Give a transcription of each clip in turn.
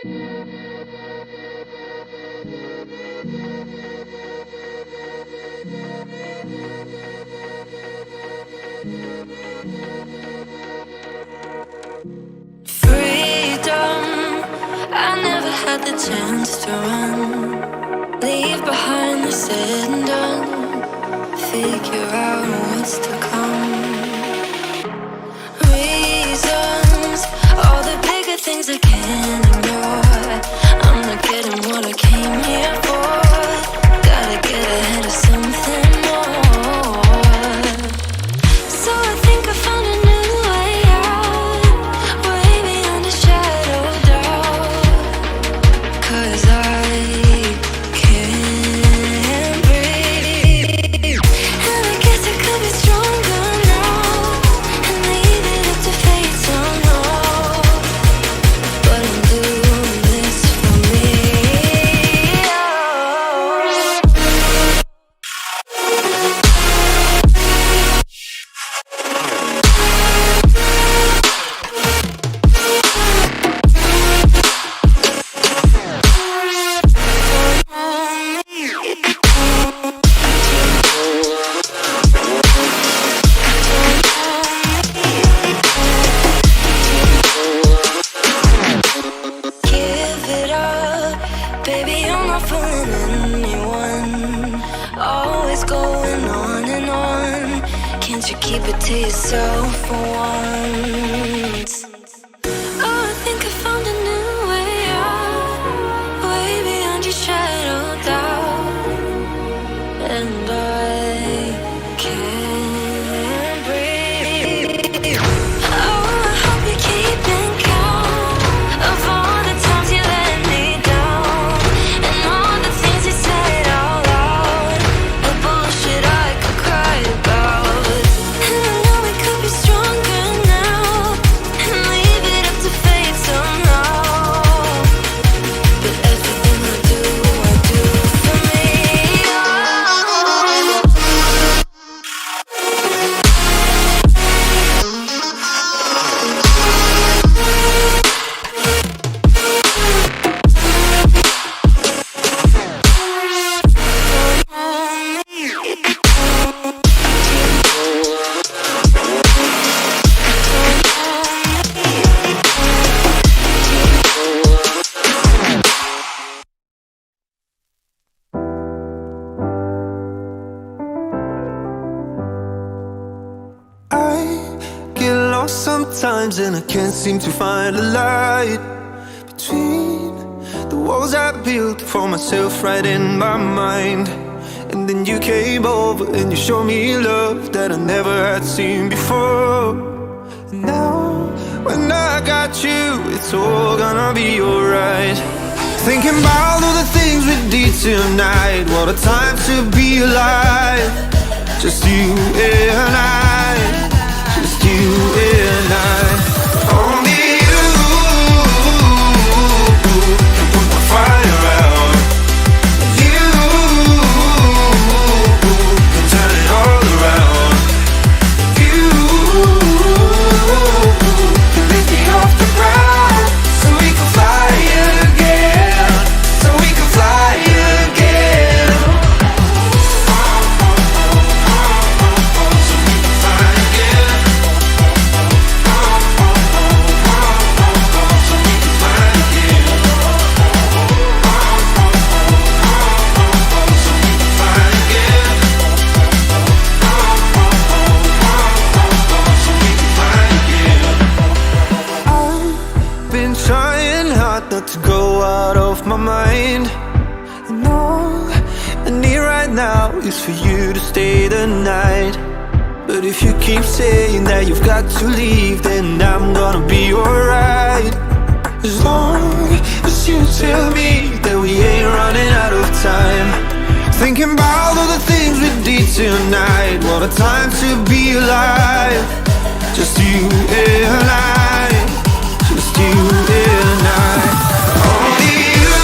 Freedom, I never had the chance to run. Leave behind the said and done. Figure out what's to come. Reasons, all the bigger things I can't ignore. I'm not getting what I came here for. Gotta get ahead of something more. So I think I found a new way out, way beyond a shadow of doubt. 'Cause I can't breathe, and I guess I could be stronger now and leave it up to fate somehow. But I'm doing this for me. Give it up, baby, I'm not fooling anyone. Always going on and on. Can't you keep it to yourself for once? Oh, I think I found a new way out, way beyond your shadow of doubt. And I can't breathe. Oh, I hope you're keeping count of all the times you let me down, and all the things you said out loud, the bullshit I could cry about. And I know we could be stronger now and leave it up to fate somehow. But everything I do for me. I get lost sometimes and I can't seem to find a light between the walls I built for myself right in my mind. And then you came over and you showed me love that I never had seen before. And now when I got you, it's all gonna be alright. Thinking about all the things we did tonight. What a time to be alive. Just you and I, just you and I. Only you can put the fire out. You can turn it all around. You can lift me off the ground, so we can fly again, so we can fly again. Not to go out of my mind. And all I need right now is for you to stay the night. But if you keep saying that you've got to leave, then I'm gonna be alright. As long as you tell me that we ain't running out of time. Thinking about all the things we did tonight. What a time to be alive. Just you and I, just you and I. Only you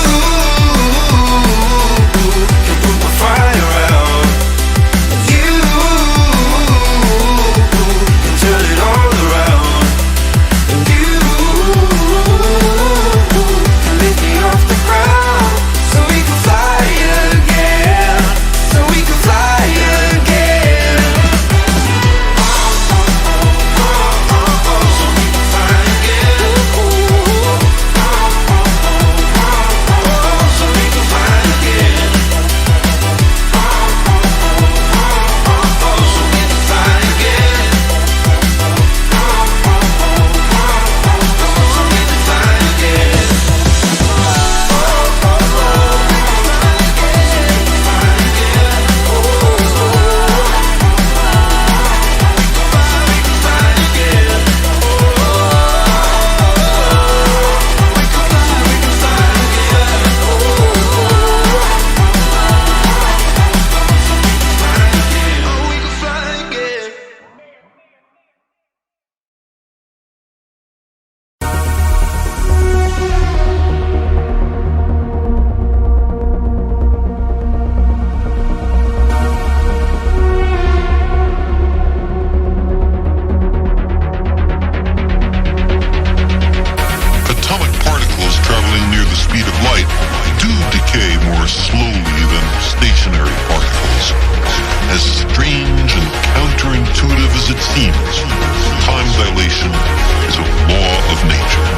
can put my fire out. You can turn it all around. And you can lift teams. Time dilation is a law of nature.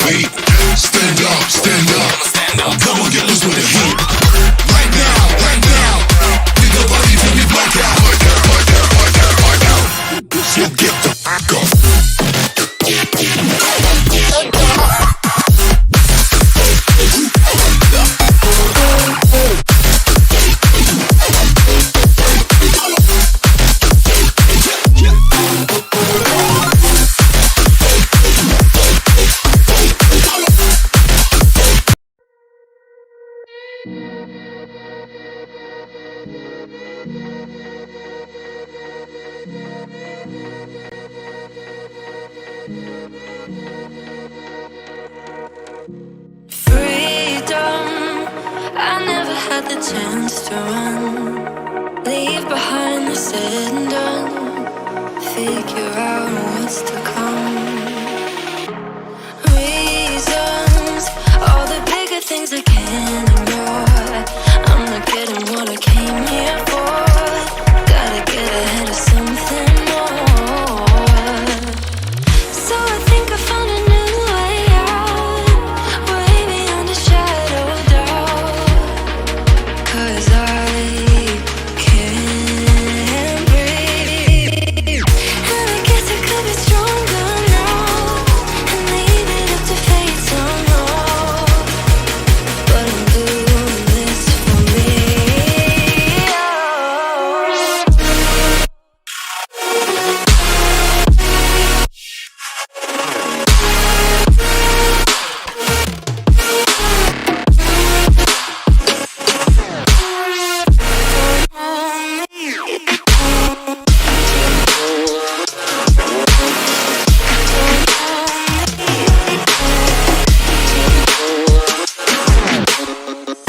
wait. Stand up, stand up, stand up. Come on, get loose with the heat. Right now, get the body from me black out. So get the fuck up. Freedom, I never had the chance to run. Leave behind the said and done. Figure out what's to come. Reasons, all the bigger things I can't ignore. I'm not getting what I came here for. Gotta get ahead of something more. So I think I found a new way out, way beyond a shadow of doubt. 'Cause I can't breathe, and I guess I could be stronger now and leave it up to fate somehow. But I'm doing this for me.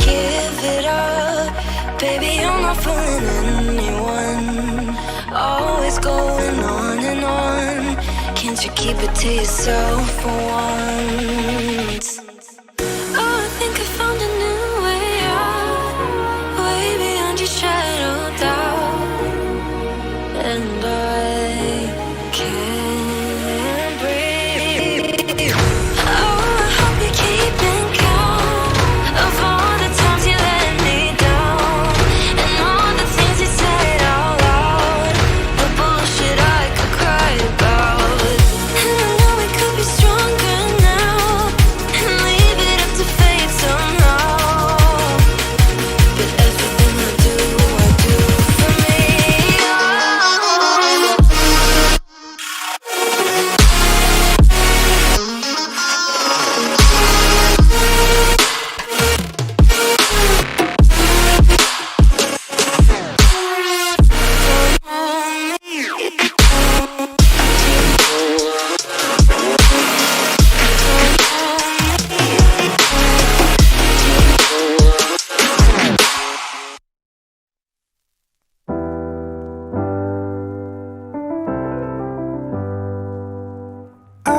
Give it up, baby, I'm not fooling anyone. Always going on and on. Can't you keep it to yourself for once? Oh, I think I found a new way out, way beyond your shadow of doubt. And I can't breathe. Oh, I hope you're keeping count of all the times you let me down, and all the things you said out loud, the bullshit I could cry about. And I know we could be stronger now and leave it up to fate somehow. But everything I do for me. I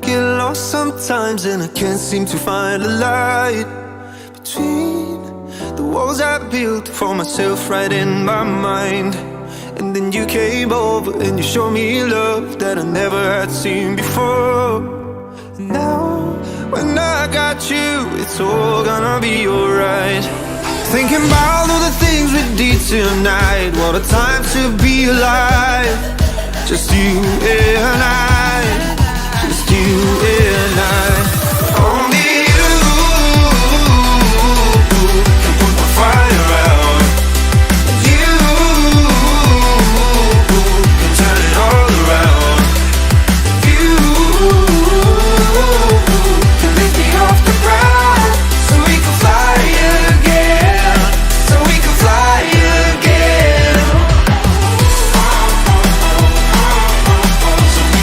get lost sometimes and I can't seem to find a light between the walls I built for myself right in my mind. And then you came over and you showed me love that I never had seen before. And now when I got you, it's all gonna be alright. Thinking about all the things we did tonight, what a time to be alive. Just you and I, just you and I. Only you can put the fire out. You can turn it all around. You can lift me off the ground, so we can fly again, so we can fly again. So we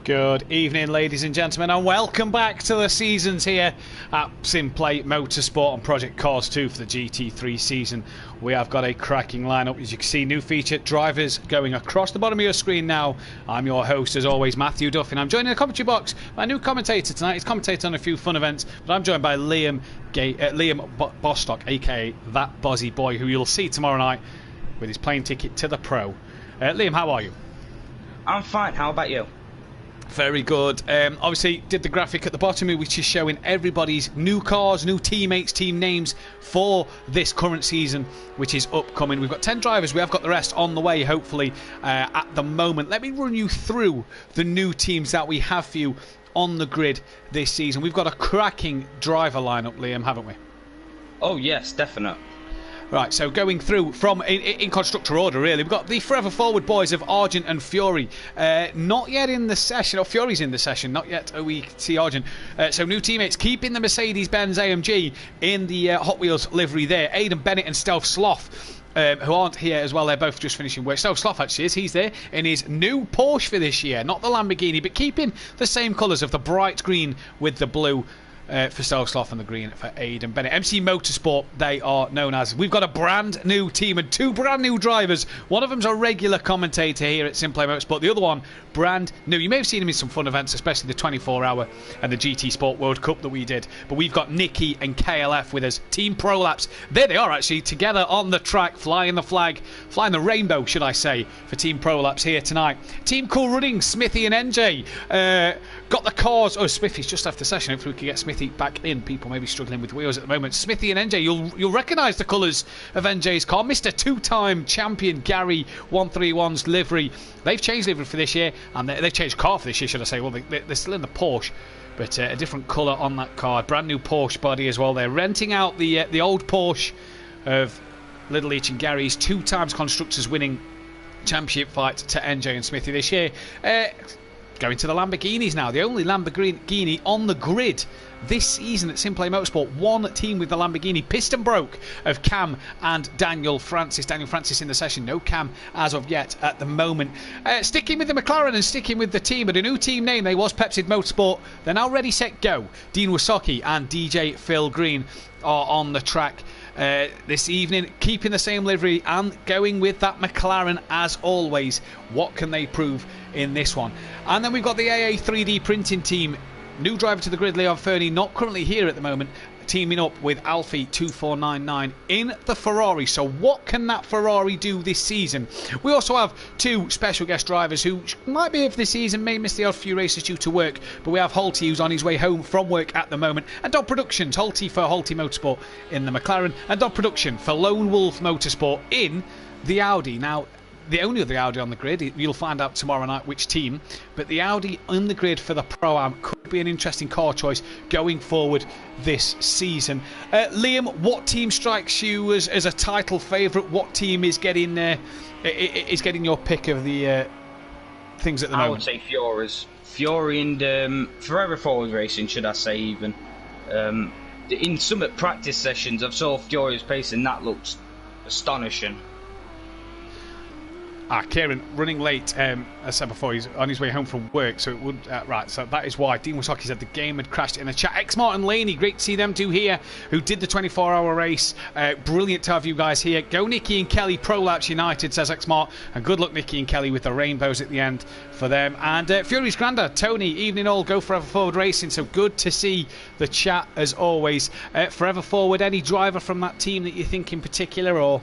Good evening, ladies and gentlemen, and welcome back to the seasons here at Simplay Motorsport on Project Cars 2 for the GT3 season. We have got a cracking lineup. As you can see, new feature drivers going across the bottom of your screen now. I'm your host, as always, Matthew Duffy, and I'm joined in the commentary box by a new commentator tonight. He's commentated on a few fun events, but I'm joined by Liam Bostock, aka That Bozzy Boy, who you'll see tomorrow night with his plane ticket to the Pro. Liam, how are you? I'm fine. How about you? Very good. Obviously, did the graphic at the bottom here, which is showing everybody's new cars, new teammates, team names for this current season, which is upcoming. We've got 10 drivers. We have got the rest on the way, hopefully, at the moment. Let me run you through the new teams that we have for you on the grid this season. We've got a cracking driver lineup, Liam, haven't we? Oh, yes, definite. Right, so going through from in constructor order, really, we've got the Forever Forward boys of Argent and Fury. Not yet in the session, or Fury's in the session, not yet. We see Argent. So new teammates keeping the Mercedes-Benz AMG in the Hot Wheels livery there. Aidan Bennett and Stealth Sloth. Who aren't here as well. They're both just finishing work. Stealth Sloth actually is. He's there in his new Porsche for this year. Not the Lamborghini, but keeping the same colours of the bright green with the blue. For Stealth Sloth and the green for Aidan Bennett. MC Motorsport, they are known as. We've got a brand new team and two brand new drivers. One of them's a regular commentator here at Simplay Motorsport. The other one, brand new. You may have seen him in some fun events, especially the 24-hour and the GT Sport World Cup that we did. But we've got Nicky and KLF with us. Team Prolapse. There they are, actually, together on the track, flying the flag, flying the rainbow, should I say, for Team Prolapse here tonight. Team Cool Running, Smithy and NJ. Got the cars. Oh, Smithy's just left the session. Hopefully we can get Smithy back in. People may be struggling with wheels at the moment. Smithy and NJ, you'll recognise the colours of NJ's car. Mr. Two-time champion Gary 131's livery. They've changed livery for this year, and they've changed car for this year, should I say. Well, they're still in the Porsche, but a different colour on that car. Brand new Porsche body as well. They're renting out the old Porsche of Little Leach and Gary's 2 times constructors winning championship fight to NJ and Smithy this year. Going to the Lamborghinis now. The only Lamborghini on the grid this season at Simplay Motorsport. One team with the Lamborghini. Piston broke of Cam and Daniel Francis. Daniel Francis in the session. No Cam as of yet at the moment. Sticking with the McLaren and sticking with the team, but a new team name. They was Pepsi Motorsport. They're now ready, set, go. Dean Wasocki and DJ Phil Green are on the track this evening, keeping the same livery and going with that McLaren as always. What can they prove in this one? And then we've got the AA 3D printing team. New driver to the grid, Leon Fernie, not currently here at the moment, teaming up with Alfie 2499 in the Ferrari. So what can that Ferrari do this season? We also have 2 special guest drivers who might be here for this season, may miss the odd few races due to work, but we have Holty, who's on his way home from work at the moment, and Dog Productions, Holty for Holty Motorsport in the McLaren, and Dog Production for Lone Wolf Motorsport in the Audi. Now, the only other Audi on the grid, you'll find out tomorrow night which team, but the Audi on the grid for the Pro-Am could be an interesting car choice going forward this season. Liam, what team strikes you as a title favourite? What team is getting your pick of the things at the moment? I would say Fury and Forever Forward Racing, should I say even. In some practice sessions, I've saw Fury's pace and that looks astonishing. Kieran running late, as I said before, he's on his way home from work, so it would right, so that is why. Dean Wasocki said the game had crashed in the chat. X-Martin Laney, great to see them two here, who did the 24-hour race. Brilliant to have you guys here. Go Nicky and Kelly, Prolapse United, says X-Mart, and good luck Nicky and Kelly with the rainbows at the end for them. And Fury's Granda, Tony, evening all, go Forever Forward Racing, so good to see the chat as always. Forever Forward, any driver from that team that you think in particular, or?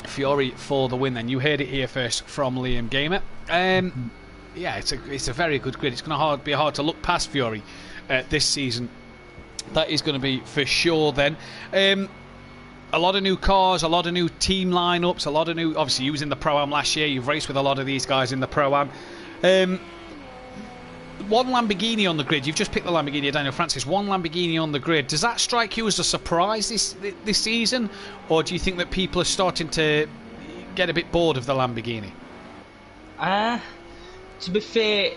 Fury for the win then. You heard it here first from Liam Gamer. Yeah, it's a very good grid. It's going to be hard to look past Fury this season. That is going to be for sure then. A lot of new cars, a lot of new team lineups, a lot of new, obviously you was in the Pro-Am last year, you've raced with a lot of these guys in the Pro-Am. One Lamborghini on the grid. You've just picked the Lamborghini of Daniel Francis. One Lamborghini on the grid. Does that strike you as a surprise this season, or do you think that people are starting to get a bit bored of the Lamborghini? To be fair,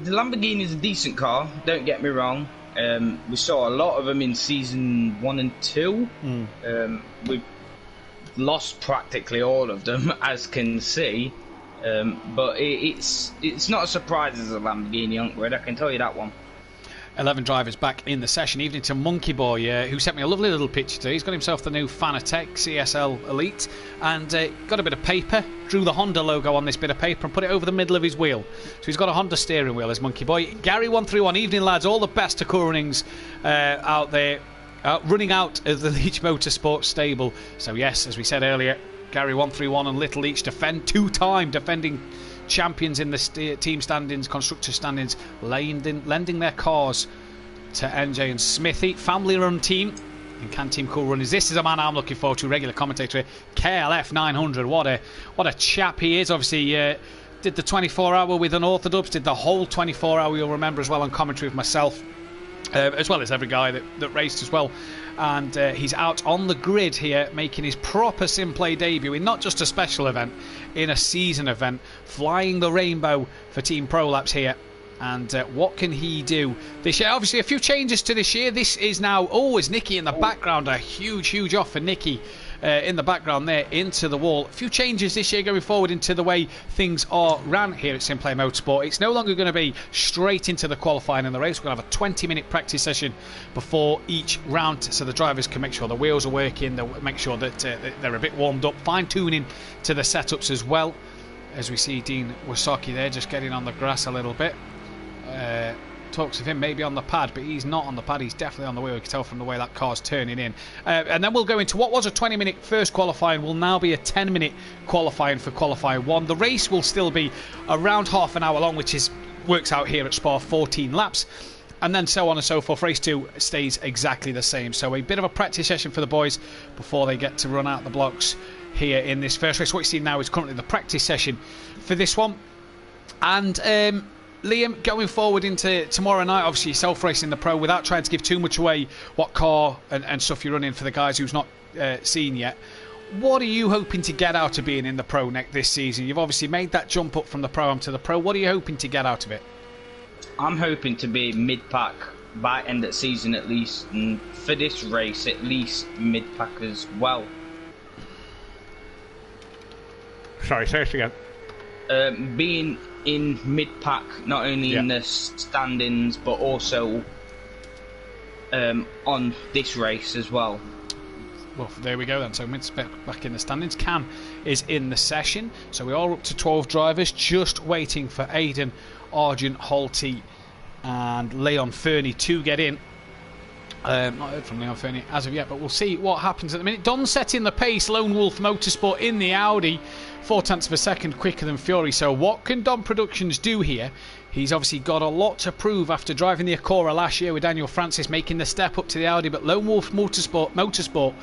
the Lamborghini is a decent car. Don't get me wrong. We saw a lot of them in season 1 and 2. We've lost practically all of them, as can see. But it's not a surprise as a Lamborghini Huntred, I can tell you that one. 11 drivers back in the session. Evening to Monkey Boy, who sent me a lovely little picture today. He's got himself the new Fanatec CSL Elite and got a bit of paper, drew the Honda logo on this bit of paper and put it over the middle of his wheel. So he's got a Honda steering wheel, as Monkey Boy. Gary 131, evening lads, all the best to Coronings out there, running out of the Leach Motorsport stable. So yes, as we said earlier, Gary 131 and Little Leach two-time defending champions in the team standings, constructor standings, lending their cars to NJ and Smithy. Family run team and Can Team Cool Runners. This is a man I'm looking forward to, regular commentator here. KLF 900, what a chap he is. Obviously did the 24-hour with Unorthodox, did the whole 24-hour, you'll remember, as well, on commentary with myself, as well as every guy that raced as well. And he's out on the grid here, making his proper Simplay debut in not just a special event, in a season event, flying the rainbow for Team Pro Laps here. And what can he do this year? Obviously, a few changes to this year. This is now always Nicky in the background. A huge off for Nicky in the background there, into the wall. A few changes this year going forward into the way things are ran here at Simplay Motorsport. It's no longer going to be straight into the qualifying and the race. We're going to have a 20-minute practice session before each round, so the drivers can make sure the wheels are working, they'll make sure that they're a bit warmed up, fine-tuning to the setups as well. As we see Dean Wasaki there just getting on the grass a little bit. Talks of him maybe on the pad, but he's not on the pad, he's definitely on the wheel. You can tell from the way that car's turning in. And then we'll go into what was a 20-minute first qualifying, will now be a 10-minute qualifying for qualifying 1. The race will still be around half an hour long, which works out here at Spa 14 laps, and then so on and so forth. Race 2 stays exactly the same, so a bit of a practice session for the boys before they get to run out the blocks here in this first race. What you see now is currently the practice session for this one. And Liam, going forward into tomorrow night, obviously yourself racing the Pro, without trying to give too much away what car and stuff you're running for the guys who's not seen yet, what are you hoping to get out of being in the Pro this season? You've obviously made that jump up from the Pro-Am to the Pro. What are you hoping to get out of it? I'm hoping to be mid-pack by end of season at least, and for this race at least mid-pack as well. Sorry, say it again. Being in mid-pack, not only in the standings, but also on this race as well. Well, there we go then. So mid's back in the standings. Cam is in the session. So we are up to 12 drivers, just waiting for Aidan, Argent, Holty and Leon Fernie to get in. Not heard from Leon Fernie as of yet, but we'll see what happens at the minute. Don setting the pace, Lone Wolf Motorsport in the Audi, 0.4 of a second quicker than Fury. So what can Don Productions do here? He's obviously got a lot to prove after driving the Acura last year with Daniel Francis, making the step up to the Audi. But Lone Wolf Motorsport,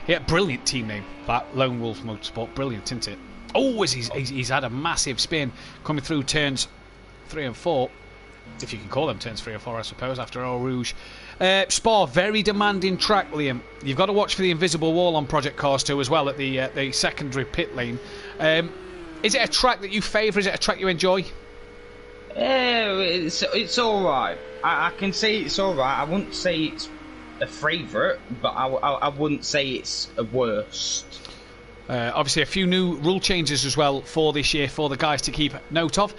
yeah, brilliant team name, that Lone Wolf Motorsport, brilliant, isn't it? Oh, he's had a massive spin coming through turns 3 and 4, if you can call them turns 3 or 4, I suppose, after Eau Rouge. Spa, very demanding track, Liam. You've got to watch for the invisible wall on Project Cars 2 as well at the secondary pit lane. Is it a track that you favour? Is it a track you enjoy? It's alright. I can say it's alright. I wouldn't say it's a favourite, but I wouldn't say it's a worst. Obviously a few new rule changes as well for this year for the guys to keep note of.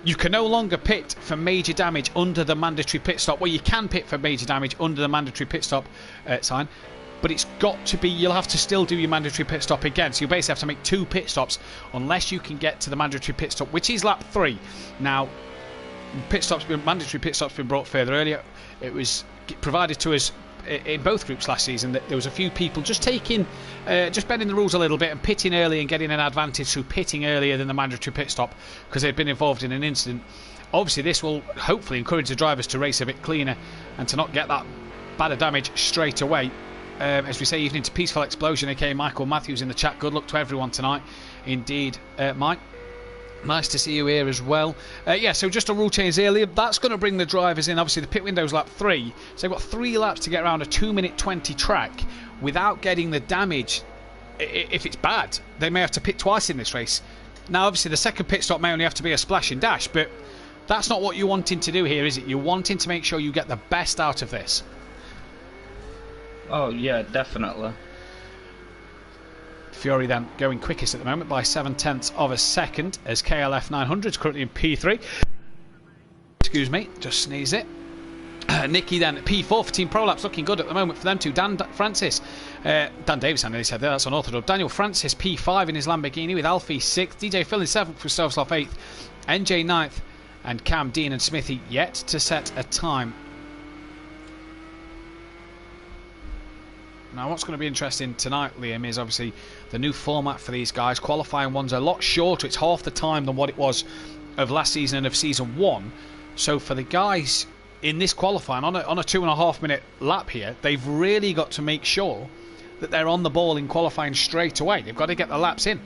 You can no longer pit for major damage under the mandatory pit stop. Well, you can pit for major damage under the mandatory pit stop sign, but it's got to be, you'll have to still do your mandatory pit stop again. So you basically have to make 2 pit stops unless you can get to the mandatory pit stop, which is lap 3. Now, mandatory pit stops been brought further earlier. It was provided to us in both groups last season that there was a few people just bending the rules a little bit and pitting early and getting an advantage through pitting earlier than the mandatory pit stop because they'd been involved in an incident. Obviously this will hopefully encourage the drivers to race a bit cleaner and to not get that bad of damage straight away. As we say, evening to Peaceful Explosion, aka Michael Matthews in the chat. Good luck to everyone tonight indeed. Mike, nice to see you here as well. Yeah, so just a rule change earlier. That's going to bring the drivers in. Obviously, the pit window's lap 3. So they've got 3 laps to get around a 2-minute 20 track without getting the damage. If it's bad, they may have to pit twice in this race. Now, obviously, the second pit stop may only have to be a splash and dash, but that's not what you're wanting to do here, is it? You're wanting to make sure you get the best out of this. Oh, yeah, definitely. Fiori then going quickest at the moment by 7/10 of a second, as KLF 900 is currently in P3. Excuse me, just sneeze it. Nicky then P4 for Team Prolapse, looking good at the moment for them two. Dan Davis, I nearly said that's unorthodox. Daniel Francis P5 in his Lamborghini with Alfie 6th, DJ Phil in 7th with Stovsloff 8th, NJ 9th, and Cam, Dean and Smithy yet to set a time. Now what's going to be interesting tonight, Liam, is obviously the new format for these guys. Qualifying one's a lot shorter, it's half the time than what it was of last season and of season 1. So for the guys in this qualifying on a 2.5 minute lap here, they've really got to make sure that they're on the ball in qualifying straight away. They've got to get the laps in.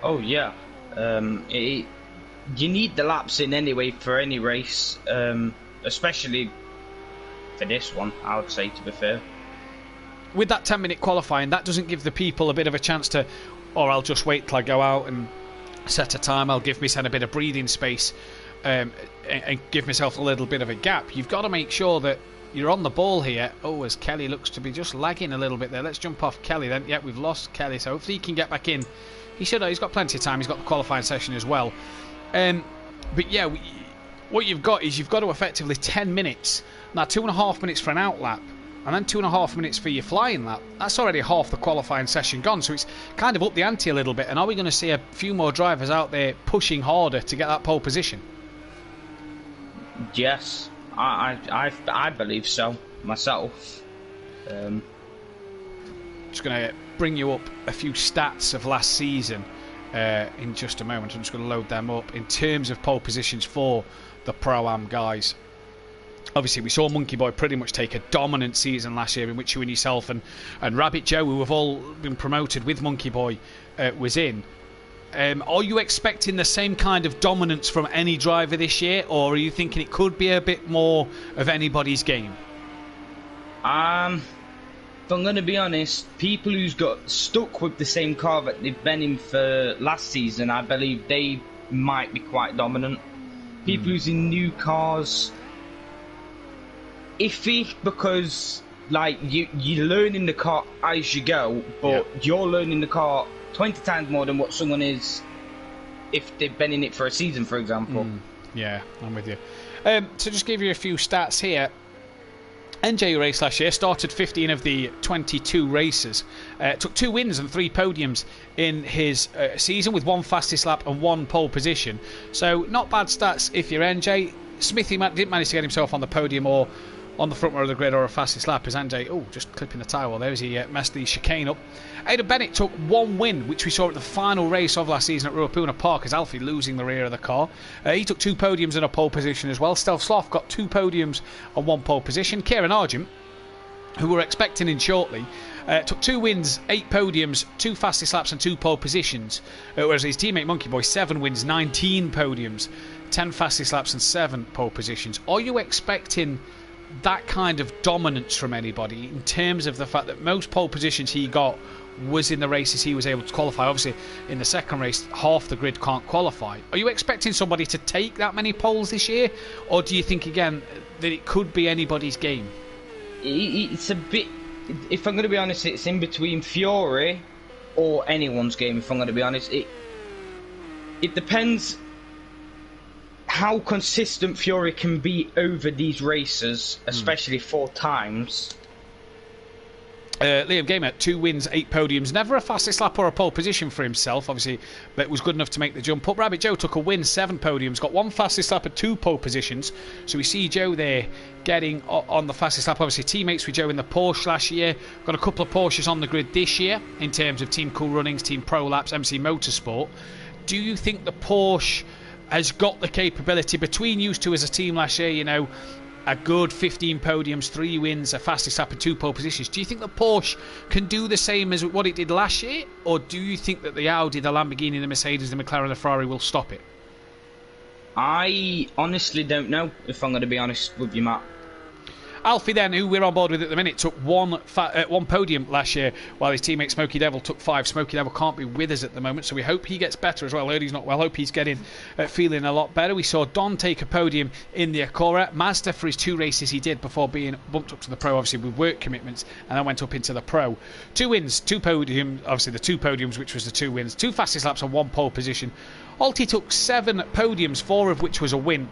Oh yeah, you need the laps in anyway for any race, especially for this one, I would say, to be fair. With that 10-minute qualifying, that doesn't give the people a bit of a chance to, or I'll just wait till I go out and set a time, I'll give myself a bit of breathing space and give myself a little bit of a gap. You've got to make sure that you're on the ball here. Oh, as Kelly looks to be just lagging a little bit there. Let's jump off Kelly then. Yeah, we've lost Kelly, so hopefully he can get back in. He's got plenty of time. He's got the qualifying session as well. But yeah, what you've got is you've got to effectively 10 minutes. Now 2.5 minutes for an out lap, and then 2.5 minutes for your flying lap. That's already half the qualifying session gone, so it's kind of up the ante a little bit. And are we going to see a few more drivers out there pushing harder to get that pole position? Yes, I believe so myself. Just going to bring you up a few stats of last season in just a moment. I'm just going to load them up in terms of pole positions for the Pro-Am guys. Obviously, we saw Monkey Boy pretty much take a dominant season last year, in which you and yourself and Rabbit Joe, who have all been promoted with Monkey Boy, was in. Are you expecting the same kind of dominance from any driver this year, or are you thinking it could be a bit more of anybody's game? If I'm going to be honest, people who's got stuck with the same car that they've been in for last season, I believe they might be quite dominant. People who's in new cars, iffy, because like you're learning the car as you go, but you're learning the car 20 times more than what someone is if they've been in it for a season, for example. Yeah, I'm with you. So just give you a few stats here. NJ raced last year, started 15 of the 22 races, took 2 wins and 3 podiums in his season, with 1 fastest lap and 1 pole position. So not bad stats if you're NJ. Smithy didn't manage to get himself on the podium or on the front row of the grid or a fastest lap, as NJ, just clipping the tyre wall there as he messed the chicane up. Aidan Bennett took 1 win, which we saw at the final race of last season at Ruapuna Park, as Alfie losing the rear of the car. He took 2 podiums and a pole position as well. Stealth Sloth got 2 podiums and 1 pole position. Kieran Argent, who we're expecting in shortly, took 2 wins, 8 podiums, 2 fastest laps and 2 pole positions, whereas his teammate Monkey Boy, 7 wins, 19 podiums, 10 fastest laps and 7 pole positions. Are you expecting that kind of dominance from anybody, in terms of the fact that most pole positions he got was in the races he was able to qualify? Obviously in the second race half the grid can't qualify. Are you expecting somebody to take that many poles this year, or do you think again that it could be anybody's game? It's a bit, if I'm going to be honest, it's in between Fiori or anyone's game, if I'm going to be honest. It depends how consistent Fiori can be over these races, especially 4 times. Liam Gamer, 2 wins, 8 podiums, never a fastest lap or a pole position for himself, obviously, but was good enough to make the jump up. Rabbit Joe took a win, 7 podiums, got 1 fastest lap and 2 pole positions, so we see Joe there getting on the fastest lap. Obviously teammates with Joe in the Porsche last year, got a couple of Porsches on the grid this year in terms of Team Cool Runnings, Team Pro Laps, MC Motorsport. Do you think the Porsche has got the capability, between you two as a team last year, a good 15 podiums, 3 wins, a fastest lap and 2 pole positions? Do you think the Porsche can do the same as what it did last year, or do you think that the Audi, the Lamborghini, the Mercedes, the McLaren, the Ferrari will stop it? I honestly don't know, if I'm going to be honest with you, Matt. Alfie then, who we're on board with at the minute, took one podium last year, while his teammate Smokey Devil took 5. Smokey Devil can't be with us at the moment, so we hope he gets better as well. Heard he's not well. Hope he's getting feeling a lot better. We saw Don take a podium in the Acura. Mazda for his 2 races he did before being bumped up to the Pro, obviously with work commitments, and then went up into the Pro. 2 wins, 2 podiums, obviously the 2 podiums, which was the 2 wins, 2 fastest laps and 1 pole position. Alti took 7 podiums, 4 of which was a win,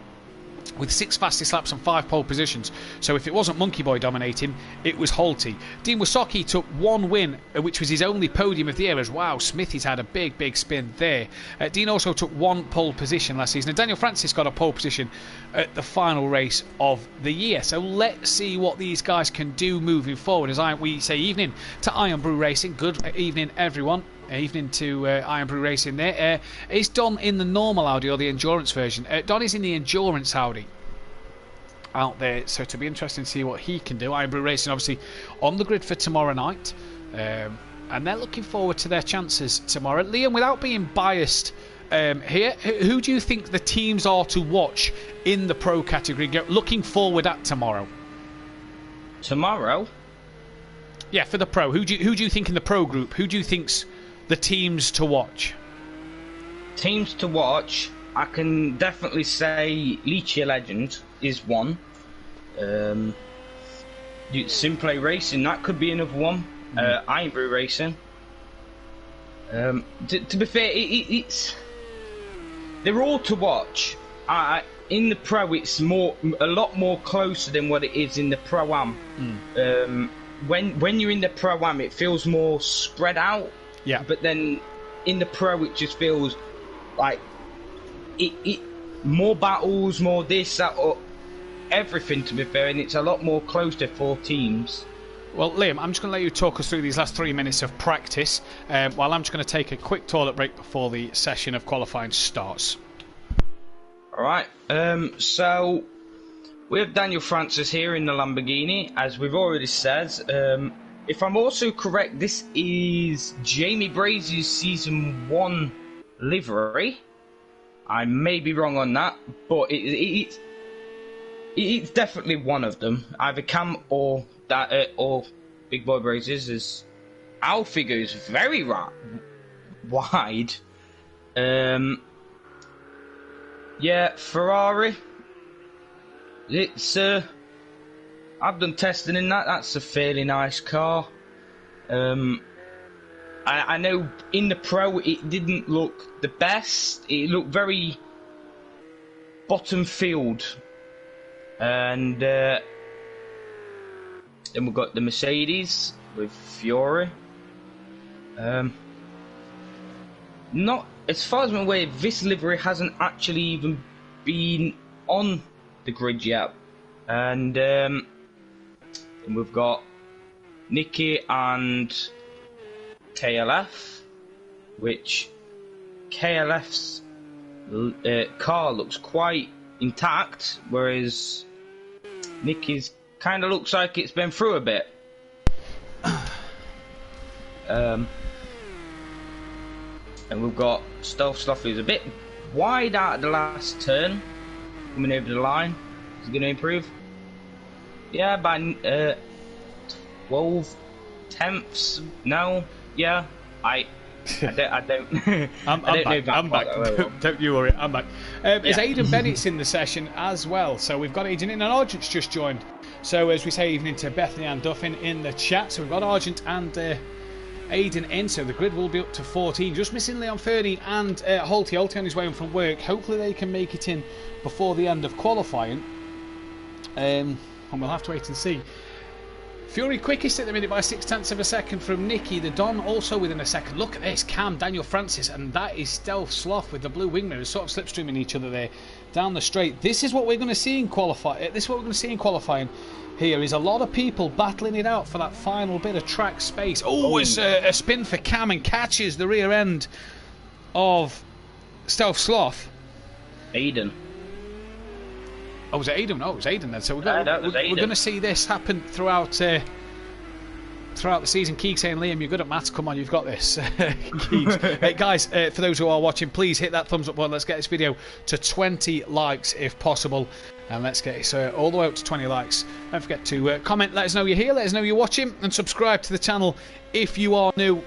with 6 fastest laps and 5 pole positions. So if it wasn't Monkey Boy dominating, it was Holty. Dean Wasocki took 1 win, which was his only podium of the year, as wow, Smithy's had a big spin there. Dean also took 1 pole position last season, and Daniel Francis got a pole position at the final race of the year. So let's see what these guys can do moving forward. As we say evening to Iron Brew Racing. Good evening, everyone. Evening to Iron Brew Racing there. Is Don in the normal Audi or the endurance version? Don is in the endurance Audi out there, so it'll be interesting to see what he can do. Iron Brew Racing obviously on the grid for tomorrow night, and they're looking forward to their chances tomorrow. Liam, without being biased here, who do you think the teams are to watch in the Pro category looking forward at tomorrow? Tomorrow? Yeah, for the Pro. Who do you think in the Pro group? Who do you think's the teams to watch? Teams to watch, I can definitely say Leachy Legend is one. Simplay Racing, that could be another one. Iron Brew Racing. To be fair, it's they're all to watch. In the Pro, it's a lot more closer than what it is in the Pro-Am. When you're in the Pro-Am, it feels more spread out. Yeah. But then in the Pro, it just feels like it more battles, more this, that, or everything, to be fair, and it's a lot more closer for teams. Well, Liam, I'm just going to let you talk us through these last 3 minutes of practice, while I'm just going to take a quick toilet break before the session of qualifying starts. Alright, so we have Daniel Francis here in the Lamborghini, as we've already said. If I'm also correct, this is Jamie Brazi's Season 1 livery. I may be wrong on that, but it's definitely one of them. Either Cam or Big Boy Brazi's. As Alfie goes very wide. Yeah, Ferrari. It's I've done testing in that. That's a fairly nice car. I know in the Pro it didn't look the best. It looked very bottom field. And then we've got the Mercedes with Fiore. Not as far as I'm aware, this livery hasn't actually even been on the grid yet. And then we've got Nicky and KLF, which KLF's car looks quite intact, whereas Nicky's kind of looks like it's been through a bit. And we've got Stealth Sloth, who's a bit wide out of the last turn, coming over the line. Is he going to improve? Yeah, by 12 tenths. No, yeah, I don't. I'm back. Don't you worry, I'm back. As Aidan Bennett's in the session as well, so we've got Aidan in, and Argent's just joined. So as we say, evening to Bethany and Duffin in the chat. So we've got Argent and Aidan in, so the grid will be up to 14. Just missing Leon Fernie and Holty on his way home from work. Hopefully they can make it in before the end of qualifying. And we'll have to wait and see. Fury quickest at the minute by 0.6 of a second from Nicky. The Don also within a second. Look at this, Cam, Daniel Francis, and that is Stealth Sloth with the blue wing mirrors sort of slipstreaming each other there down the straight. This is what we're going to see in qualifying. This is what we're going to see in qualifying. Here is a lot of people battling it out for that final bit of track space. Oh, it's a spin for Cam and catches the rear end of Stealth Sloth. Aiden. Oh, was it Aiden? Oh, it was Aiden then. So we're going to see this happen throughout throughout the season. Keeg saying, Liam, you're good at maths. Come on, you've got this. Keegs. Guys, for those who are watching, please hit that thumbs up button. Let's get this video to 20 likes if possible. And let's get it all the way up to 20 likes. Don't forget to comment, let us know you're here, let us know you're watching, and subscribe to the channel if you are new.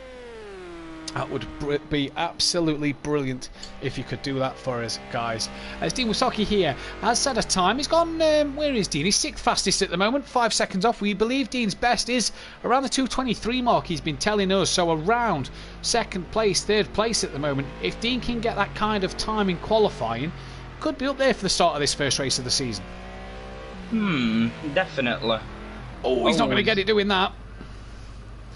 That would be absolutely brilliant if you could do that for us, guys. As Dean Wasaki here has set a time. He's gone, where is Dean? He's 6th fastest at the moment, 5 seconds off. We believe Dean's best is around the 2:23 mark, he's been telling us. So around 2nd place, 3rd place at the moment. If Dean can get that kind of time in qualifying, could be up there for the start of this first race of the season. Definitely. Oh, he's not going to get it doing that.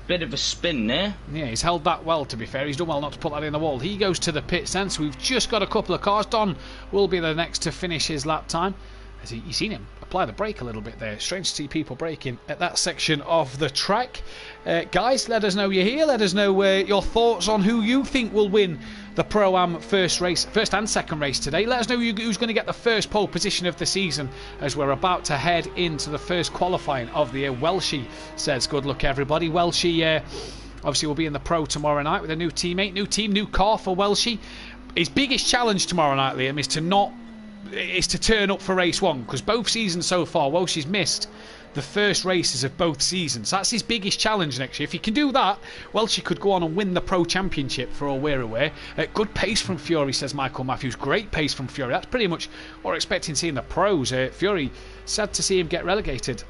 Bit of a spin there. Yeah, he's held that well, to be fair. He's done well not to put that in the wall. He goes to the pits then, so we've just got a couple of cars. Don will be the next to finish his lap time. As you've seen him apply the brake a little bit there. Strange to see people braking at that section of the track. Guys, let us know you're here. Let us know your thoughts on who you think will win the Pro-Am first and second race today. Let us know who's going to get the first pole position of the season as we're about to head into the first qualifying of the year. Welshie says, good luck everybody. Welshie obviously will be in the Pro tomorrow night with a new teammate, new team, new car for Welshie. His biggest challenge tomorrow night, Liam, is to turn up for race 1, because both seasons so far, Welshie's missed the first races of both seasons. That's his biggest challenge next year. If he can do that, Welshie could go on and win the Pro Championship for all we're aware. Good pace from Fury, says Michael Matthews. Great pace from Fury. That's pretty much what we're expecting to see in the Pros. Fury, sad to see him get relegated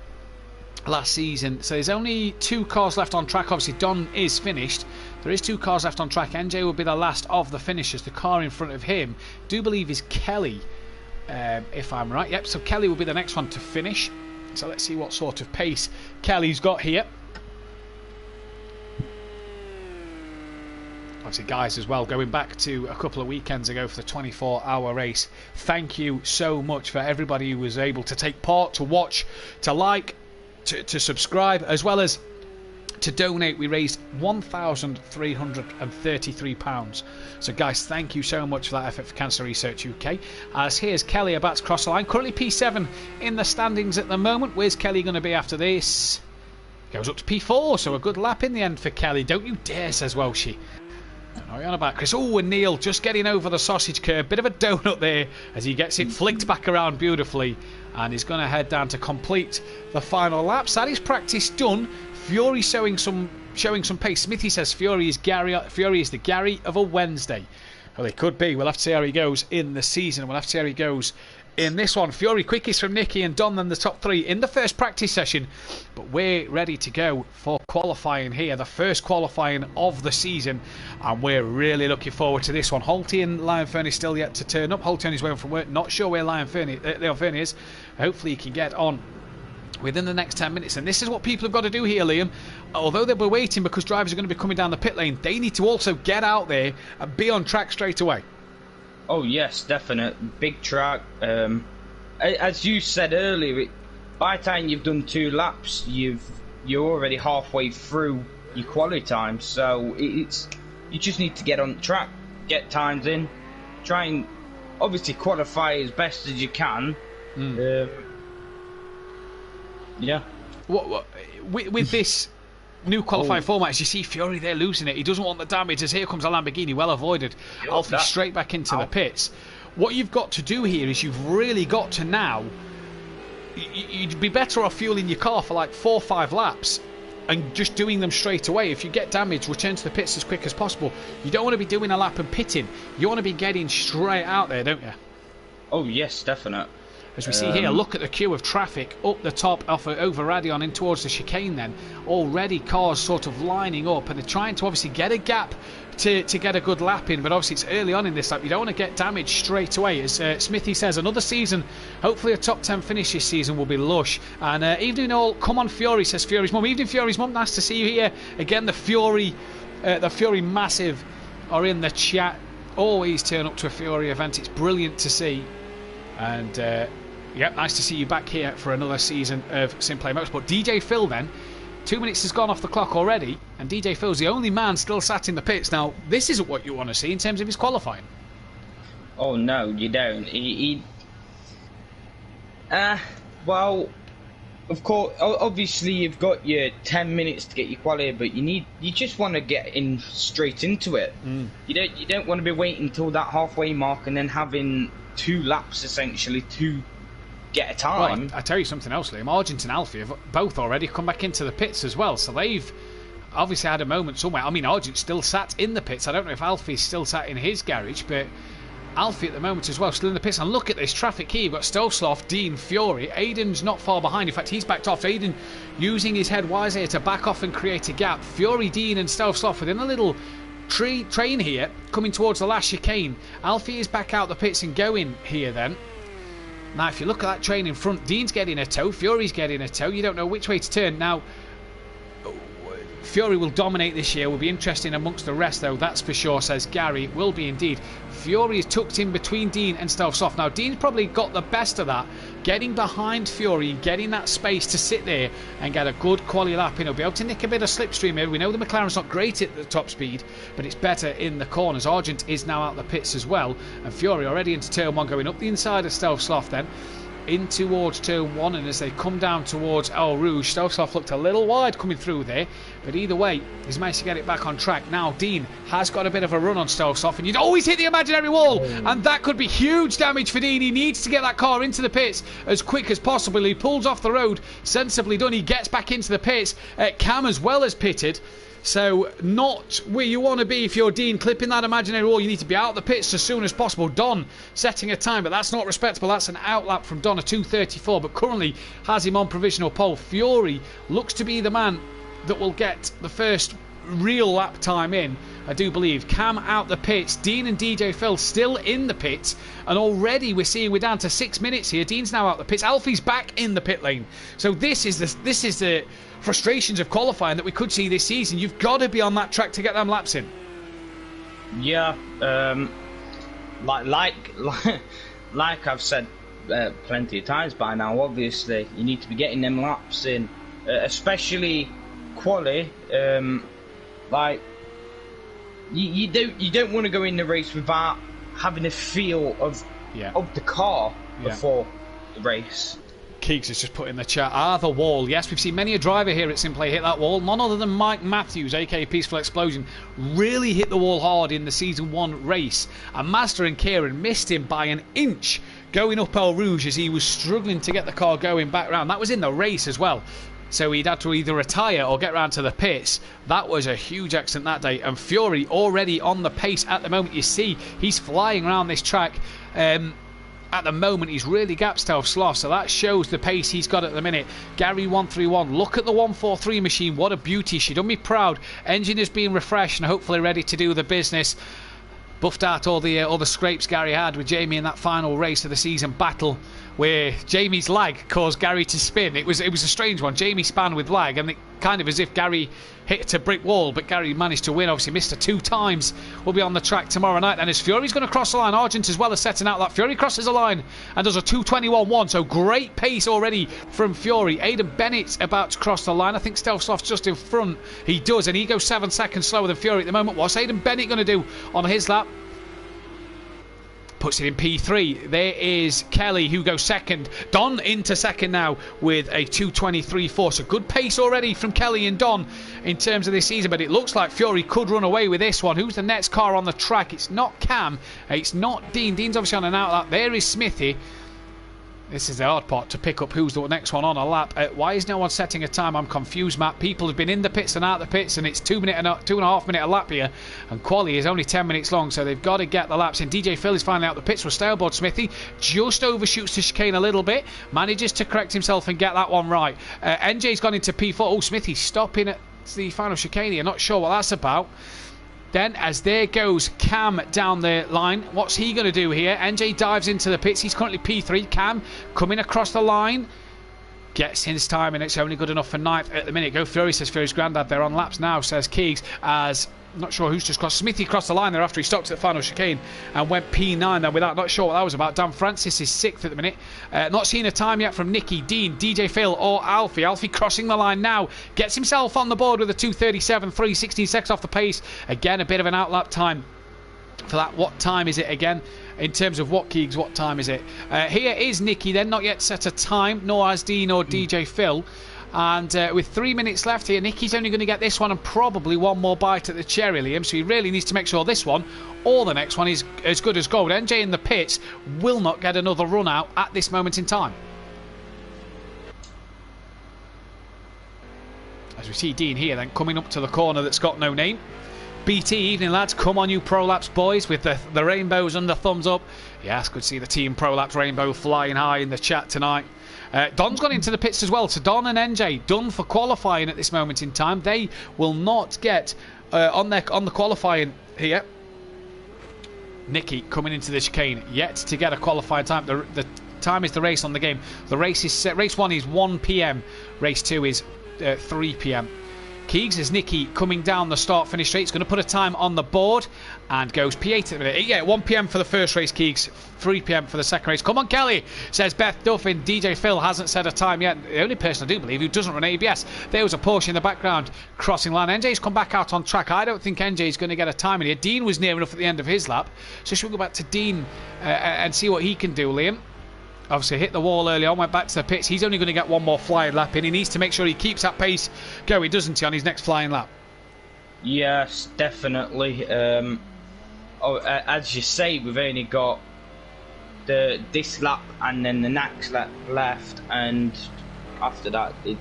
last season. So there's only 2 cars left on track. Obviously Don is finished. There is 2 cars left on track. NJ will be the last of the finishers. The car in front of him, do believe, is Kelly, if I'm right. Yep, so Kelly will be the next one to finish. So let's see what sort of pace Kelly's got here. Obviously, guys, as well, going back to a couple of weekends ago for the 24-hour race, thank you so much for everybody who was able to take part, to watch, to like, to subscribe, as well as to donate. We raised £1,333. So guys, thank you so much for that effort for Cancer Research UK. As here's Kelly about to cross the line, currently P7 in the standings at the moment. Where's Kelly going to be after this? Goes up to P4, so a good lap in the end for Kelly. Don't you dare, says Welshie. Don't know what you're on about, Chris. Oh, and Neil just getting over the sausage curb. Bit of a donut there as he gets it flicked back around beautifully, and he's going to head down to complete the final laps. That is practice done. Fury showing some pace. Smithy says Fury is the Gary of a Wednesday. Well, it could be. We'll have to see how he goes in the season. We'll have to see how he goes in this one. Fury quickest from Nicky and Don than the top 3 in the first practice session. But we're ready to go for qualifying here, the first qualifying of the season, and we're really looking forward to this one. Holty and Lion Fernie still yet to turn up. Holty on his way home from work. Not sure where Lion Fernie is. Hopefully he can get on within the next 10 minutes. And this is what people have got to do here, Liam. Although they'll be waiting because drivers are going to be coming down the pit lane, they need to also get out there and be on track straight away. Oh yes, definite. Big track. As you said earlier, by the time you've done 2 laps, you're already halfway through your quality time. So you just need to get on track, get times in, try and obviously qualify as best as you can. Yeah. What with this new qualifying format, as you see Fury there losing it, he doesn't want the damage, as here comes a Lamborghini, well avoided. Alfie straight back into the pits. What you've got to do here is you've really got to now, you'd be better off fueling your car for like 4 or 5 laps and just doing them straight away. If you get damaged, return to the pits as quick as possible. You don't want to be doing a lap and pitting. You want to be getting straight out there, don't you? Oh yes, definite. As we see here, look at the queue of traffic up the top over Radion in towards the chicane then. Already cars sort of lining up, and they're trying to obviously get a gap to get a good lap in, but obviously it's early on in this lap. You don't want to get damaged straight away. As Smithy says, another season, hopefully a top 10 finish this season will be lush. And evening all, come on Fury, says Fury's mum. Evening Fury's mum, nice to see you here. Again, the Fury Massive are in the chat. Always turn up to a Fury event, it's brilliant to see. And yep, nice to see you back here for another season of Simplay Motorsport. DJ Phil then, 2 minutes has gone off the clock already, and DJ Phil's the only man still sat in the pits. Now, this isn't what you want to see in terms of his qualifying. Oh no, you don't. Well, of course, obviously you've got your 10 minutes to get your quality, but you just want to get in straight into it. You don't want to be waiting until that halfway mark and then having 2 laps essentially to get a time. Well, I tell you something else, Liam. Argent and Alfie have both already come back into the pits as well, so they've obviously had a moment somewhere. I mean, Argent still sat in the pits. I don't know if Alfie's still sat in his garage, but Alfie at the moment as well, still in the pits. And look at this traffic here. You've got Stelsloff, Dean, Fury. Aiden's not far behind. In fact, he's backed off. Aiden using his head wise here to back off and create a gap. Fury, Dean and Stelsloff within a little train here, coming towards the last chicane. Alfie is back out the pits and going here then. Now, if you look at that train in front, Dean's getting a tow, Fury's getting a tow. You don't know which way to turn. Now, Fury will dominate this year. Will be interesting amongst the rest, though, that's for sure, says Gary. Will be indeed. Fury is tucked in between Dean and Stelsloff. Now, Dean's probably got the best of that, getting behind Fury, getting that space to sit there and get a good quality lap in. He'll be able to nick a bit of slipstream here. We know the McLaren's not great at the top speed, but it's better in the corners. Argent is now out the pits as well, and Fury already into turn 1, going up the inside of Stelsloff then in towards turn 1, and as they come down towards El Rouge, Stelsloff looked a little wide coming through there, but either way he's managed to get it back on track. Now Dean has got a bit of a run on Stelsloff, and you'd always hit the imaginary wall, and that could be huge damage for Dean. He needs to get that car into the pits as quick as possible. He pulls off the road, sensibly done. He gets back into the pits. Cam as well as pitted. So not where you want to be if you're Dean, clipping that imaginary wall. You need to be out of the pits as soon as possible. Don setting a time, but that's not respectable. That's an outlap from Don, a 2:34, but currently has him on provisional pole. Fury looks to be the man that will get the first real lap time in, I do believe. Cam out the pits. Dean and DJ Phil still in the pits, and already we're down to 6 minutes here. Dean's now out the pits. Alfie's back in the pit lane. So this is the frustrations of qualifying that we could see this season. You've got to be on that track to get them laps in. Yeah, like I've said plenty of times by now. Obviously, you need to be getting them laps in, especially quali. Like you don't want to go in the race without having a feel of the car before the race. Keeks has just put in the chat, the wall. Yes, we've seen many a driver here at Simplay hit that wall. None other than Mike Matthews, aka Peaceful Explosion, really hit the wall hard in the Season 1 race. And Master and Kieran missed him by an inch going up El Rouge as he was struggling to get the car going back round. That was in the race as well. So he'd had to either retire or get round to the pits. That was a huge accident that day. And Fury already on the pace at the moment. You see, he's flying around this track. At the moment, he's really gapped Stelsloff, so that shows the pace he's got at the minute. Gary 131, look at the 143 machine, what a beauty. She done me proud. Engine is being refreshed and hopefully ready to do the business. Buffed out all the scrapes Gary had with Jamie in that final race of the season battle, where Jamie's lag caused Gary to spin. It was a strange one. Jamie span with lag, and it kind of as if Gary hit a brick wall, but Gary managed to win. Obviously missed her 2 times. We'll be on the track tomorrow night. And as Fury's going to cross the line, Argent as well as setting out that. Fury crosses the line and does a 2:21.1, so great pace already from Fury. Aidan Bennett's about to cross the line. I think Stelsloff's just in front. He does, and he goes 7 seconds slower than Fury at the moment. What's Aidan Bennett going to do on his lap? Puts it in P3. There is Kelly who goes second. Don into second now with a 2:23.4. So good pace already from Kelly and Don in terms of this season, but it looks like Fury could run away with this one. Who's the next car on the track? It's not Cam. It's not Dean. Dean's obviously on an outlap. There is Smithy. This is the hard part, to pick up who's the next one on a lap. Why is no one setting a time? I'm confused, Matt. People have been in the pits and out the pits, and it's 2.5 minute a lap here, and quali is only 10 minutes long, so they've got to get the laps in. DJ Phil is finally out the pits with Staleboard. Smithy just overshoots the chicane a little bit, manages to correct himself and get that one right. NJ's gone into P4. Oh, Smithy stopping at the final chicane here. Not sure what that's about. Then, as there goes Cam down the line, what's he going to do here? NJ dives into the pits. He's currently P3. Cam coming across the line. Gets his time, and it's only good enough for 9th at the minute. Go Fury, says Fury's granddad. They're on laps now, says Keegs, as... not sure who's just crossed. Smithy crossed the line there after he stopped at the final chicane and went P9 then without. Not sure what that was about. Dan Francis is 6th at the minute. Not seeing a time yet from Nicky, Dean, DJ Phil or Alfie. Alfie crossing the line now. Gets himself on the board with a 2:37.3. 16 seconds off the pace. Again, a bit of an outlap time for that. What time is it again? in terms of what time is it? Here is Nicky then, not yet set a time, nor has Dean or DJ Phil. And with 3 minutes left here, Nicky's only going to get this one and probably one more bite at the cherry, Liam. So he really needs to make sure this one or the next one is as good as gold. NJ in the pits will not get another run out at this moment in time. As we see Dean here then coming up to the corner that's got no name. BT, evening lads, come on you Prolapse boys with the rainbows and the thumbs up. Yes, good to see the team Prolapse rainbow flying high in the chat tonight. Don's gone into the pits as well, so Don and NJ done for qualifying at this moment in time. They will not get on the qualifying here. Nicky coming into the chicane, yet to get a qualifying time. The time is the race on the game. The race is set. Race 1 is 1 p.m. Race 2 is 3 p.m. Keegs is Nicky coming down the start-finish straight. He's going to put a time on the board and goes P8 at the minute. Yeah, 1 p.m. for the first race, Keegs. 3 p.m. for the second race. Come on, Kelly, says Beth Duffin. DJ Phil hasn't said a time yet. The only person I do believe who doesn't run ABS. There was a Porsche in the background crossing line. NJ's come back out on track. I don't think NJ's going to get a time in here. Dean was near enough at the end of his lap. So should we go back to Dean and see what he can do, Liam? Obviously hit the wall early on, went back to the pits. He's only going to get one more flying lap in. He needs to make sure he keeps that pace going, doesn't he, on his next flying lap? Yes, definitely. As you say, we've only got this lap and then the next lap left, and after that it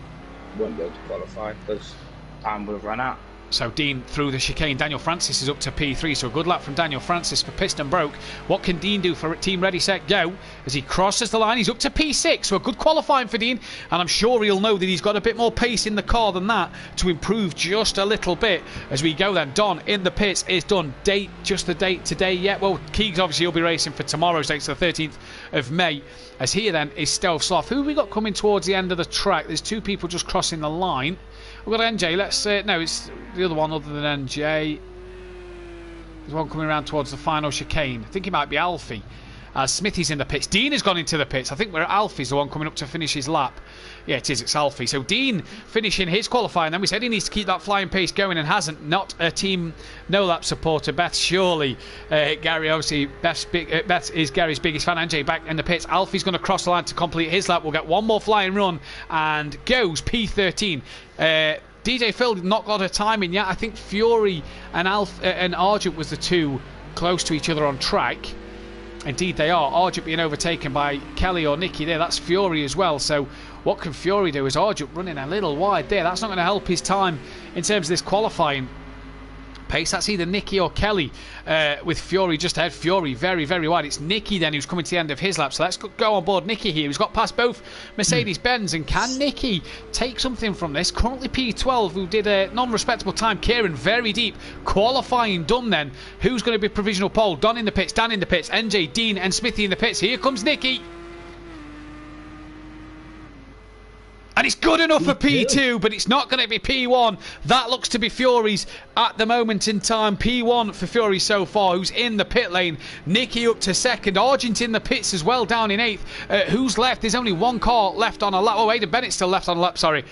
won't be able to qualify because time would have run out. So Dean through the chicane. Daniel Francis is up to P3, so a good lap from Daniel Francis for piston broke. What can Dean do for team ready set go? As he crosses the line, he's up to P6, so a good qualifying for Dean, and I'm sure he'll know that he's got a bit more pace in the car than that to improve just a little bit as we go then. Don in the pits is done. Date, just the date today yet? Well, Keegs obviously will be racing for tomorrow's date, so the 13th of May. As here then is Stealth Sloth. Who have we got coming towards the end of the track? There's two people just crossing the line. We've got NJ. Let's no, it's the other one other than NJ. There's one coming around towards the final chicane. I think it might be Alfie. Smithy's in the pits. Dean has gone into the pits. I think we're Alfie's the one coming up to finish his lap. Yeah, it is. It's Alfie. So Dean finishing his qualifying. Then we said he needs to keep that flying pace going and hasn't. Not a team no lap supporter. Beth surely. Gary obviously. Beth is Gary's biggest fan. NJ back in the pits. Alfie's going to cross the line to complete his lap. We'll get one more flying run and goes P13. DJ Phil not got a time in yet. I think Fury and Argent was the two close to each other on track. Indeed they are. Argent being overtaken by Kelly or Nicky there. That's Fury as well. So what can Fury do? Is Argent running a little wide there? That's not going to help his time in terms of this qualifying pace. That's either Nicky or Kelly with Fury just ahead. Fury very, very wide. It's Nicky then who's coming to the end of his lap. So let's go on board Nicky here. He's got past both Mercedes-Benz. And can Nicky take something from this? Currently P12, who did a non-respectable time. Kieran very deep. Qualifying done then. Who's going to be provisional pole? Don in the pits, Dan in the pits, NJ, Dean and Smithy in the pits. Here comes Nicky. And it's good enough for P2, but it's not going to be P1. That looks to be Fury's at the moment in time. P1 for Fury so far, who's in the pit lane. Nicky up to second. Argent in the pits as well, down in 8th. Who's left? There's only one car left on a lap. Oh, Aidan Bennett's still left on a lap, sorry.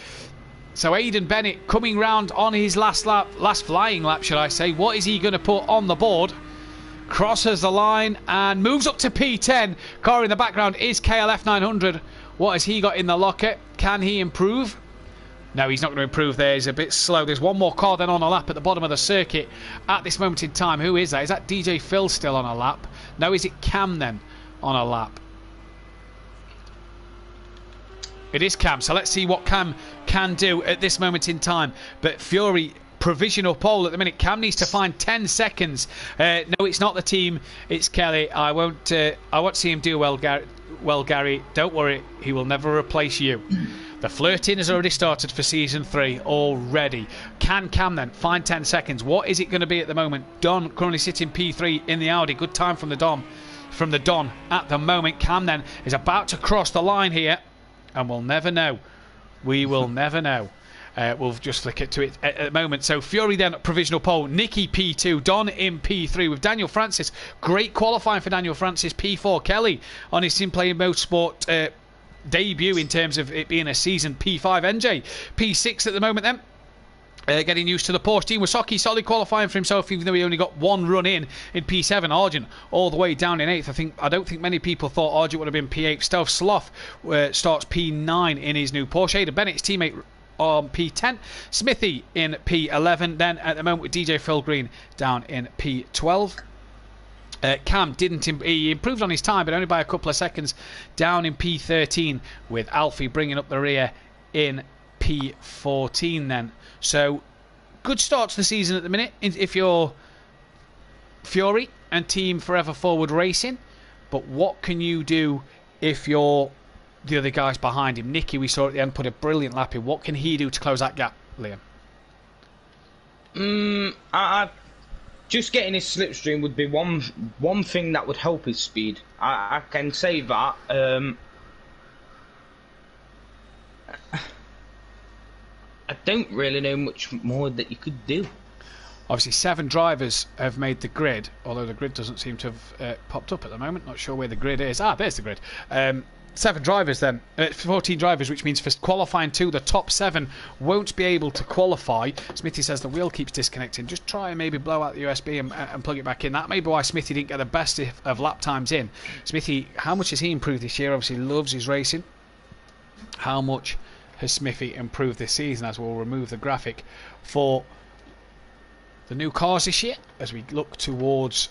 So Aidan Bennett coming round on his last flying lap, should I say. What is he going to put on the board? Crosses the line and moves up to P10. Car in the background is KLF 900. What has he got in the locker? Can he improve? No, he's not going to improve there. He's a bit slow. There's one more car then on a lap at the bottom of the circuit at this moment in time. Who is that? Is that DJ Phil still on a lap? No, is it Cam then on a lap? It is Cam. So let's see what Cam can do at this moment in time. But Fury provisional pole at the minute. Cam needs to find 10 seconds. No, it's not the team. It's Kelly. I won't see him do well, Gary. Well, Gary, don't worry. He will never replace you. The flirting has already started for Season 3 already. Can Cam then find 10 seconds? What is it going to be at the moment? Don currently sitting P3 in the Audi. Good time from the Don at the moment. Cam then is about to cross the line here, and we'll never know. We will never know. We'll just flick it to it at the moment. So Fury then provisional pole. Nicky P2. Don in P3 with Daniel Francis. Great qualifying for Daniel Francis. P4. Kelly on his Simplay Motorsport debut in terms of it being a season. P5. NJ P6 at the moment then. Getting used to the Porsche team. Wasaki solid qualifying for himself, even though he only got one run in P7. Argent all the way down in 8th. I don't think many people thought Argent would have been P8. Stealth Sloth starts P9 in his new Porsche. Ada Bennett's teammate on P10. Smithy in P11. Then at the moment with DJ Phil Green down in P12. Cam he improved on his time, but only by a couple of seconds, down in P13, with Alfie bringing up the rear in P14 then. So good start to the season at the minute if you're Fury and Team Forever Forward Racing, but what can you do if you're the other guys behind him? Nicky, we saw at the end, put a brilliant lap in. What can he do to close that gap, Liam? Just getting his slipstream would be one thing that would help his speed. I can say that. I don't really know much more that you could do. Obviously, 7 drivers have made the grid, although the grid doesn't seem to have popped up at the moment. Not sure where the grid is. There's the grid. 7 drivers then, 14 drivers, which means for qualifying 2, the top 7 won't be able to qualify. Smithy says the wheel keeps disconnecting. Just try and maybe blow out the USB and plug it back in. That may be why Smithy didn't get the best of lap times in. Smithy, how much has he improved this year? Obviously loves his racing. How much has Smithy improved this season, as we'll remove the graphic for the new cars this year as we look towards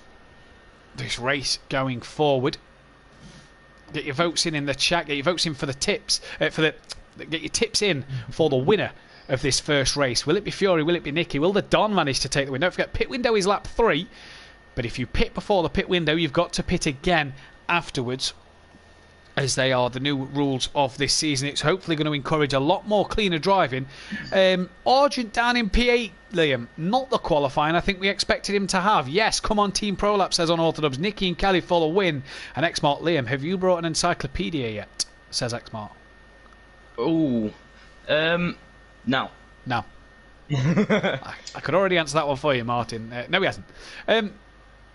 this race going forward. Get your votes in the chat. Get your votes in for the tips. Get your tips in for the winner of this first race. Will it be Fury? Will it be Nicky? Will the Don manage to take the win? Don't forget, pit window is lap 3. But if you pit before the pit window, you've got to pit again afterwards, as they are the new rules of this season. It's hopefully going to encourage a lot more cleaner driving. Argent down in P8, Liam. Not the qualifying I think we expected him to have. Yes, come on Team ProLab, says on Orthodox. Nicky and Kelly for the win. And Xmart, Liam, have you brought an encyclopedia yet? Says Xmart. Oh, no. No. I could already answer that one for you, Martin. No, he hasn't.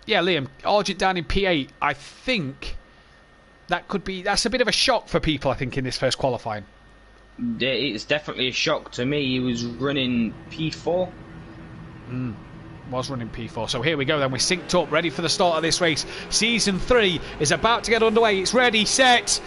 Yeah, Liam, Argent down in P8. I think that's a bit of a shock for people, I think, in this first qualifying. It's definitely a shock to me. He was running P4. Was running P4. So here we go then. We're synced up, ready for the start of this race. Season 3 is about to get underway. It's ready, set,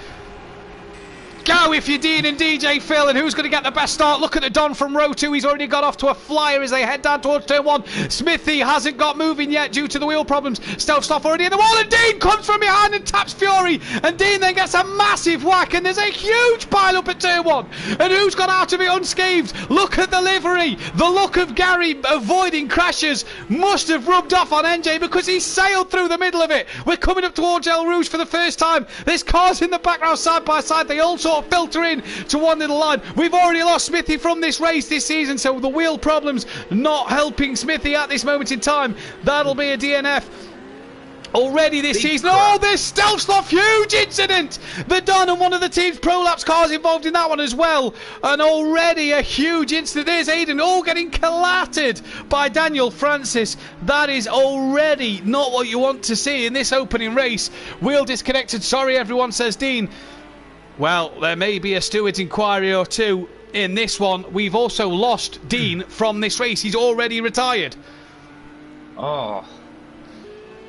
go if you're Dean and DJ Phil. And who's going to get the best start? Look at the Don from row 2. He's already got off to a flyer as they head down towards turn 1. Smithy hasn't got moving yet due to the wheel problems. Stealth Sloth already in the wall, and Dean comes from behind and taps Fury, and Dean then gets a massive whack, and there's a huge pile up at turn 1. And who's got out of it unscathed? Look at the livery. The look of Gary avoiding crashes must have rubbed off on NJ, because he sailed through the middle of it. We're coming up towards El Rouge for the first time. There's cars in the background side by side. They all sort of filter in to one little line. We've already lost Smithy from this race this season, so the wheel problems not helping Smithy at this moment in time. That'll be a DNF already this season. Oh, there's Stealth Sloth, huge incident. The Don and one of the team's ProLapse cars involved in that one as well, and already a huge incident. There's Aiden all getting collatted by Daniel Francis. That is already not what you want to see in this opening race. Wheel disconnected, sorry everyone, says Dean. Well, there may be a steward's inquiry or two in this one. We've also lost Dean from this race. He's already retired. Oh.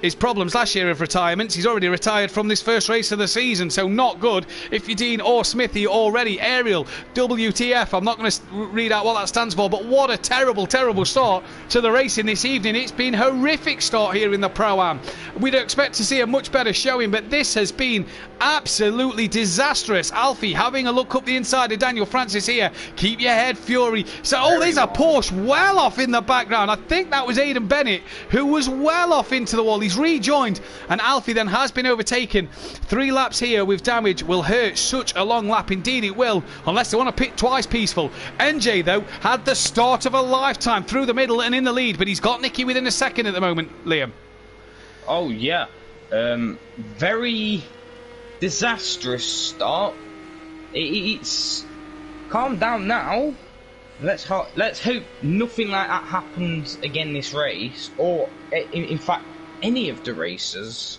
His problems last year of retirements, he's already retired from this first race of the season, so not good if you're Dean or Smithy already. Ariel, WTF, I'm not going to read out what that stands for, but what a terrible, terrible start to the racing this evening. It's been horrific start here in the Pro-Am. We'd expect to see a much better showing, but this has been absolutely disastrous. Alfie having a look up the inside of Daniel Francis here. Keep your head, Fury. So, there's a Porsche well off in the background. I think that was Aidan Bennett, who was well off into the wall. He's rejoined, and Alfie then has been overtaken. 3 laps here with damage will hurt such a long lap. Indeed it will, unless they want to pit twice peaceful. NJ, though, had the start of a lifetime through the middle and in the lead, but he's got Nicky within a second at the moment, Liam. Oh, yeah. Very disastrous start. It's calm down now. Let's hope nothing like that happens again this race, or in fact any of the races.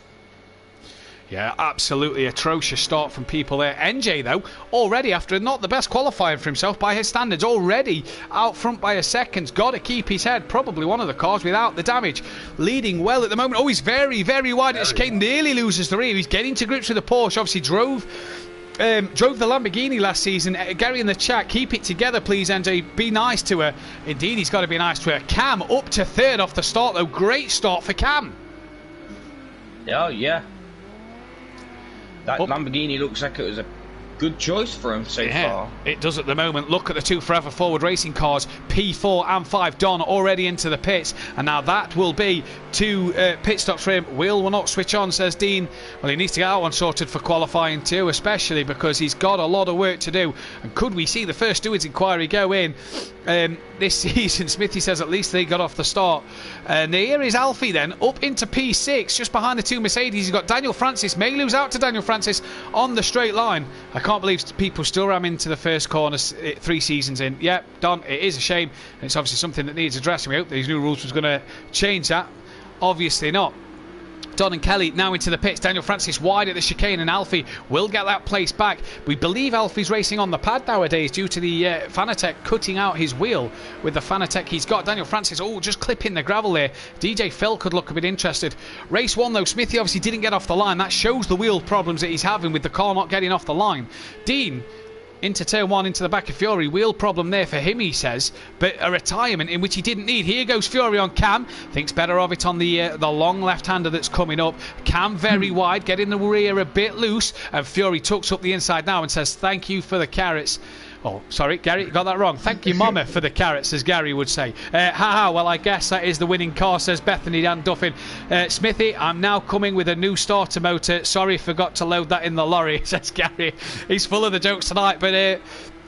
Yeah, absolutely atrocious start from people there. NJ, though, already after not the best qualifying for himself by his standards, already out front by a second. Got to keep his head. Probably one of the cars without the damage. Leading well at the moment. Oh, he's very, very wide at chicane. Nearly loses the rear. He's getting to grips with the Porsche. Obviously drove the Lamborghini last season. Gary in the chat, keep it together please, NJ. Be nice to her. Indeed, he's got to be nice to her. Cam up to third off the start, though. Great start for Cam. Oh, yeah. That Lamborghini looks like it was a good choice for him so far. It does at the moment. Look at the two Forever Forward racing cars, P4 and 5. Don already into the pits, and now that will be two pit stops for him. Wheel will not switch on, says Dean. Well, he needs to get that one sorted for qualifying too, especially because he's got a lot of work to do. And could we see the first stewards inquiry go in this season? Smithy says at least they got off the start. And here is Alfie then, up into P6, just behind the two Mercedes. He's got Daniel Francis, may lose out to Daniel Francis on the straight line. I can't believe people still ram into the first corner 3 seasons in. Yeah, Don, it is a shame. And it's obviously something that needs addressing. We hope these new rules was going to change that. Obviously not. Don and Kelly now into the pits. Daniel Francis wide at the chicane, and Alfie will get that place back. We believe Alfie's racing on the pad nowadays due to the Fanatec cutting out his wheel with the Fanatec he's got. Daniel Francis, just clipping the gravel there. DJ Phil could look a bit interested. Race 1 though, Smithy obviously didn't get off the line. That shows the wheel problems that he's having with the car not getting off the line. Dean into turn 1, into the back of Fury. Wheel problem there for him, he says, but a retirement in which he didn't need. Here goes Fury on Cam. Thinks better of it on the long left-hander that's coming up. Cam very wide, getting the rear a bit loose, and Fury tucks up the inside now and says, thank you for the carrots. Oh, sorry, Gary, got that wrong. Thank you, Mama, for the carrots, as Gary would say. Well, I guess that is the winning car, says Bethany Dan Duffin. Smithy, I'm now coming with a new starter motor. Sorry, forgot to load that in the lorry, says Gary. He's full of the jokes tonight, but...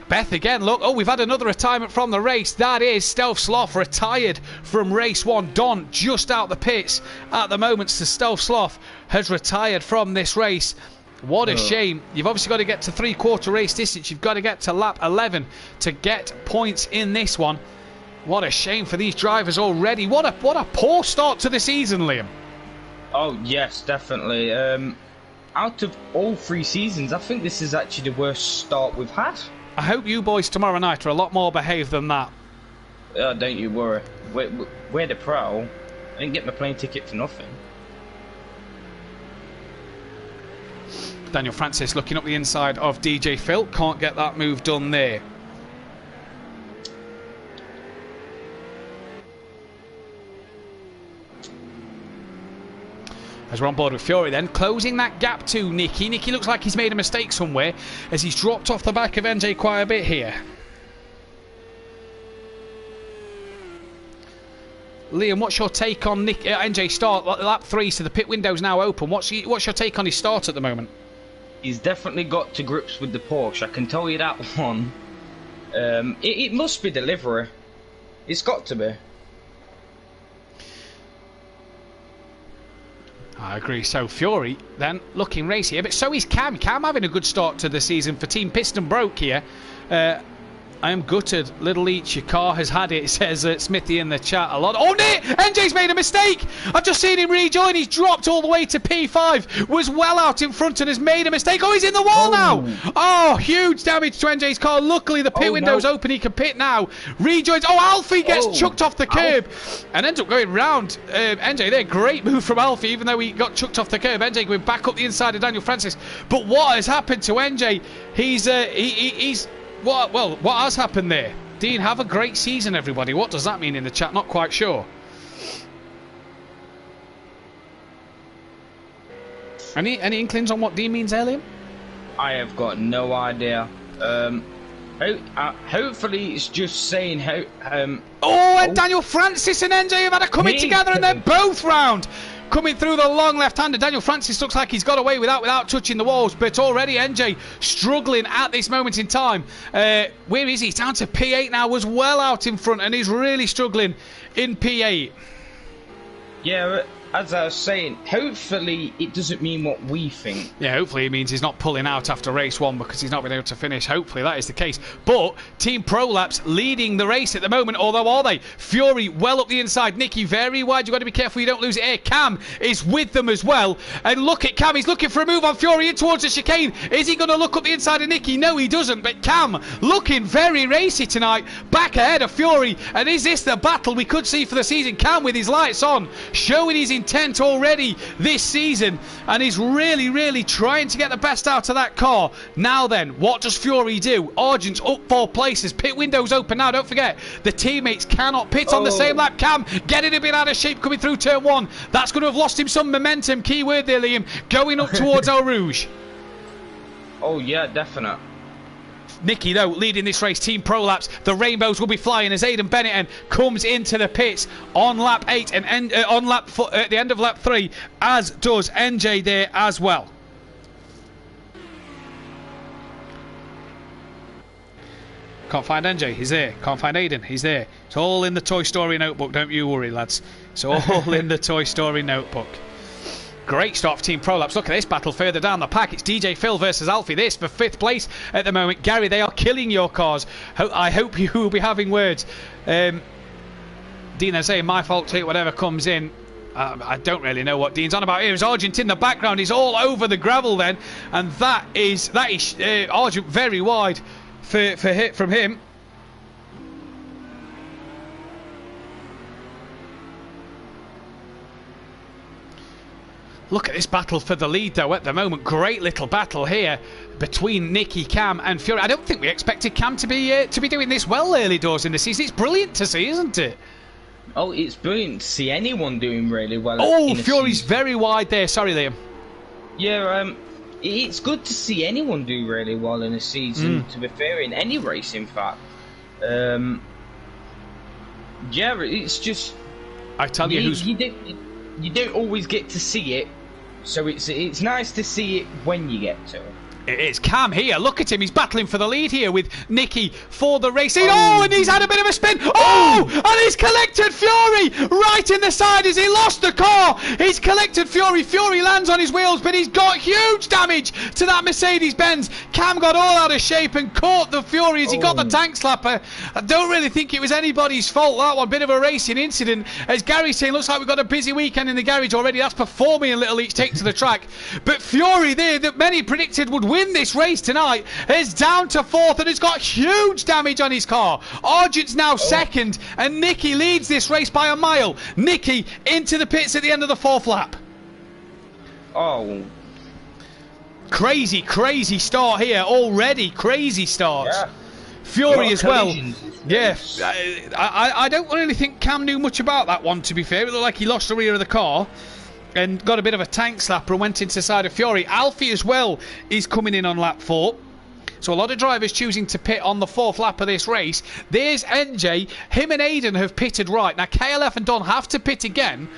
Beth again, look. We've had another retirement from the race. That is Stealth Sloth retired from race 1. Don just out the pits at the moment. So Stealth Sloth has retired from this race. What a shame. You've obviously got to get to 3/4 race distance. You've got to get to lap 11 to get points in this one. What a shame for these drivers already. What a poor start to the season, Liam. Oh, yes, definitely. Out of all 3 seasons, I think this is actually the worst start we've had. I hope you boys tomorrow night are a lot more behaved than that. Don't you worry. We're the pro. I didn't get my plane ticket for nothing. Daniel Francis looking up the inside of DJ Phil. Can't get that move done there. As we're on board with Fury then, closing that gap to Nicky. Nicky looks like he's made a mistake somewhere as he's dropped off the back of NJ quite a bit here. Liam, what's your take on NJ start? Lap 3, so the pit window's now open. What's your take on his start at the moment? He's definitely got to grips with the Porsche, I can tell you that one. It must be delivery. It's got to be. I agree. So Fury then looking racy, but so is Cam. Cam having a good start to the season for Team Piston Broke here. I am gutted. Little Each, your car has had it, says Smithy in the chat a lot. Oh, Nick! NJ's made a mistake! I've just seen him rejoin. He's dropped all the way to P5. Was well out in front and has made a mistake. Oh, he's in the wall now! Oh, huge damage to NJ's car. Luckily, the pit window's open. He can pit now. Rejoins. Oh, Alfie gets chucked off the curb and ends up going round NJ there. Great move from Alfie, even though he got chucked off the curb. NJ going back up the inside of Daniel Francis. But what has happened to NJ? He's what has happened there? Dean, have a great season, everybody. What does that mean in the chat? Not quite sure. Any inklings on what Dean means, Liam? I have got no idea. Hopefully it's just saying how... and Daniel Francis and NJ have had a coming together and they're both round. Coming through the long left-hander. Daniel Francis looks like he's got away without touching the walls, but already NJ struggling at this moment in time. Where is he? He's down to P8 now, was well out in front, and he's really struggling in P8. Yeah, as I was saying, hopefully it doesn't mean what we think. Yeah, hopefully it means he's not pulling out after race 1 because he's not been able to finish. Hopefully that is the case. But Team Prolapse leading the race at the moment, although are they? Fury well up the inside. Nicky very wide. You've got to be careful you don't lose it here. Cam is with them as well. And look at Cam. He's looking for a move on Fury in towards the chicane. Is he going to look up the inside of Nicky? No, he doesn't. But Cam looking very racy tonight. Back ahead of Fury. And is this the battle we could see for the season? Cam with his lights on, showing his intent already this season, and he's really trying to get the best out of that car. Now then, what does Fury do? Argent's up 4 places. Pit windows open now. Don't forget, the teammates cannot pit on the same lap. Cam getting a bit out of shape coming through turn 1. That's going to have lost him some momentum. Key word there, Liam. Going up towards Eau Rouge. Oh yeah, definite. Nicky, though, leading this race. Team Prolapse, the rainbows will be flying as Aidan Benetton comes into the pits on lap 8 and on lap at the end of lap 3, as does NJ there as well. Can't find NJ, he's there. Can't find Aidan, he's there. It's all in the Toy Story notebook, don't you worry, lads. It's all in the Toy Story notebook. Great start for Team Prolapse. Look at this battle further down the pack. It's DJ Phil versus Alfie. This for 5th place at the moment. Gary, they are killing your cars. I hope you will be having words. Dean, they're saying my fault too, whatever comes in. I don't really know what Dean's on about here. Is Argent in the background? He's all over the gravel then. And that is Argent very wide from him. Look at this battle for the lead, though, at the moment. Great little battle here between Nicky, Cam, and Fury. I don't think we expected Cam to be doing this well early doors in the season. It's brilliant to see, isn't it? Oh, it's brilliant to see anyone doing really well. Oh, Fury's very wide there. Sorry, Liam. Yeah, it's good to see anyone do really well in a season, to be fair, in any race, in fact. Yeah, it's just... I tell you who's... You don't always get to see it, so it's nice to see it when you get to it. It is Cam here. Look at him. He's battling for the lead here with Nicky for the racing. Oh, and he's had a bit of a spin. Oh, and he's collected Fury right in the side as he lost the car. He's collected Fury. Fury lands on his wheels, but he's got huge damage to that Mercedes-Benz. Cam got all out of shape and caught the Fury as he got the tank slapper. I don't really think it was anybody's fault, that one. Bit of a racing incident. As Gary's saying, looks like we've got a busy weekend in the garage already. That's performing a little each take to the track. But Fury there, that many predicted would win this race tonight, is down to 4th and has got huge damage on his car. Argent's now 2nd and Nicky leads this race by a mile. Nicky into the pits at the end of the 4th lap. Oh, crazy start here already. Crazy starts. Yeah. Fury as well. Yeah, I don't really think Cam knew much about that one, to be fair. It looked like he lost the rear of the car and got a bit of a tank slapper and went into the side of Fury. Alfie as well is coming in on lap 4. So a lot of drivers choosing to pit on the 4th lap of this race. There's NJ. Him and Aidan have pitted right. Now KLF and Don have to pit again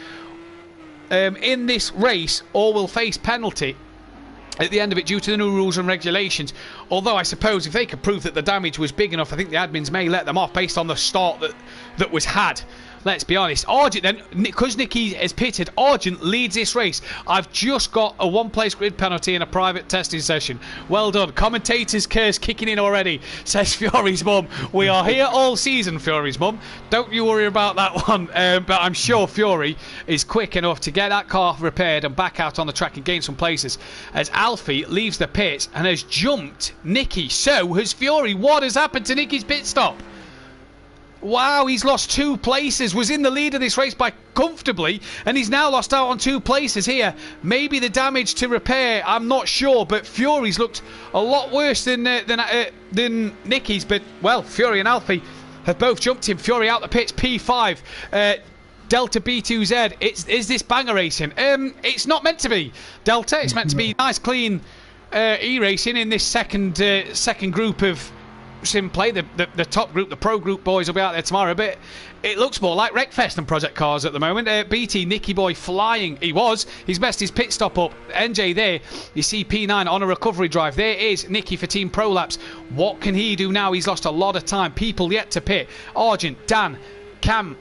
in this race or will face penalty at the end of it due to the new rules and regulations. Although I suppose if they could prove that the damage was big enough, I think the admins may let them off based on the start that was had. Let's be honest. Argent then, because Nicky is pitted, Argent leads this race. I've just got a 1-place grid penalty in a private testing session. Well done. Commentator's curse kicking in already, says Fury's mum. We are here all season, Fury's mum. Don't you worry about that one. But I'm sure Fury is quick enough to get that car repaired and back out on the track and gain some places. As Alfie leaves the pits and has jumped Nicky. So has Fury. What has happened to Nicky's pit stop? Wow, he's lost 2 places. Was in the lead of this race by comfortably, and he's now lost out on 2 places here. Maybe the damage to repair, I'm not sure, but Fury's looked a lot worse than Nicky's. But well, Fury and Alfie have both jumped him. Fury out the pits, P5. Delta B2Z. Is this banger racing? It's not meant to be Delta. It's meant to be nice, clean e-racing in this second group of Simplay, the top group, the pro group boys will be out there tomorrow, but it looks more like Wreckfest than Project Cars at the moment. BT, Nicky Boy flying. He's messed his pit stop up. NJ there, you see P9 on a recovery drive. There is Nicky for Team Prolapse. What can he do now? He's lost a lot of time. People yet to pit. Argent, Cam.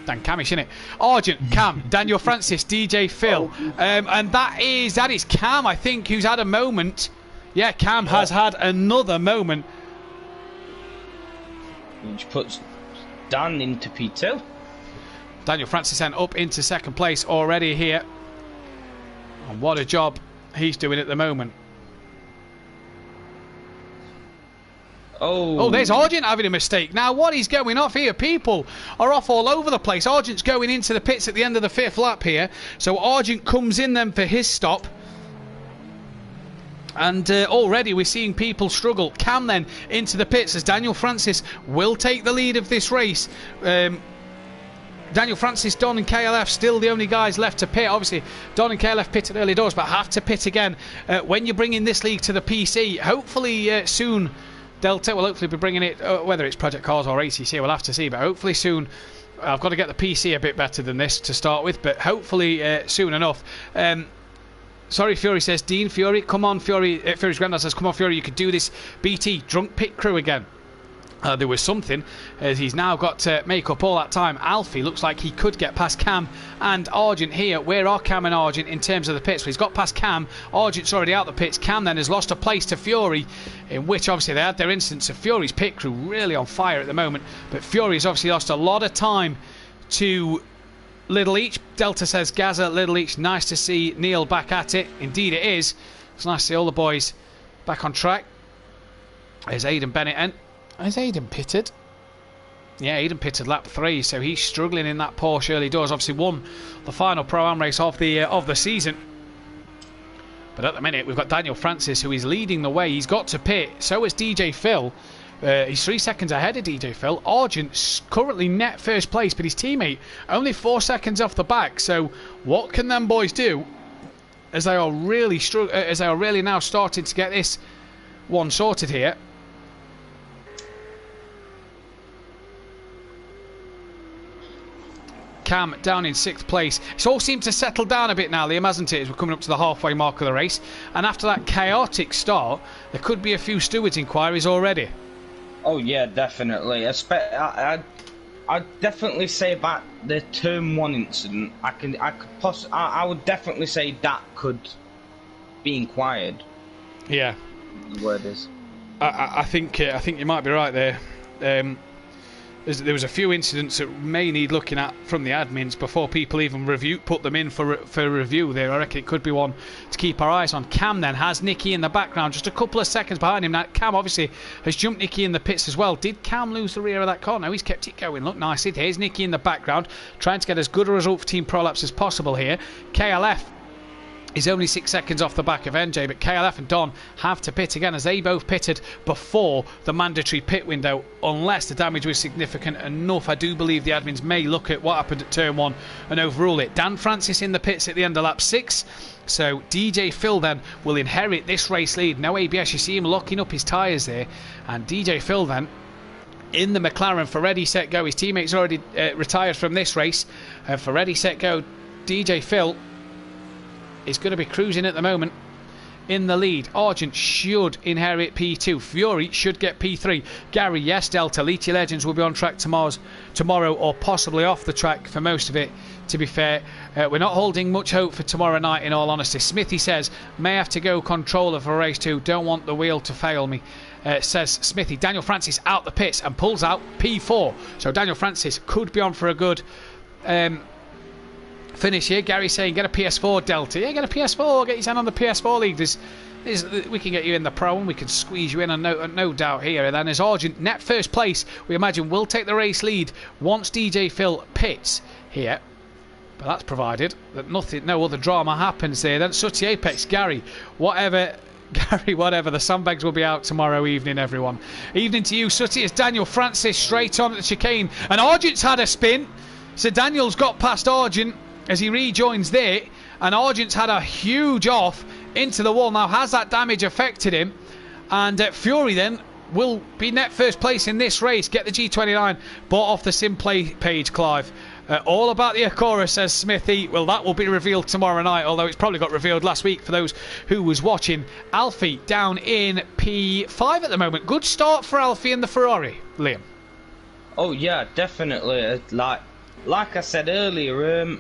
Dan Camish, isn't it? Argent, Cam, Daniel Francis, DJ Phil. And that is Cam, I think, who's had a moment. Yeah, Cam has had another moment. Which puts Dan into P2. Daniel Francis then up into second place already here. And what a job he's doing at the moment. Oh, there's Argent having a mistake. Now, what is going off here? People are off all over the place. Argent's going into the pits at the end of the 5th lap here. So Argent comes in then for his stop. And already we're seeing people struggle. Cam then into the pits as Daniel Francis will take the lead of this race. Daniel Francis, Don and KLF still the only guys left to pit. Obviously, Don and KLF pitted early doors, but have to pit again when you're bringing this league to the PC. Hopefully soon, Delta will hopefully be bringing it, whether it's Project Cars or ACC, we'll have to see. But hopefully soon, I've got to get the PC a bit better than this to start with, but hopefully soon enough. Sorry, Fury says, Dean, Fury, come on, Fury. Fury's granddad says, come on, Fury, you could do this. BT, drunk pit crew again. There was something, as he's now got to make up all that time. Alfie looks like he could get past Cam and Argent here. Where are Cam and Argent in terms of the pits? Well, he's got past Cam. Argent's already out the pits. Cam then has lost a place to Fury, in which obviously they had their instance of Fury's pit crew really on fire at the moment. But Fury's obviously lost a lot of time to Little Each. Delta says, Gaza, Little Each, nice to see Neil back at it. Indeed it is. It's nice to see all the boys back on track. There's Aidan Bennett in. Is Aidan pitted? Yeah, Aidan pitted lap 3, so he's struggling in that Porsche early doors. Obviously won the final Pro-Am race of the season. But at the minute, we've got Daniel Francis, who is leading the way. He's got to pit. So is DJ Phil. He's 3 seconds ahead of DJ Phil. Argent's currently net first place, but his teammate only 4 seconds off the back. So what can them boys do as they are really now starting to get this one sorted here? Cam down in 6th place. It's all seemed to settle down a bit now, Liam, hasn't it, as we're coming up to the halfway mark of the race. And after that chaotic start, there could be a few stewards' inquiries already. Oh yeah, definitely. I'd definitely say about the Turn 1 incident. I would definitely say that could be inquired. Yeah. The word is. I think you might be right there. There was a few incidents that may need looking at from the admins before people even put them in for review there. I reckon it could be one to keep our eyes on. Cam then has Nicky in the background, just a couple of seconds behind him. Now Cam obviously has jumped Nicky in the pits as well. Did Cam lose the rear of that car? No, he's kept it going. Look nicely. Here's Nicky in the background, trying to get as good a result for Team Prolapse as possible here. KLF is only 6 seconds off the back of NJ, but KLF and Don have to pit again, as they both pitted before the mandatory pit window, unless the damage was significant enough. I do believe the admins may look at what happened at Turn 1 and overrule it. Dan Francis in the pits at the end of lap 6, so DJ Phil then will inherit this race lead. No ABS, you see him locking up his tyres there, and DJ Phil then in the McLaren for ready, set, go. His teammates already retired from this race. For ready, set, go, DJ Phil is going to be cruising at the moment in the lead. Argent should inherit P2. Fury should get P3. Gary, yes, Delta. Leachy Legends will be on track tomorrow or possibly off the track for most of it, to be fair. We're not holding much hope for tomorrow night, in all honesty. Smithy says, may have to go controller for race 2. Don't want the wheel to fail me. Says Smithy. Daniel Francis out the pits and pulls out P4. So Daniel Francis could be on for a good finish here. Gary saying get a PS4, Delta. Yeah, get a PS4, get your hand on the PS4 league. We can get you in the Pro and we can squeeze you in, and no doubt here. And then as Argent net first place, we imagine will take the race lead once DJ Phil pits here. But that's provided that no other drama happens there. Then Sooty Apex, Gary, whatever, the sandbags will be out tomorrow evening, everyone. Evening to you, Sooty. It's Daniel Francis straight on at the chicane, and Argent's had a spin. So Daniel's got past Argent as he rejoins there, and Argent's had a huge off into the wall. Now, has that damage affected him? And Fury then will be net first place in this race. Get the G29 bought off the Simplay page, Clive. All about the Acura, says Smithy. Well, that will be revealed tomorrow night, although it's probably got revealed last week for those who was watching. Alfie down in P5 at the moment. Good start for Alfie in the Ferrari, Liam. Oh yeah, definitely. like I said earlier,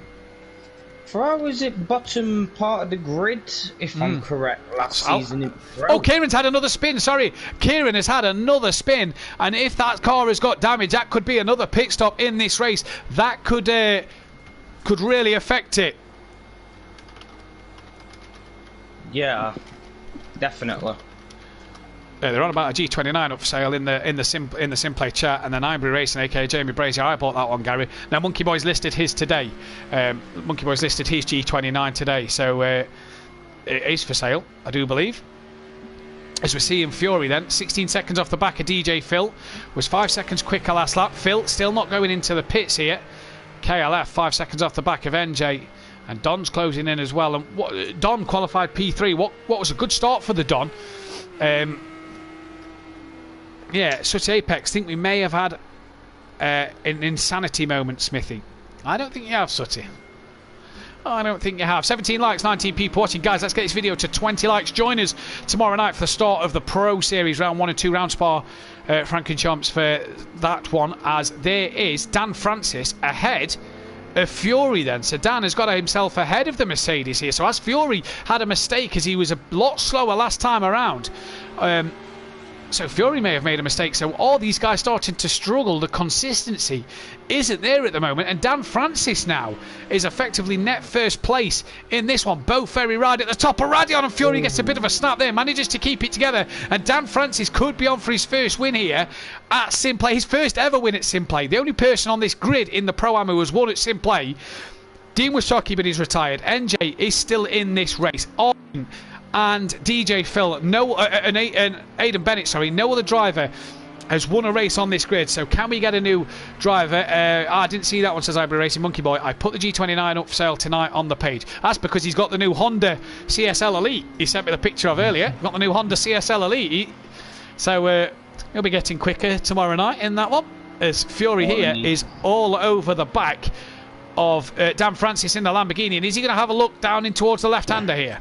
Ferrari was at bottom part of the grid, if I'm correct, last season. Oh, Kieran's had another spin, sorry. Kieran has had another spin, and if that car has got damage, that could be another pit stop in this race. That could really affect it. Yeah, definitely. They're on about a G29 up for sale in the Simplay chat, and then Ivory Racing, aka Jamie Brazier. I bought that one, Gary. Now Monkey Boy's listed his today. Monkey Boy's listed his G29 today, so it is for sale, I do believe. As we're seeing Fury then, 16 seconds off the back of DJ Phil, was 5 seconds quicker last lap. Phil still not going into the pits here. KLF 5 seconds off the back of NJ, and Don's closing in as well. And Don qualified P3. What was a good start for the Don. Yeah, such Apex. Think we may have had an insanity moment, Smithy. I don't think you have, Sutty. I don't think you have. 17 likes, 19 people watching. Guys, let's get this video to 20 likes. Join us tomorrow night for the start of the Pro Series, Round 1 and 2, Round SPA-FRANCORCHAMPS for that one, as there is Dan Francis ahead of Fury then. So Dan has got himself ahead of the Mercedes here. So as Fury had a mistake, as he was a lot slower last time around, so Fury may have made a mistake. So all these guys starting to struggle. The consistency isn't there at the moment. And Dan Francis now is effectively net first place in this one. Both very right at the top of Radion, and Fury gets a bit of a snap there. Manages to keep it together. And Dan Francis could be on for his first win here at Simplay. His first ever win at Simplay. The only person on this grid in the Pro-Am who has won at Simplay. Dean was shocky, but he's retired. NJ is still in this race. And DJ Phil, and Aidan Bennett, sorry, no other driver has won a race on this grid. So can we get a new driver? I didn't see that one, says Ivory Racing Monkey Boy. I put the G29 up for sale tonight on the page. That's because he's got the new Honda CSL Elite he sent me the picture of earlier. Got the new Honda CSL Elite. So he'll be getting quicker tomorrow night in that one, as Fury here is all over the back of Dan Francis in the Lamborghini. And is he going to have a look down in towards the left-hander here?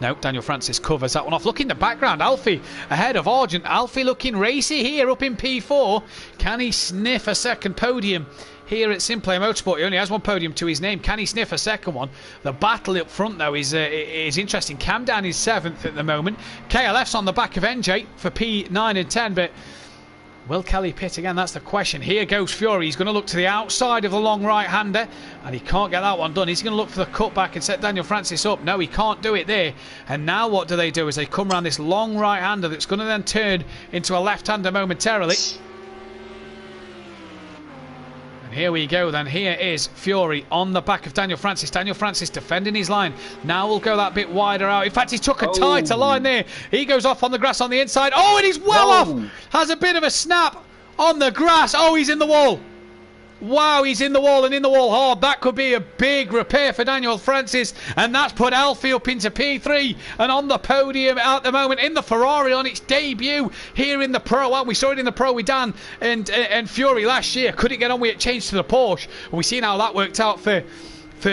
No, Daniel Francis covers that one off. Look in the background, Alfie ahead of Argent. Alfie looking racy here up in P4. Can he sniff a second podium here at Simplay Motorsport? He only has one podium to his name. Can he sniff a second one? The battle up front, though, is interesting. Camden is 7th at the moment. KLF's on the back of NJ for P9 and 10, but will Kelly pit again? That's the question. Here goes Fury. He's going to look to the outside of the long right-hander, and he can't get that one done. He's going to look for the cutback and set Daniel Francis up. No, he can't do it there. And now what do? Is they come around this long right-hander that's going to then turn into a left-hander momentarily. And here we go then. Here is Fury on the back of Daniel Francis. Daniel Francis defending his line. Now we'll go that bit wider out. In fact, he took a tighter line there. He goes off on the grass on the inside. Oh, and he's well off. Has a bit of a snap on the grass. Oh, he's in the wall. Wow, he's in the wall, and in the wall hard. That could be a big repair for Daniel Francis, and that's put Alfie up into P3 and on the podium at the moment in the Ferrari on its debut here in the Pro. Well, we saw it in the Pro with Dan and Fury last year. Couldn't get on with it, changed to the Porsche. And we've seen how that worked out for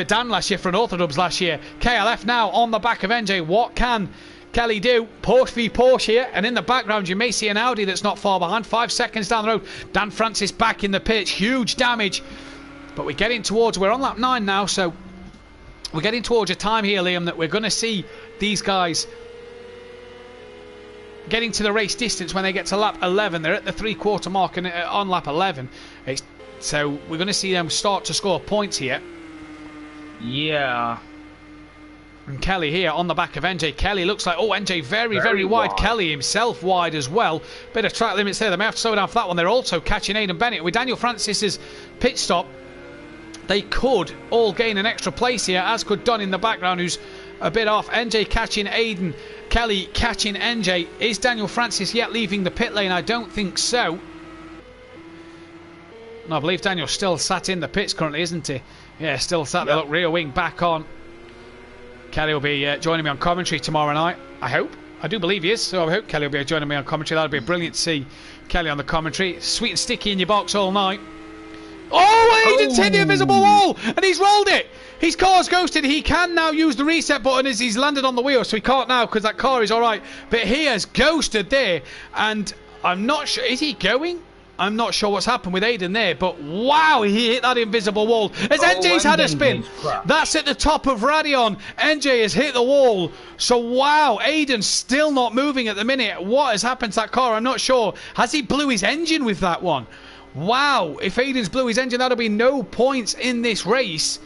Dan last year, for an Orthodubs last year. KLF now on the back of NJ. What can Kelly do? Porsche v Porsche here, and in the background you may see an Audi that's not far behind. 5 seconds down the road. Dan Francis back in the pitch. Huge damage, but we're getting towards, we're on lap 9 now, so we're getting towards a time here, Liam, that we're going to see these guys getting to the race distance when they get to lap 11. They're at the 3/4 mark and on lap 11. So we're going to see them start to score points here. Yeah. And Kelly here on the back of NJ. Kelly looks like, NJ very wide. Kelly himself wide as well. Bit of track limits there. They may have to slow down for that one. They're also catching Aidan Bennett. With Daniel Francis's pit stop, they could all gain an extra place here, as could Don in the background, who's a bit off. NJ catching Aidan. Kelly catching NJ. Is Daniel Francis yet leaving the pit lane? I don't think so. No, I believe Daniel's still sat in the pits currently, isn't he? Yeah, still sat there. Look, rear wing back on. Kelly will be joining me on commentary tomorrow night, I hope. I do believe he is, so I hope Kelly will be joining me on commentary. That'll be brilliant to see Kelly on the commentary. Sweet and sticky in your box all night. Oh, he didn't hit the invisible wall, and he's rolled it. His car's ghosted. He can now use the reset button as he's landed on the wheel, so he can't now because that car is all right. But he has ghosted there, and I'm not sure. Is he going? I'm not sure what's happened with Aiden there, but wow, he hit that invisible wall. As NJ's had a spin. That's at the top of Radion. NJ has hit the wall. So wow, Aiden's still not moving at the minute. What has happened to that car? I'm not sure. Has he blew his engine with that one? Wow, if Aiden's blew his engine, that'll be no points in this race.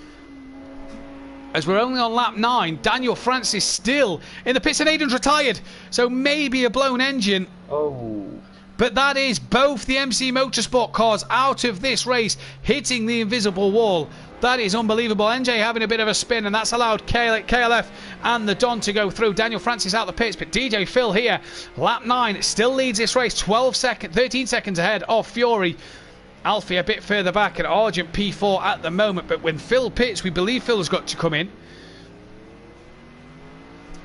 As we're only on lap 9, Daniel Francis still in the pits and Aiden's retired. So maybe a blown engine. Oh. But that is both the MC Motorsport cars out of this race, hitting the invisible wall. That is unbelievable. NJ having a bit of a spin, and that's allowed KLF and the Don to go through. Daniel Francis out the pits, but DJ Phil here, lap 9, still leads this race 13 seconds ahead of Fury. Alfie a bit further back, and Argent P4 at the moment. But when Phil pits, we believe Phil's got to come in.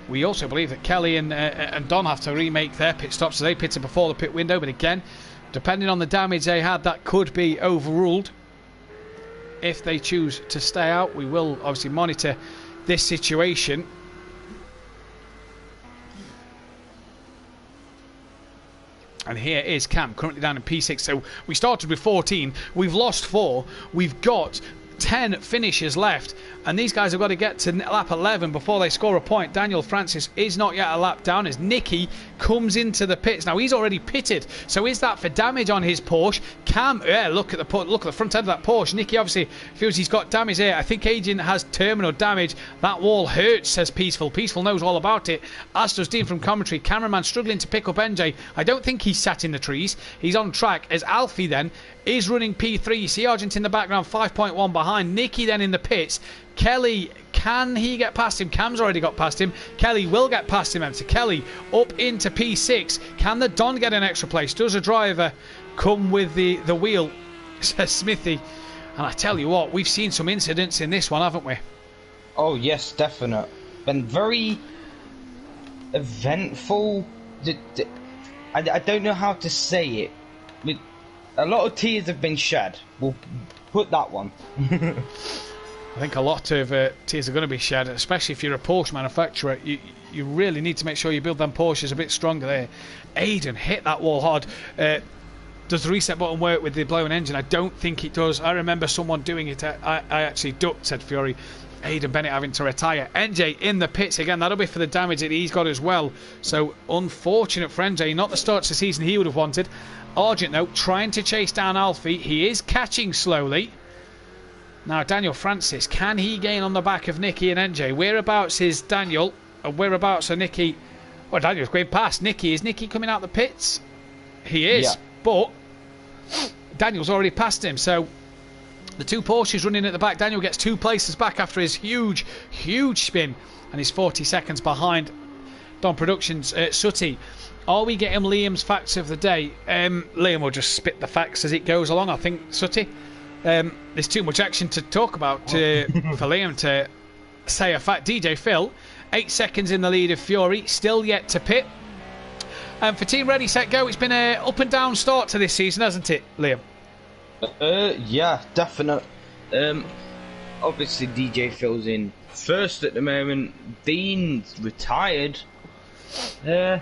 We also believe that Kelly and Don have to remake their pit stops, so they pitted before the pit window. But again, depending on the damage they had, that could be overruled. If they choose to stay out, we will obviously monitor this situation. And here is Cam, currently down in P6. So we started with 14. We've lost 4. We've got 10 finishes left. And these guys have got to get to lap 11 before they score a point. Daniel Francis is not yet a lap down as Nicky comes into the pits. Now, he's already pitted. So is that for damage on his Porsche? Cam, yeah, look at the front end of that Porsche. Nicky obviously feels he's got damage here. I think Adrian has terminal damage. That wall hurts, says Peaceful. Peaceful knows all about it, as does Dean from commentary. Cameraman struggling to pick up NJ. I don't think he's sat in the trees. He's on track as Alfie then is running P3. You see Argent in the background, 5.1 behind. Nicky then in the pits. Kelly, can he get past him? Cam's already got past him. Kelly will get past him. And to Kelly up into P6. Can the Don get an extra place? Does a driver come with the wheel? Says Smithy. And I tell you what, we've seen some incidents in this one, haven't we? Oh yes, definite. Been very eventful. I don't know how to say it. A lot of tears have been shed. We'll put that one. I think a lot of tears are going to be shed, especially if you're a Porsche manufacturer. You really need to make sure you build them Porsches a bit stronger there. Aiden hit that wall hard. Does the reset button work with the blown engine? I don't think it does. I remember someone doing it. I actually ducked, said Fury. Aiden Bennett having to retire. NJ in the pits again. That'll be for the damage that he's got as well. So unfortunate for NJ. Not the start to the season he would have wanted. Argent though trying to chase down Alfie. He is catching slowly. Now Daniel Francis, can he gain on the back of Nicky and NJ? Whereabouts is Daniel? And whereabouts are Nicky? Well, Daniel's going past Nicky. Is Nicky coming out the pits? He is. Yeah. But Daniel's already passed him. So the two Porsches running at the back. Daniel gets 2 places back after his huge spin. And he's 40 seconds behind Don Productions. Sutty, are we getting Liam's facts of the day? Liam will just spit the facts as it goes along, I think, Sutty. There's too much action to talk about for Liam to say a fact. DJ Phil, 8 seconds in the lead of Fury, still yet to pit. And for Team Ready, Set, Go, it's been an up and down start to this season, hasn't it, Liam? Yeah, definite. Obviously DJ Phil's in first at the moment. Dean's retired. Not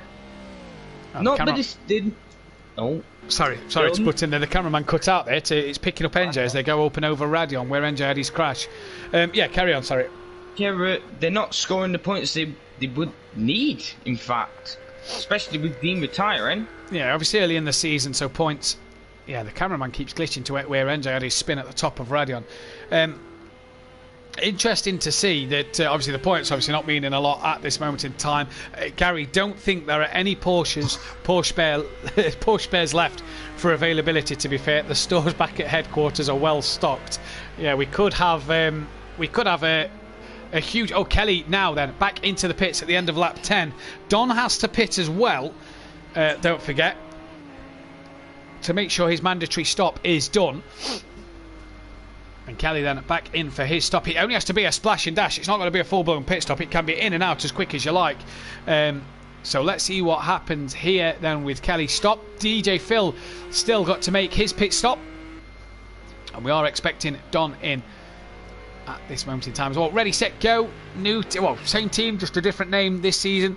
that it's did. Oh, sorry to put in there. The cameraman cut out there. It's picking up NJ as they go open over Radion, where NJ had his crash. Yeah, carry on. Sorry. Yeah, they're not scoring the points they would need. In fact, especially with Dean retiring. Yeah, obviously early in the season, so points. Yeah, the cameraman keeps glitching to where NJ had his spin at the top of Radion. Interesting to see that obviously the points obviously not meaning a lot at this moment in time. Gary, don't think there are any Porsche spares left for availability, to be fair. The stores back at headquarters are well stocked. Yeah, we could have a huge... Oh, Kelly now then back into the pits at the end of lap 10. Don has to pit as well, don't forget, to make sure his mandatory stop is done. And Kelly then back in for his stop. It only has to be a splash and dash. It's not going to be a full-blown pit stop. It can be in and out as quick as you like. So let's see what happens here then with Kelly's stop. DJ Phil still got to make his pit stop. And we are expecting Don in at this moment in time as well. Ready, set, go. Same team, just a different name this season.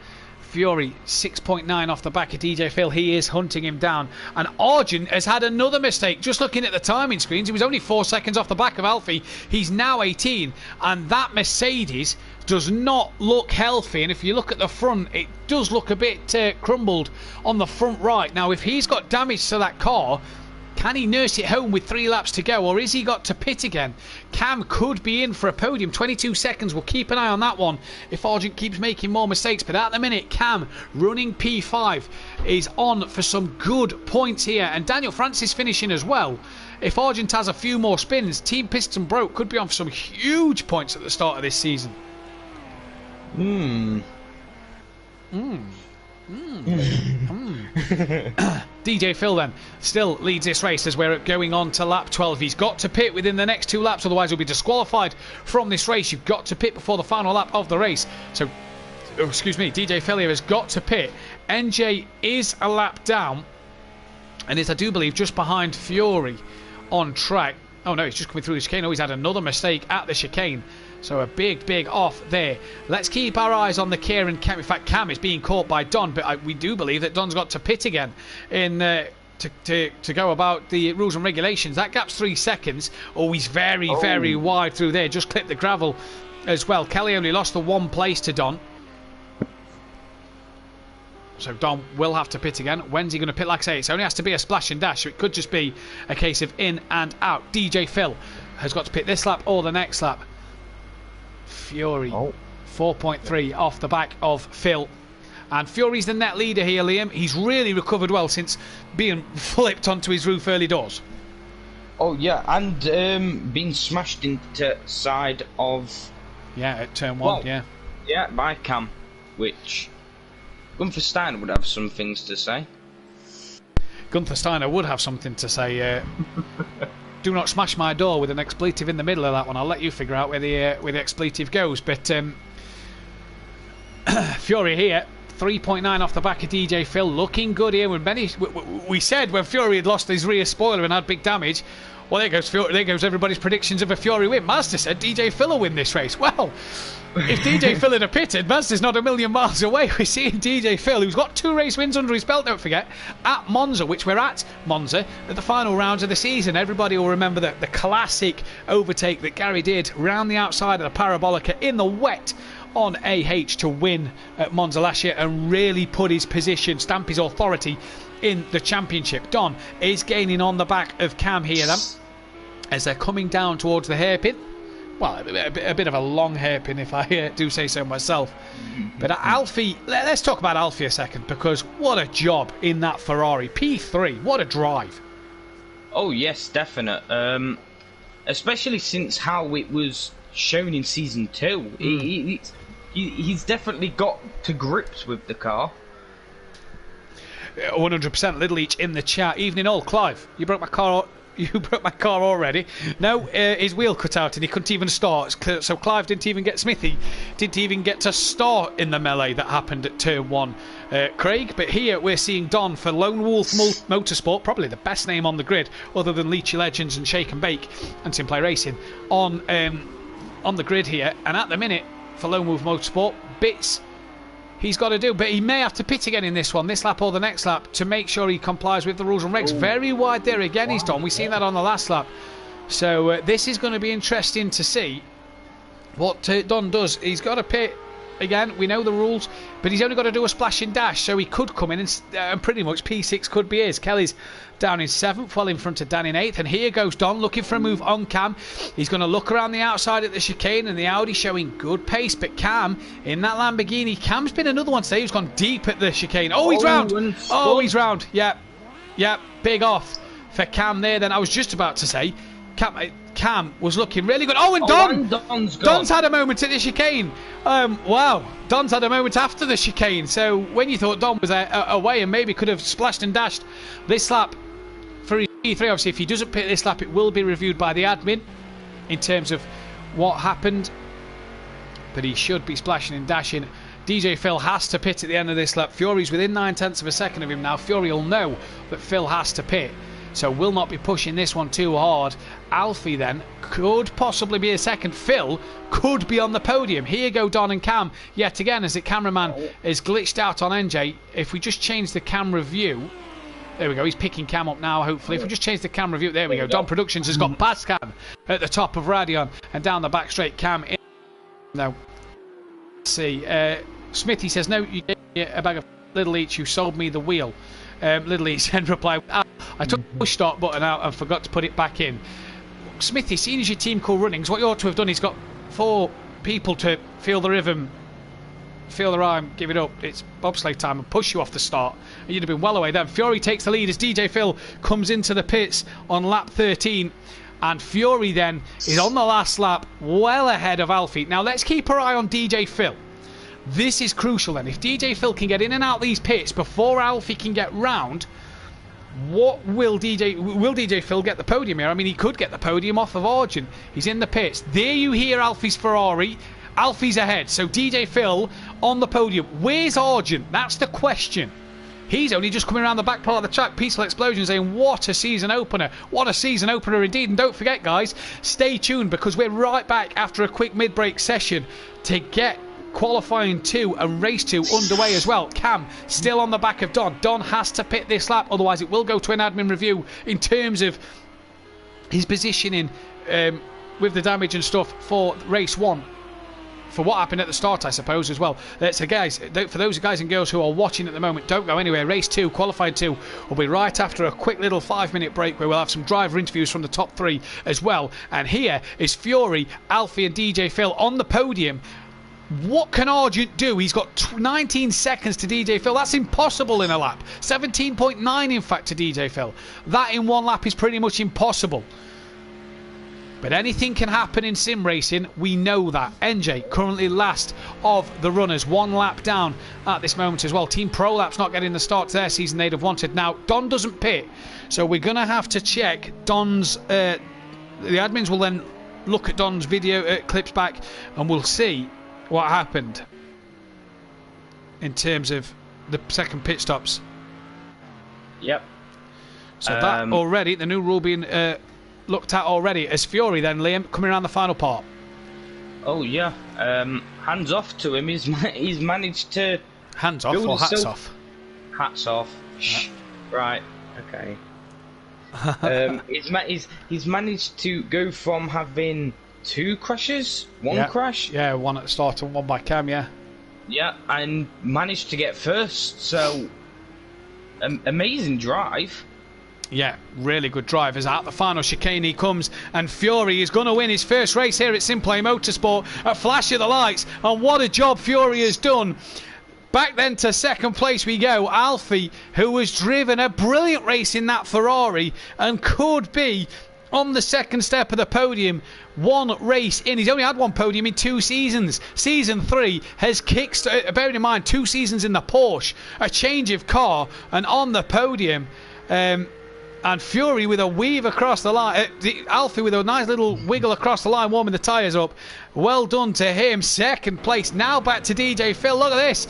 Fury 6.9 off the back of DJ Phil. He is hunting him down. And Argent has had another mistake. Just looking at the timing screens, he was only 4 seconds off the back of Alfie. He's now 18. And that Mercedes does not look healthy. And if you look at the front, it does look a bit crumbled on the front right. Now, if he's got damage to that car, can he nurse it home with 3 laps to go, or is he got to pit again? Cam could be in for a podium. 22 seconds. We'll keep an eye on that one if Argent keeps making more mistakes. But at the minute, Cam, running P5, is on for some good points here. And Daniel Francis finishing as well. If Argent has a few more spins, Team Piston Broke could be on for some huge points at the start of this season. DJ Phil then still leads this race as we're going on to lap 12. He's got to pit within the next 2 laps, otherwise he'll be disqualified from this race. You've got to pit before the final lap of the race. So, excuse me, DJ Phil here has got to pit. NJ is a lap down and is, I do believe, just behind Fury on track. Oh no, he's just coming through the chicane. Oh, he's had another mistake at the chicane. So a big off there. Let's keep our eyes on the Kieran Cam. In fact, Cam is being caught by Don, but we do believe that Don's got to pit again in to go about the rules and regulations. That gap's 3 seconds. Oh, he's very wide through there. Just clipped the gravel as well. Kelly only lost the 1 place to Don. So Don will have to pit again. When's he going to pit? Like I say, it only has to be a splash and dash, so it could just be a case of in and out. DJ Phil has got to pit this lap or the next lap. Fury 4.3 off the back of Phil, and Fury's the net leader here, Liam. He's really recovered well since being flipped onto his roof early doors. Oh yeah, and being smashed into side of at turn 1. Yeah, by Cam, which Gunther Steiner would have some things to say. Gunther Steiner would have something to say. Do not smash my door with an expletive in the middle of that one. I'll let you figure out where the expletive goes. But Fury here, 3.9 off the back of DJ Phil, looking good here. We said when Fury had lost his rear spoiler and had big damage, well, there goes everybody's predictions of a Fury win. Mazda said DJ Phil will win this race. Well, if DJ Phil had pitted, Mazda's not a million miles away. We're seeing DJ Phil, who's got 2 race wins under his belt, don't forget, at Monza, which we're at Monza at the final rounds of the season. Everybody will remember the classic overtake that Gary did round the outside of the Parabolica in the wet on AH to win at Monza last year and really put his position, stamp his authority in the championship. Don is gaining on the back of Cam here then, as they're coming down towards the hairpin. Well, a bit of a long hairpin, if I do say so myself. But Alfie, let's talk about Alfie a second, because what a job in that Ferrari. P3, what a drive. Oh yes, definite. Especially since how it was shown in season 2. He's definitely got to grips with the car. 100%. Little each in the chat. Evening all. Clive, you broke my car. You broke my car already. No, his wheel cut out and he couldn't even start. So Clive didn't even get Smithy. Didn't even get to start in the melee that happened at turn 1. Craig, but here we're seeing Don for Lone Wolf Motorsport, probably the best name on the grid, other than Leachy Legends and Shake and Bake and Simplay Racing, on the grid here. And at the minute, for Lone Wolf Motorsport, bits he's got to do, but he may have to pit again in this one, this lap or the next lap, to make sure he complies with the rules and regs. Very wide there again, he's done. We've seen that on the last lap. So this is going to be interesting to see what Don does. He's got to pit again. We know the rules, but he's only got to do a splash and dash, so he could come in and pretty much P6 could be his. Kelly's down in 7th, well in front of Dan in 8th, and here goes Don looking for a move on Cam. He's going to look around the outside at the chicane, and the Audi showing good pace, but Cam in that Lamborghini. Cam's been another one today who's gone deep at the chicane. Oh, he's round. Oh, he's round. Yeah, big off for Cam there. Then I was just about to say Cam was looking really good. Oh, and Don's had a moment at the chicane. Wow, Don's had a moment after the chicane. So when you thought Don was away and maybe could have splashed and dashed this lap for his P3, obviously if he doesn't pit this lap, it will be reviewed by the admin in terms of what happened. But he should be splashing and dashing. DJ Phil has to pit at the end of this lap. Fury's within 9/10 of a second of him now. Fury will know that Phil has to pit. so will not be pushing this one too hard. Alfie then could possibly be a second. Phil could be on the podium. Here go Don and Cam yet again as the cameraman is glitched out on NJ. If we just change the camera view, there we go, he's picking Cam up now, hopefully. If we just change the camera view, there we go. Don Productions has got past Cam at the top of Radion and down the back straight. Cam in. No. Let's see. Smithy says, no, you gave me a bag of Little Eats, you sold me the wheel. Little Eats in reply, I took the push start button out and forgot to put it back in. Smithy, seeing as your team call runnings, what you ought to have done is got 4 people to feel the rhythm, feel the rhyme, give it up, it's bobsleigh time, and push you off the start. And you'd have been well away then. Fury takes the lead as DJ Phil comes into the pits on lap 13. And Fury then is on the last lap, well ahead of Alfie. Now let's keep our eye on DJ Phil. This is crucial then. If DJ Phil can get in and out these pits before Alfie can get round, what will DJ Phil get the podium here? I mean, he could get the podium off of Argent. He's in the pits. There you hear Alfie's Ferrari. Alfie's ahead. So DJ Phil on the podium. Where's Argent? That's the question. He's only just coming around the back part of the track. Peaceful Explosion saying, what a season opener. What a season opener indeed. And don't forget, guys, stay tuned because we're right back after a quick mid-break session to get qualifying 2 and race 2 underway as well. Cam still on the back of Don. Don has to pit this lap, otherwise it will go to an admin review in terms of his positioning with the damage and stuff for race 1. For what happened at the start, I suppose, as well. So, guys, for those guys and girls who are watching at the moment, don't go anywhere. Race 2, qualifying 2, will be right after a quick little 5-minute break where we'll have some driver interviews from the top 3 as well. And here is Fury, Alfie, and DJ Phil on the podium. What can Argent do? He's got 19 seconds to DJ Phil. That's impossible in a lap. 17.9, in fact, to DJ Phil. That in one lap is pretty much impossible. But anything can happen in sim racing, we know that. NJ currently last of the runners, 1 lap down at this moment as well. Team ProLap's not getting the start to their season they'd have wanted. Now, Don doesn't pit, so we're going to have to check Don's... the admins will then look at Don's video clips back and we'll see what happened in terms of the second pit stops. Yep. So that already, the new rule being... looked at already as Fury then, Liam, coming around the final part. Oh yeah, hands off to him. He's managed to hands off or hats off. Hats off. Shh. Right. Okay. He's managed to go from having 2 crashes, 1 crash. Yeah, 1 at the start and 1 by Cam. Yeah. Yeah, and managed to get first. So amazing drive. Yeah, really good drive as out the final chicane he comes, and Fury is going to win his first race here at Simplay Motorsport. A flash of the lights, and what a job Fury has done. Back then to second place we go. Alfie, who has driven a brilliant race in that Ferrari and could be on the second step of the podium. 1 race in. He's only had 1 podium in 2 seasons. Season 3 has bearing in mind 2 seasons in the Porsche, a change of car, and on the podium. And Fury with a weave across the line. Alfie with a nice little wiggle across the line, warming the tyres up. Well done to him. Second place. Now back to DJ Phil. Look at this.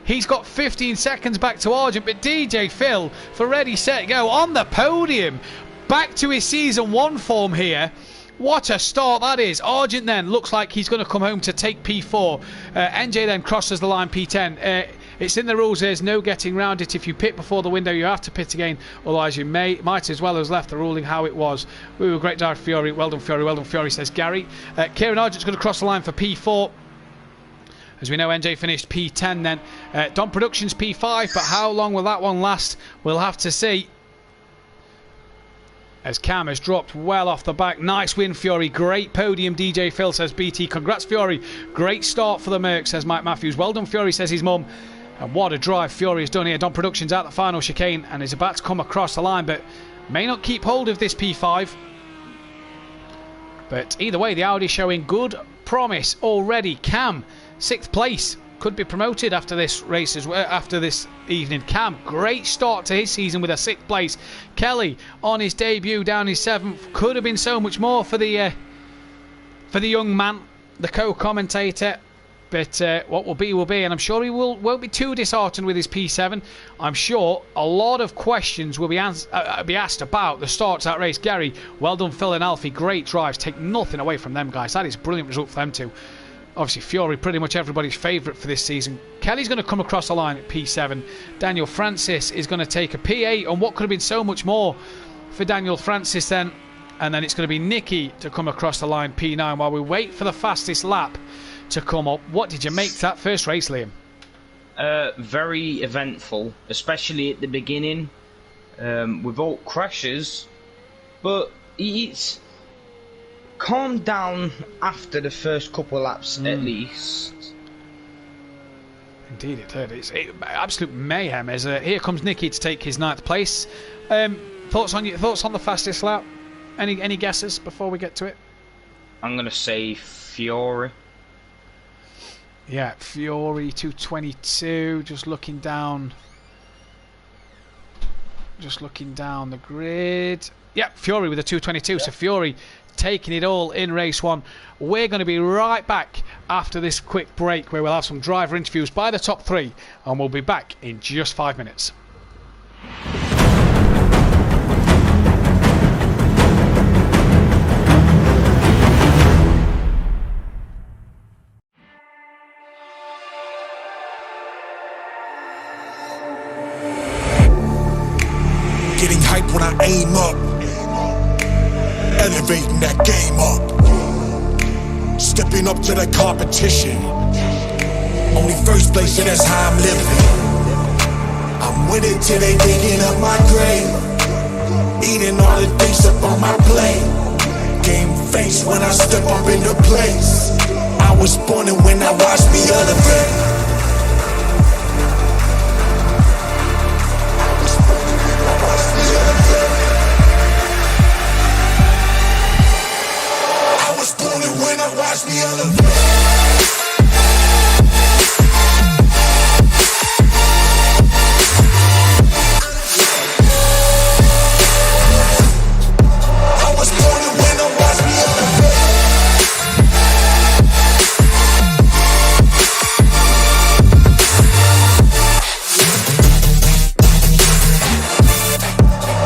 He's got 15 seconds back to Argent. But DJ Phil, for ready, set, go, on the podium. Back to his season 1 form here. What a start that is. Argent then looks like he's going to come home to take P4. NJ then crosses the line P10. It's in the rules, there's no getting round it. If you pit before the window, you have to pit again. Otherwise, you might as well have left the ruling how it was. We were great drive, Fury. Well done, Fury. Well done, Fury, says Gary. Kieran Argent's going to cross the line for P4. As we know, NJ finished P10 then. Don Productions P5, but how long will that one last? We'll have to see. As Cam has dropped well off the back. Nice win, Fury. Great podium, DJ Phil, says BT. Congrats, Fury. Great start for the Merc, says Mike Matthews. Well done, Fury, says his mum. And what a drive Fury has done here. Don Productions out the final chicane and is about to come across the line, but may not keep hold of this P5. But either way, the Audi showing good promise already. Cam, 6th place. Could be promoted after this race as well, after this evening. Cam, great start to his season with a 6th place. Kelly on his debut down his 7th. Could have been so much more for the young man, the co-commentator. But what will be, and I'm sure he won't be too disheartened with his P7. I'm sure a lot of questions will be asked about the start to that race. Gary, well done, Phil and Alfie. Great drives. Take nothing away from them, guys. That is a brilliant result for them too. Obviously, Fiore, pretty much everybody's favourite for this season. Kelly's going to come across the line at P7. Daniel Francis is going to take a P8 on what could have been so much more for Daniel Francis then. And then it's going to be Nicky to come across the line, P9, while we wait for the fastest lap to come up. What did you make that first race, Liam? Very eventful, especially at the beginning, with all crashes, but it's calmed down after the first couple of laps at least. Indeed it did. It's absolute mayhem as here comes Nicky to take his 9th place. Thoughts on the fastest lap? Any guesses before we get to it? I'm going to say Fiore. Yeah, Fiore 222. Just looking down the grid. Yeah, Fiore with a 222. So Fiore taking it all in race 1. We're going to be right back after this quick break where we'll have some driver interviews by the top 3, and we'll be back in just 5 minutes. Getting hype when I aim up, elevating that game up, stepping up to the competition. Only first place, and that's how I'm living. I'm with it till they digging up my grave, eating all the things up on my plate. Game face when I step up into place. I was born and when I watched me elevate. When I watch me elevate. I was born and when I watch me elevate.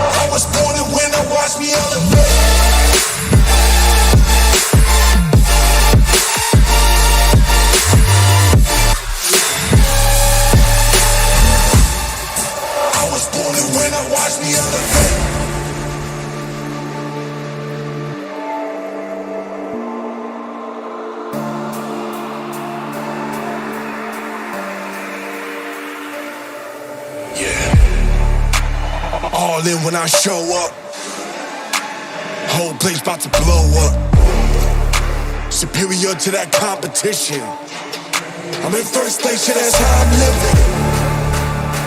I was born and when I watch me elevate. Watch me elevate. Yeah. All in when I show up. Whole place about to blow up. Superior to that competition. I'm in first place, yeah, that's how I'm living.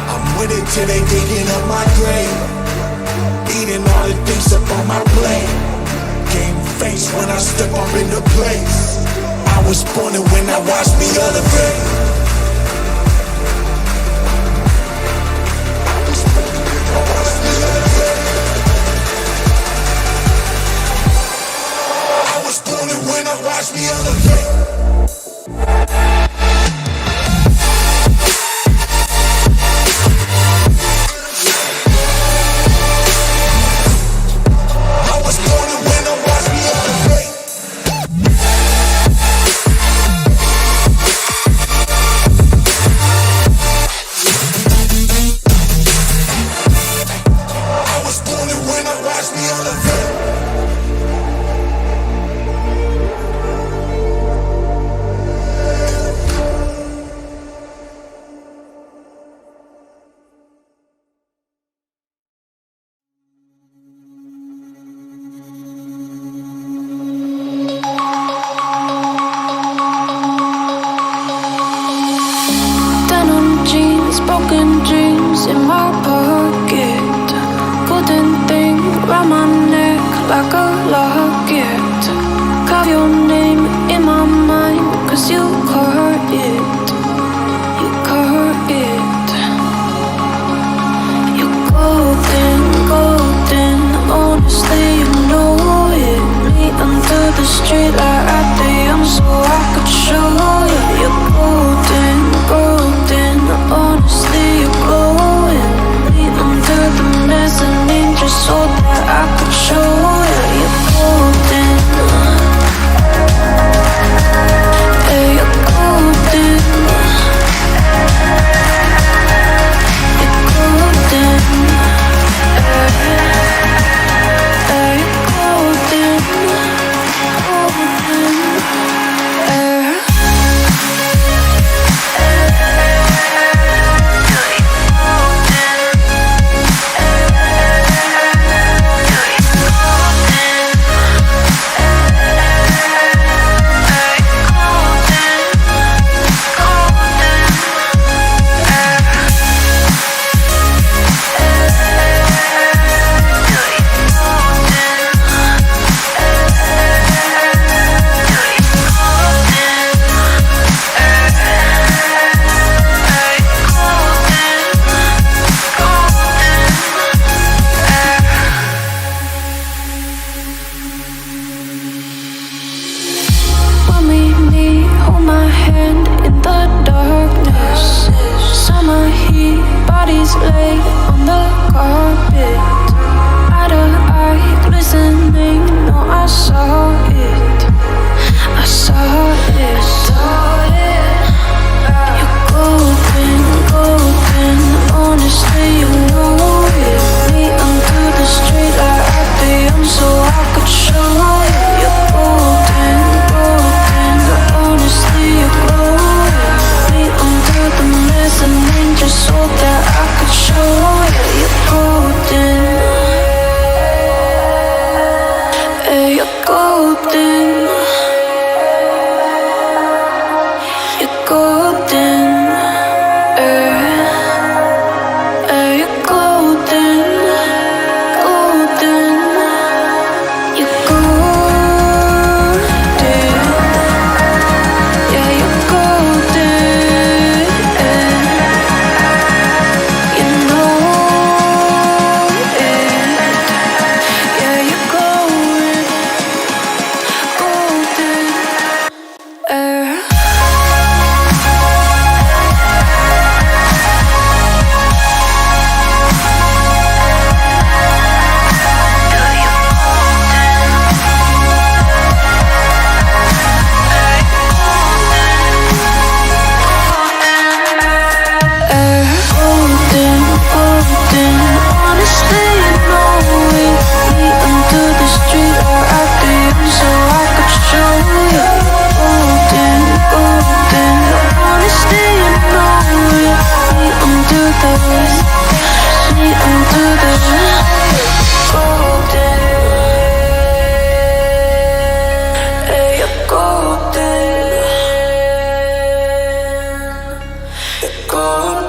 I'm with it till they digging up my grave, eating all the things up on my plate. Game face when I step up into place. I was born and when I watch me elevate. I was born and when I watch me elevate. Broken dreams in my pocket. Golden thing round my neck like a locket. Carve your name in my mind, cause you caught it. You caught it. You're golden, golden. Honestly, you know it. Me under the street light at the young so I could show you. You're lay on the carpet, eye to eye, glistening. No, I saw it, I saw it, saw it. You're golden, golden. Honestly, you know it. Me under the street light at the end, so I could show you. You're golden, golden. Honestly, you're glowing. Me under the mezzanine, just so that I could show you. You're golden. Hey, you're golden. You're golden. You're golden, golden. You're golden. Yeah, you're golden. You know it. Yeah, you're glowing, golden. Golden, golden. Honestly, you know it. Me under the street or at the end, so I could show you. Golden, golden. Honestly, you know it. Me under the golden. Hey, you're golden. Golden, you're golden, golden.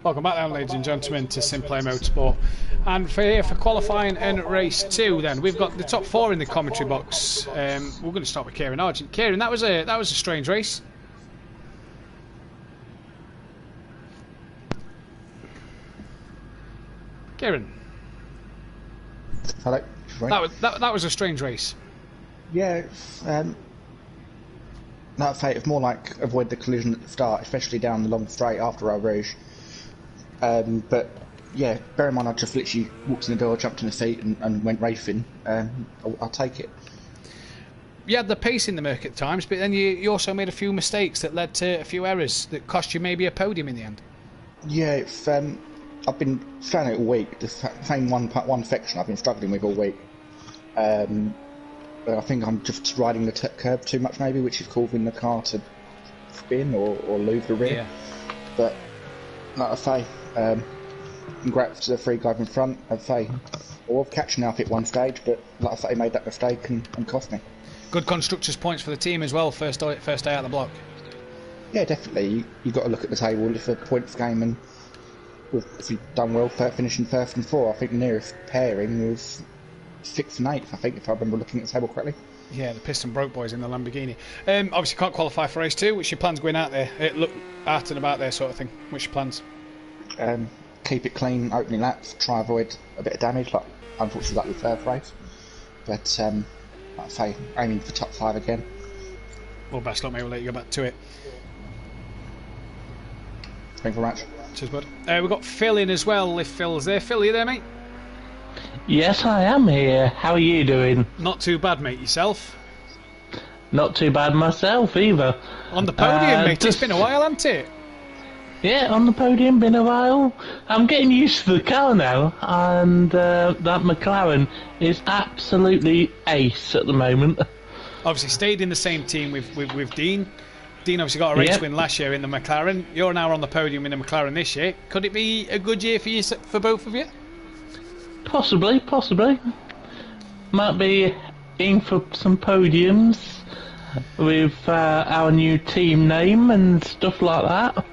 Welcome back then, ladies and gentlemen, to Simplay Motorsport. And for qualifying and race 2 then, we've got the top 4 in the commentary box. We're going to start with Kieran Argent. Kieran, that was a strange race. Kieran. Hello. That was a strange race. Yeah, not fate of more like avoid the collision at the start, especially down the long straight after Row Rouge. But yeah, bear in mind I just literally walked in the door, jumped in the seat and went racing. I'll take it. You had the pace in the Merc at times, but then you also made a few mistakes that led to a few errors that cost you maybe a podium in the end. Yeah, it's, I've been saying it all week. The same one section I've been struggling with all week. But I think I'm just riding the curve too much, maybe, which is causing the car to spin or lose the rear. Yeah. But like I say, congrats to the 3 guys in front. I'd say I was catching up at one stage, but like I say, made that mistake and cost me. Good constructors' points for the team as well. First day out of the block. Yeah, definitely. You got to look at the table for points game, and if you've done well, finishing first and fourth. I think the nearest pairing was 6th and 8th. I think, if I remember looking at the table correctly. Yeah, the Piston Broke Boys in the Lamborghini. Obviously, can't qualify for race 2. What's your plans going out there? Look out and about there, sort of thing. What's your plans? Keep it clean, opening laps. Try avoid a bit of damage, like unfortunately like the third race. But like I say, aiming for top 5 again. Well, best luck, mate. We'll let you go back to it. Thank you very much. Cheers, bud. We've got Phil in as well, if Phil's there. Phil, are you there, mate? Yes, I am here. How are you doing? Not too bad, mate. Yourself? Not too bad myself, either. On the podium, mate. It's been a while, hasn't it? Yeah, on the podium, been a while. I'm getting used to the car now, and that McLaren is absolutely ace at the moment. Obviously stayed in the same team with Dean. Dean obviously got a race win last year in the McLaren. You're now on the podium in the McLaren this year. Could it be a good year for you, for both of you? Possibly. Might be in for some podiums with our new team name and stuff like that.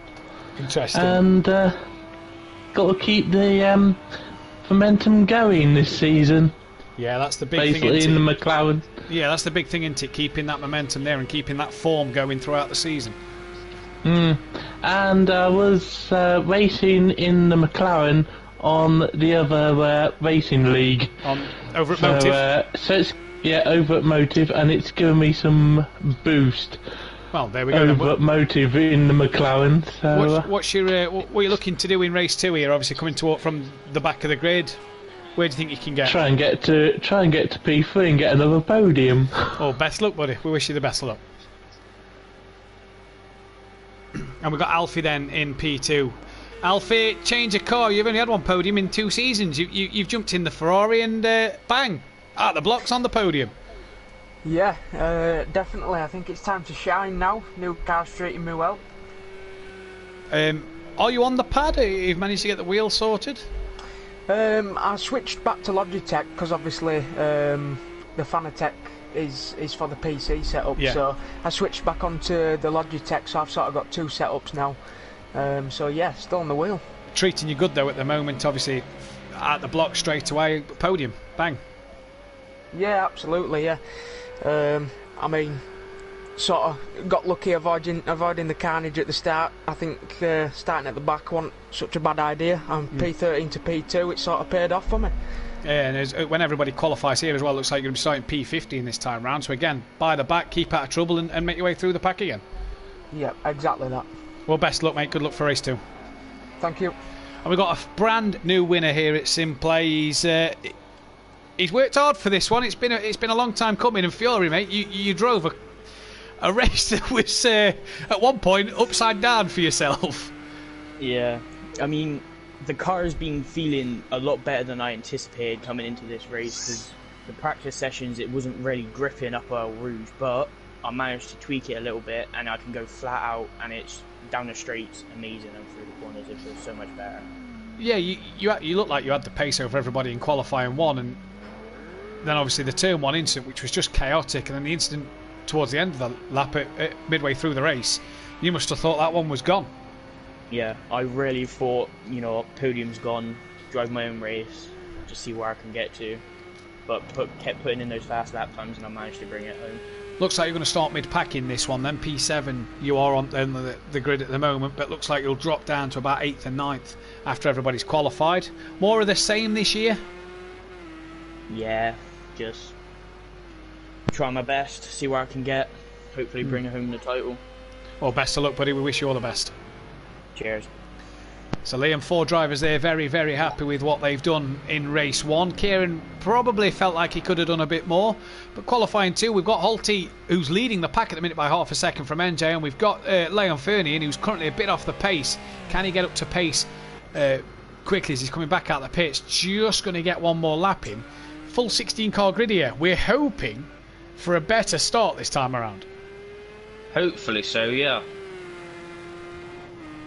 Interesting. And got to keep the momentum going this season. Yeah, that's the big basically thing. In the McLaren. Yeah, that's the big thing, isn't it? Keeping that momentum there and keeping that form going throughout the season. And I was racing in the McLaren on the other racing league. Over at Motive? So it's over at Motive, and it's given me some boost. Well, there we go. Over at Motive in the McLaren. So, what's your what are you looking to do in race 2 here? Obviously coming from the back of the grid. Where do you think you can get? Try and get to P3 and get another podium. Oh, best luck, buddy. We wish you the best of luck. And we've got Alfie then in P2. Alfie, change of car. You've only had one podium in 2 seasons. You've jumped in the Ferrari and bang, out the blocks on the podium. Yeah, definitely. I think it's time to shine now. New car's treating me well. Are you on the pad? You've managed to get the wheel sorted? I switched back to Logitech because obviously the Fanatec is for the PC setup. Yeah. So I switched back onto the Logitech, so I've sort of got 2 setups now. So yeah, still on the wheel. Treating you good though at the moment, obviously at the block straight away, podium, bang. Yeah, absolutely. Yeah. I mean, sort of got lucky avoiding the carnage at the start. I think starting at the back wasn't such a bad idea. P13 to P2, it sort of paid off for me. Yeah, and when everybody qualifies here as well, it looks like you're going to be starting P15 this time round. So again, by the back, keep out of trouble and make your way through the pack again. Yeah, exactly that. Well, best luck, mate. Good luck for race 2. Thank you. And we've got a brand new winner here at Simplay. He's worked hard for this one. It's been a long time coming. And Fury, mate, you drove a race that was at one point upside down for yourself. Yeah, I mean, the car has been feeling a lot better than I anticipated coming into this race, because the practice sessions it wasn't really gripping up a Rouge, but I managed to tweak it a little bit and I can go flat out and it's down the straights amazing, and through the corners it feels so much better. Yeah, you look like you had the pace over everybody in qualifying 1, and then obviously the turn 1 incident, which was just chaotic, and then the incident towards the end of the lap at midway through the race, you must have thought that one was gone. Yeah, I really thought, podium's gone, drive my own race, just see where I can get to, but kept putting in those fast lap times and I managed to bring it home. Looks like you're going to start mid-pack in this one then. P7 you are on the grid at the moment, but looks like you'll drop down to about 8th and 9th after everybody's qualified. More of the same this year? Yeah, just try my best, see where I can get, hopefully bring home the title. Well, best of luck, buddy. We wish you all the best. Cheers. So Liam, 4 drivers there, very, very happy with what they've done in race 1. Kieran probably felt like he could have done a bit more, but qualifying 2, we've got Holty, who's leading the pack at the minute by half a second from NJ, and we've got Leon Fernian, who's currently a bit off the pace. Can he get up to pace quickly as he's coming back out the pits? Just going to get one more lap in. Full 16 car grid here. We're hoping for a better start this time around. Hopefully so, yeah.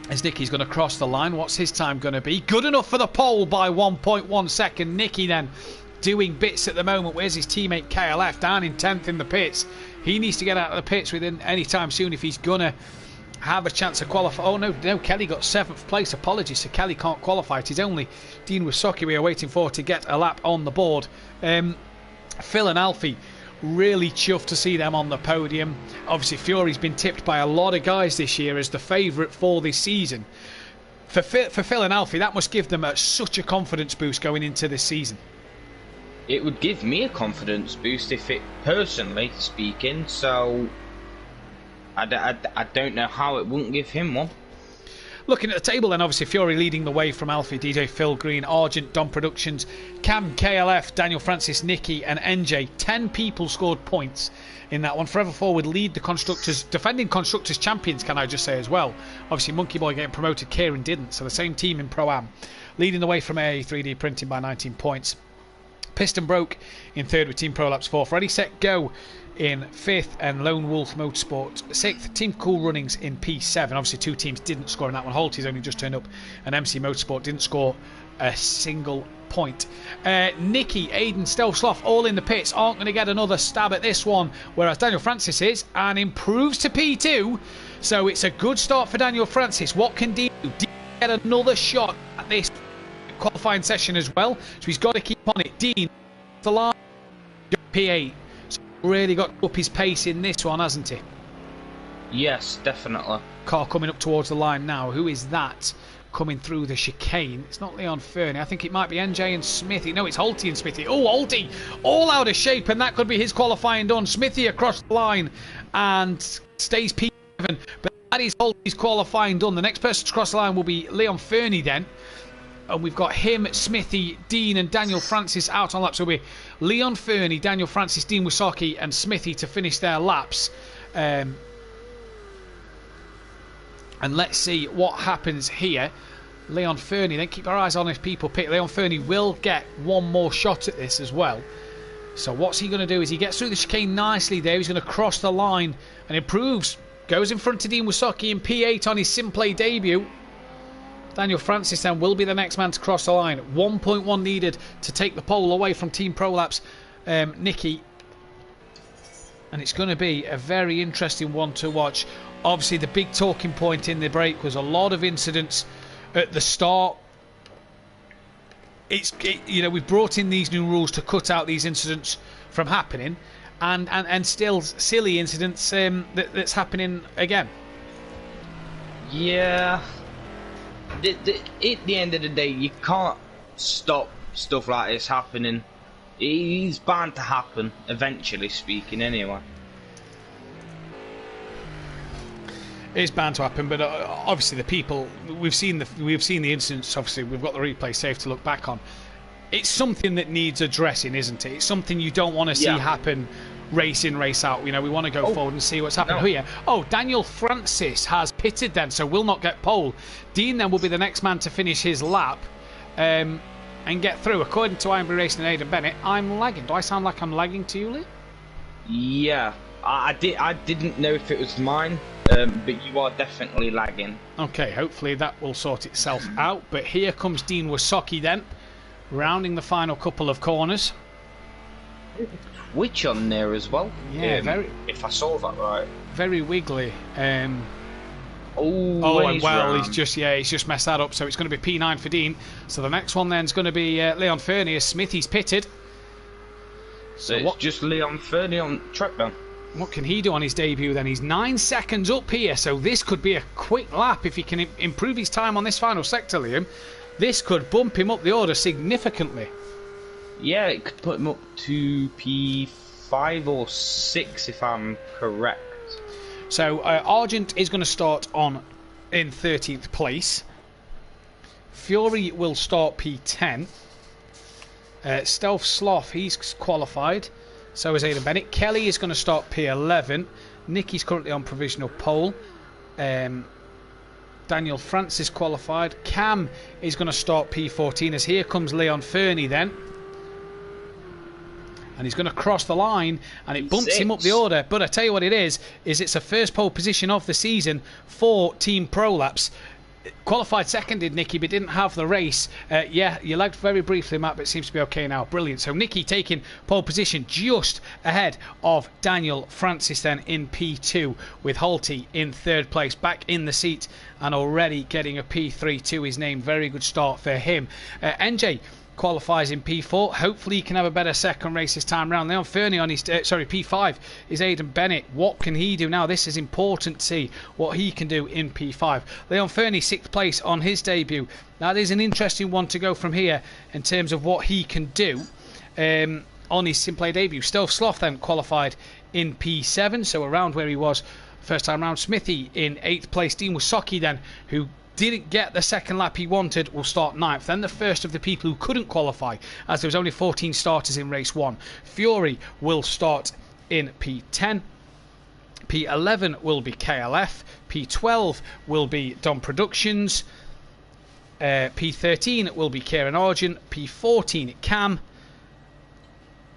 As Nicky's going to cross the line, what's his time going to be? Good enough for the pole by 1.1 second. Nicky then doing bits at the moment. Where's his teammate KLF? Down in 10th in the pits. He needs to get out of the pits within any time soon if he's gonna have a chance to qualify. Oh no, Kelly got 7th place. Apologies, so Kelly can't qualify. It is only Dean Wysocki we are waiting for to get a lap on the board. Phil and Alfie, really chuffed to see them on the podium. Obviously Fury's been tipped by a lot of guys this year as the favourite for this season. For Phil and Alfie, that must give them such a confidence boost going into this season. It would give me a confidence boost if it, personally speaking, so I don't know how it wouldn't give him one. Looking at the table then, obviously Fury leading the way from Alfie, DJ, Phil Green, Argent, Dom Productions, Cam, KLF, Daniel Francis, Nicky and NJ. 10 people scored points in that one. Forever Forward lead the Constructors, defending Constructors champions, can I just say as well. Obviously Monkey Boy getting promoted, Kieran didn't, so the same team in Pro-Am. Leading the way from AE 3D Printing by 19 points. Piston Broke in 3rd with Team Prolapse 4th. Ready, Set, Go in 5th and Lone Wolf Motorsport 6th. Team Cool Runnings in P7. Obviously 2 teams didn't score in that one. Holty's only just turned up and MC Motorsport didn't score a single point. Nicky, Aiden, Stealth Sloth all in the pits, aren't going to get another stab at this one, whereas Daniel Francis is and improves to P2, so it's a good start for Daniel Francis. What can Dean do? Dean get another shot at this qualifying session as well, so he's got to keep on it. Dean, the line, P8, so really got up his pace in this one, hasn't he? Yes, definitely. Car coming up towards the line now. Who is that coming through the chicane? It's not Leon Fernie. I think it might be NJ and Smithy. No, it's Holty and Smithy. Oh, Holty all out of shape, and that could be his qualifying done. Smithy across the line and stays P7, but that is Holty's qualifying done. The next person to cross the line will be Leon Fernie then. And we've got him, Smithy, Dean and Daniel Francis out on laps. So it'll be Leon Fernie, Daniel Francis, Dean Wysocki and Smithy to finish their laps. And let's see what happens here. Leon Fernie, then keep our eyes on if people pick. Leon Fernie will get one more shot at this as well. So what's he going to do is he gets through the chicane nicely there. He's going to cross the line and improves. Goes in front of Dean Wysocki in P8 on his Simplay debut. Daniel Francis then will be the next man to cross the line. 1.1 needed to take the pole away from Team Prolapse Nicky. And it's going to be a very interesting one to watch. Obviously the big talking point in the break was a lot of incidents at the start. You know, we've brought in these new rules to cut out these incidents from happening, and still silly incidents that's happening again. Yeah. At the end of the day, you can't stop stuff like this happening. It's bound to happen, eventually speaking, anyway. It's bound to happen, but obviously the people we've seen the incidents. Obviously, we've got the replay safe to look back on. It's something that needs addressing, isn't it? It's something you don't want to see happen. Race in, race out. You know, we want to go forward and see what's happening here. Oh, Daniel Francis has pitted then, so will not get pole. Dean then will be the next man to finish his lap and get through. According to Ironbury Racing and Aidan Bennett, I'm lagging. Do I sound like I'm lagging to you, Lee? Yeah, I didn't know if it was mine, but you are definitely lagging. Okay, hopefully that will sort itself out. But here comes Dean Wysocki then, rounding the final couple of corners. Twitch on there as well. Yeah, very. If I saw that right. Very wiggly. And well, he's just messed that up. So it's going to be P9 for Dean. So the next one then is going to be Leon Fernie as Smithy's pitted. So it's just Leon Fernie on track then. What can he do on his debut then? He's 9 seconds up here, so this could be a quick lap if he can improve his time on this final sector, Liam. This could bump him up the order significantly. Yeah, it could put him up to P5 or 6 if I'm correct. So Argent is going to start in 13th place. Fury will start P10. Stealth Sloth, he's qualified. So is Aidan Bennett. Kelly is going to start P11. Nicky's currently on provisional pole. Daniel Francis qualified. Cam is going to start P14 as here comes Leon Fernie then. And he's going to cross the line and it bumps him up the order. But I tell you what it is it's a first pole position of the season for Team Prolapse. qualified second, did Nicky, but didn't have the race. Yeah, you lagged very briefly, Matt, but it seems to be okay now. Brilliant. So Nicky taking pole position just ahead of Daniel Francis then in P2, with Holty in third place, back in the seat and already getting a P3 to his name. Very good start for him. NJ qualifies in P4. Hopefully he can have a better second race this time round. Leon Fernie on his P5 is Aidan Bennett. What can he do now? This is important to see what he can do in P5. Leon Fernie 6th place on his debut. That is an interesting one to go from here in terms of what he can do on his Simplay debut. Stealth Sloth then qualified in P7, so around where he was first time round. Smithy in 8th place. Dean Wasocki then, who didn't get the second lap he wanted, will start 9th. Then the first of the people who couldn't qualify, as there was only 14 starters in race 1. Fury will start in P10. P11 will be KLF. P12 will be Dom Productions. P13 will be Kieran Argent. P14 Cam.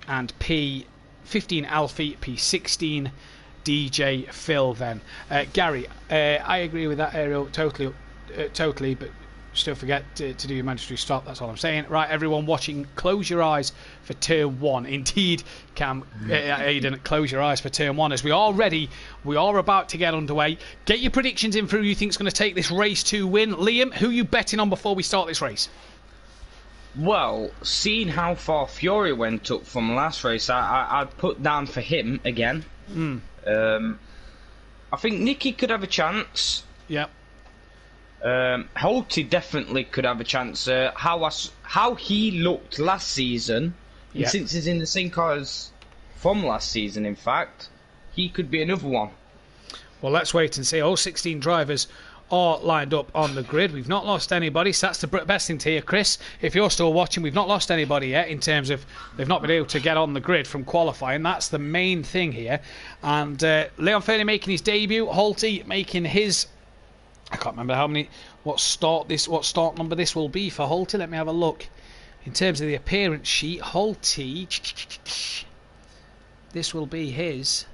And P15 Alfie. P16 DJ Phil then. Gary, I agree with that, Ariel, totally, but still forget to do your mandatory stop. That's all I'm saying. Right, everyone watching, close your eyes for turn 1. Indeed, Cam, Aidan, close your eyes for turn 1 as we are ready. We are about to get underway. Get your predictions in for who you think's going to take this race to win. Liam, who are you betting on before we start this race? Well, seeing how far Fury went up from last race, I'd put down for him again. I think Nicky could have a chance. Yep. Holty definitely could have a chance. How he looked last season, and since he's in the same car as from last season, in fact, he could be another one. Well, let's wait and see. All 16 drivers are lined up on the grid. We've not lost anybody, so that's the best thing to hear, Chris. If you're still watching, we've not lost anybody yet in terms of they've not been able to get on the grid from qualifying. That's the main thing here. And Leon Fernie making his debut, Holty making his... I can't remember what start number this will be for Holty. Let me have a look. In terms of the appearance sheet, Holty, this will be his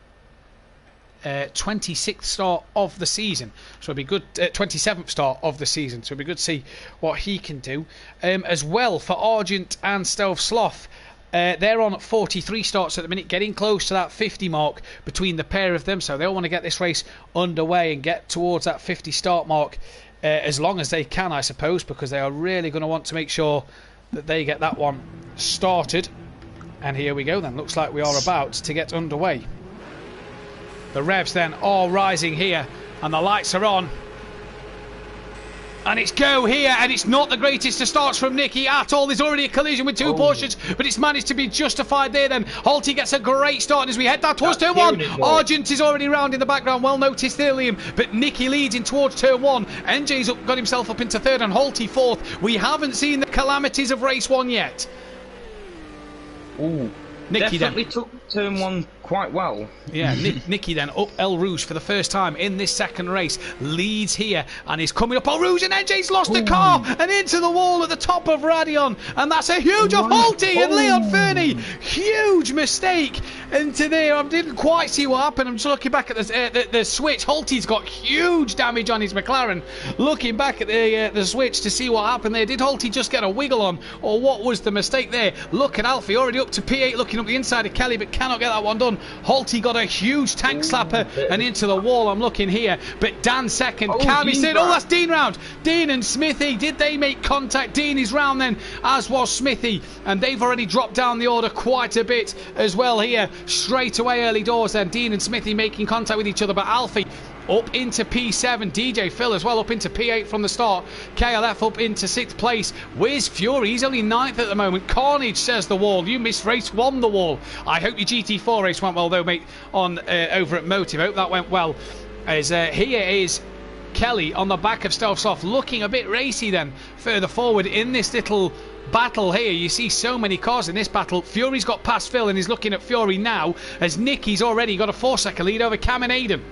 26th start of the season. So it'll be good. 27th start of the season. So it'll be good to see what he can do. As well for Argent and Stealth Sloth. They're on 43 starts at the minute, getting close to that 50 mark between the pair of them, so they'll want to get this race underway and get towards that 50 start mark as long as they can, I suppose, because they are really going to want to make sure that they get that one started. And here we go then, looks like we are about to get underway. The revs then are rising here and the lights are on. And it's go here, and it's not the greatest of starts from Nicky at all. There's already a collision with two Porsches, but it's managed to be justified there then. Holty gets a great start as we head down towards turn 1. Argent is already round in the background, well noticed there, Liam, but Nicky leads in towards turn 1. NJ's got himself up into 3rd and Holty 4th. We haven't seen the calamities of race 1 yet. Ooh. Nicky definitely took turn 1 quite well. Yeah, Nicky then up El Rouge for the first time in this second race. Leads here and is coming up El Rouge, and NJ's lost the car and into the wall at the top of Radion. And that's a huge off Holty and Leon Fernie. Huge mistake into there. I didn't quite see what happened. I'm just looking back at the switch. Holty's got huge damage on his McLaren. Looking back at the switch to see what happened there. Did Holty just get a wiggle on, or what was the mistake there? Look at Alfie already up to P8, looking up the inside of Kelly, but cannot get that one done. Holty got a huge tank slapper and into the wall. I'm looking here, but Dan second. Cam said, that's Dean round. Dean and Smithy, did they make contact? Dean is round then, as was Smithy, and they've already dropped down the order quite a bit as well here. Straight away early doors then, Dean and Smithy making contact with each other, but Alfie up into P7, DJ Phil as well up into P8 from the start, KLF up into 6th place. Where's Fury? He's only 9th at the moment. Carnage, says the wall. You missed race 1, the wall. I hope your GT4 race went well though, mate, on over at Motive. Hope that went well. As here is Kelly on the back of Stealth Sloth, looking a bit racy then further forward in this little battle here. You see so many cars in this battle. Fury's got past Phil and is looking at Fury now, as Nicky's already got a 4-second lead over Cam and Aidan.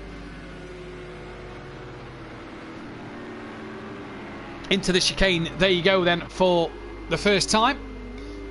Into the chicane, there you go then for the first time.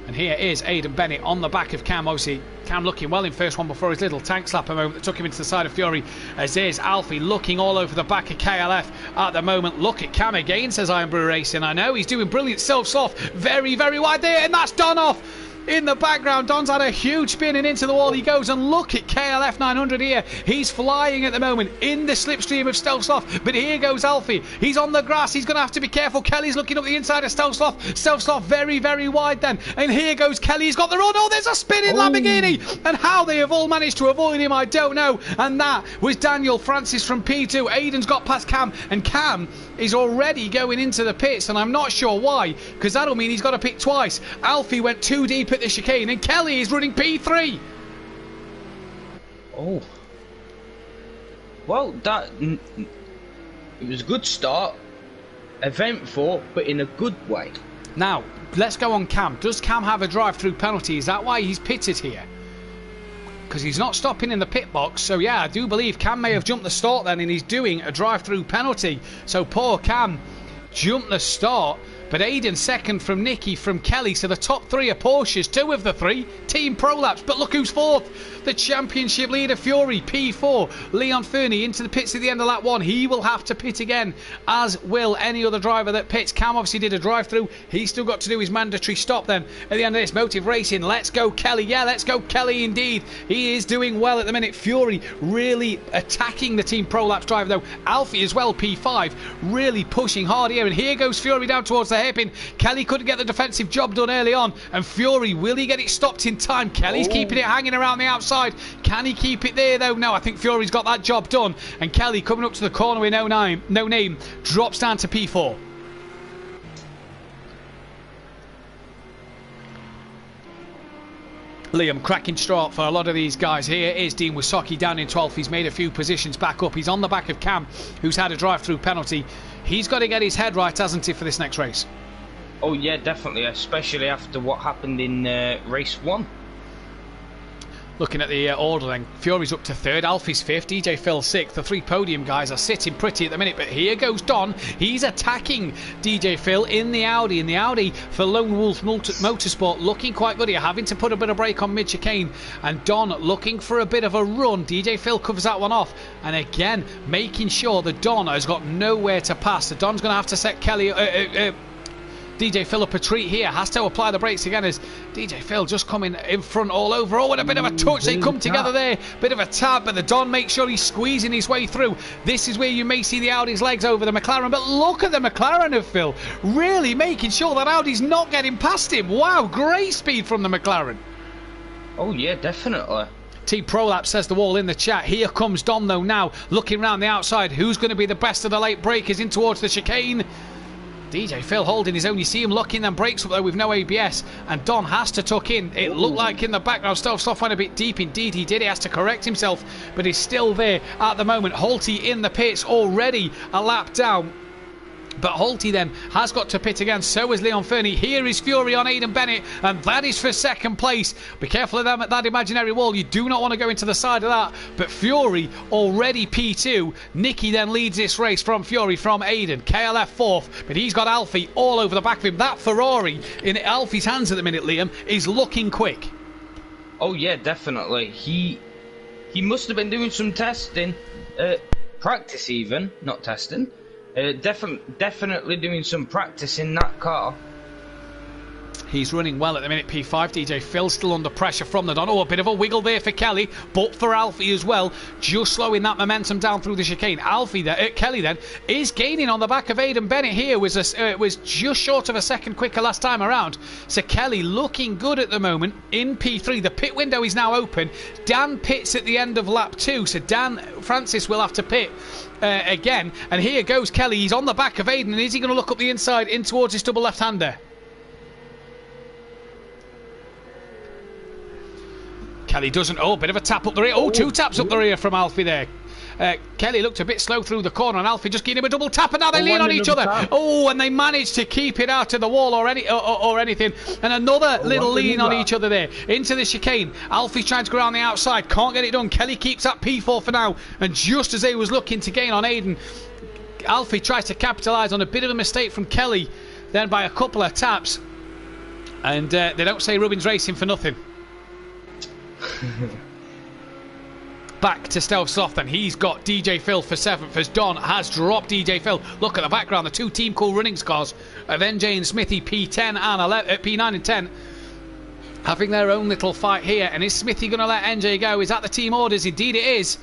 And here is Aidan Bennett on the back of Cam. Obviously, Cam looking well in first one before his little tank slapper moment that took him into the side of Fury. As is Alfie looking all over the back of KLF at the moment. Look at Cam again, says Iron Brew Racing. I know, he's doing brilliant self-soft. Very, very wide there, and that's Don off. In the background, Don's had a huge spin and into the wall he goes, and look at KLF 900 here. He's flying at the moment in the slipstream of Stealth Sloth, but here goes Alfie. He's on the grass, he's going to have to be careful. Kelly's looking up the inside of Stealth Sloth. Stealth Sloth very, very wide then, and here goes Kelly. He's got the run. Oh, there's a spinning Lamborghini, and how they have all managed to avoid him, I don't know. And that was Daniel Francis from P2. Aidan's got past Cam, and Cam is already going into the pits, and I'm not sure why, because that'll mean he's got to pit twice. Alfie went too deep at the chicane, and Kelly is running P3. Oh. Well, it was a good start, eventful, but in a good way. Now, let's go on Cam. Does Cam have a drive-through penalty? Is that why he's pitted here? Because he's not stopping in the pit box. So yeah, I do believe Cam may have jumped the start then, and he's doing a drive-through penalty. So poor Cam jumped the start. But Aidan second from Nicky, from Kelly. So the top three are Porsches, 2 of the 3 Team Prolapse. But look who's fourth. The championship leader, Fury, P4. Leon Fernie into the pits at the end of lap 1. He will have to pit again, as will any other driver that pits. Cam obviously did a drive-through. He's still got to do his mandatory stop then at the end of this. Motive Racing, let's go Kelly. Yeah, let's go Kelly indeed. He is doing well at the minute. Fury really attacking the Team Prolapse driver though. Alfie as well, P5, really pushing hard here. And here goes Fury down towards the hairpin. Kelly couldn't get the defensive job done early on, and Fury, will he get it stopped in time? Kelly's keeping it hanging around the outside. Can he keep it there though? No, I think Fury's got that job done, and Kelly coming up to the corner with no name drops down to P4. Liam, cracking start for a lot of these guys. Here is Dean Wysocki down in 12th. He's made a few positions back up. He's on the back of Cam, who's had a drive-through penalty. He's got to get his head right, hasn't he, for this next race? Oh yeah, definitely, especially after what happened in race 1. Looking at the order then, Fury's up to 3rd, Alfie's 5th, DJ Phil 6th. The 3 podium guys are sitting pretty at the minute, but here goes Don. He's attacking DJ Phil in the Audi for Lone Wolf Motorsport, looking quite good here, having to put a bit of brake on mid-chicane, and Don looking for a bit of a run. DJ Phil covers that one off, and again making sure that Don has got nowhere to pass. So Don's going to have to set Kelly DJ Phil up a treat here, has to apply the brakes again as DJ Phil just coming in front all over. Oh, and a bit of a touch, they come together there, bit of a tap, but the Don makes sure he's squeezing his way through. This is where you may see the Audi's legs over the McLaren, but look at the McLaren of Phil, really making sure that Audi's not getting past him. Wow, great speed from the McLaren. Oh yeah, definitely. Team Prolapse says the wall in the chat. Here comes Don though now, looking around the outside. Who's going to be the best of the late breakers in towards the chicane? DJ Phil holding his own. You see him locking them brakes up though with no ABS, and Don has to tuck in. It looked like in the background Stealth Sloth went a bit deep. Indeed he did. He has to correct himself, but he's still there at the moment. Holty in the pits, already a lap down. But Holty then has got to pit again. So is Leon Fernie. Here is Fury on Aidan Bennett, and that is for 2nd place. Be careful of them at that imaginary wall. You do not want to go into the side of that. But Fury already P2. Nicky then leads this race from Fury, from Aidan. KLF 4th, but he's got Alfie all over the back of him. That Ferrari in Alfie's hands at the minute, Liam, is looking quick. Oh yeah, definitely. He must have been doing some testing, practice even, not testing. Definitely doing some practice in that car. He's running well at the minute, P5. DJ Phil still under pressure from the Don. Oh, a bit of a wiggle there for Kelly, but for Alfie as well, just slowing that momentum down through the chicane. Kelly then is gaining on the back of Aidan Bennett here. Was just short of a second quicker last time around. So Kelly looking good at the moment in P3. The pit window is now open. Dan pits at the end of lap 2, so Dan Francis will have to pit again. And here goes Kelly. He's on the back of Aidan, and is he going to look up the inside in towards his double left-hander? Kelly doesn't. Oh, bit of a tap up the rear. Oh, 2 taps up the rear from Alfie there. Kelly looked a bit slow through the corner, and Alfie just giving him a double tap, and now they lean on each other. Oh, and they managed to keep it out of the wall or anything. And another little lean on each other there into the chicane. Alfie's trying to go around the outside, can't get it done. Kelly keeps that P4 for now, and just as he was looking to gain on Aidan, Alfie tries to capitalise on a bit of a mistake from Kelly. Then by a couple of taps, And they don't say Rubin's Racing for nothing. Back to Stealth Sloth, then. He's got DJ Phil for 7th as Don has dropped DJ Phil. Look at the background, the two Team Cool Runnings cars of NJ and Smithy, P10 and 11, P9 and 10, having their own little fight here. And is Smithy going to let NJ go? Is that the team orders? Indeed it is.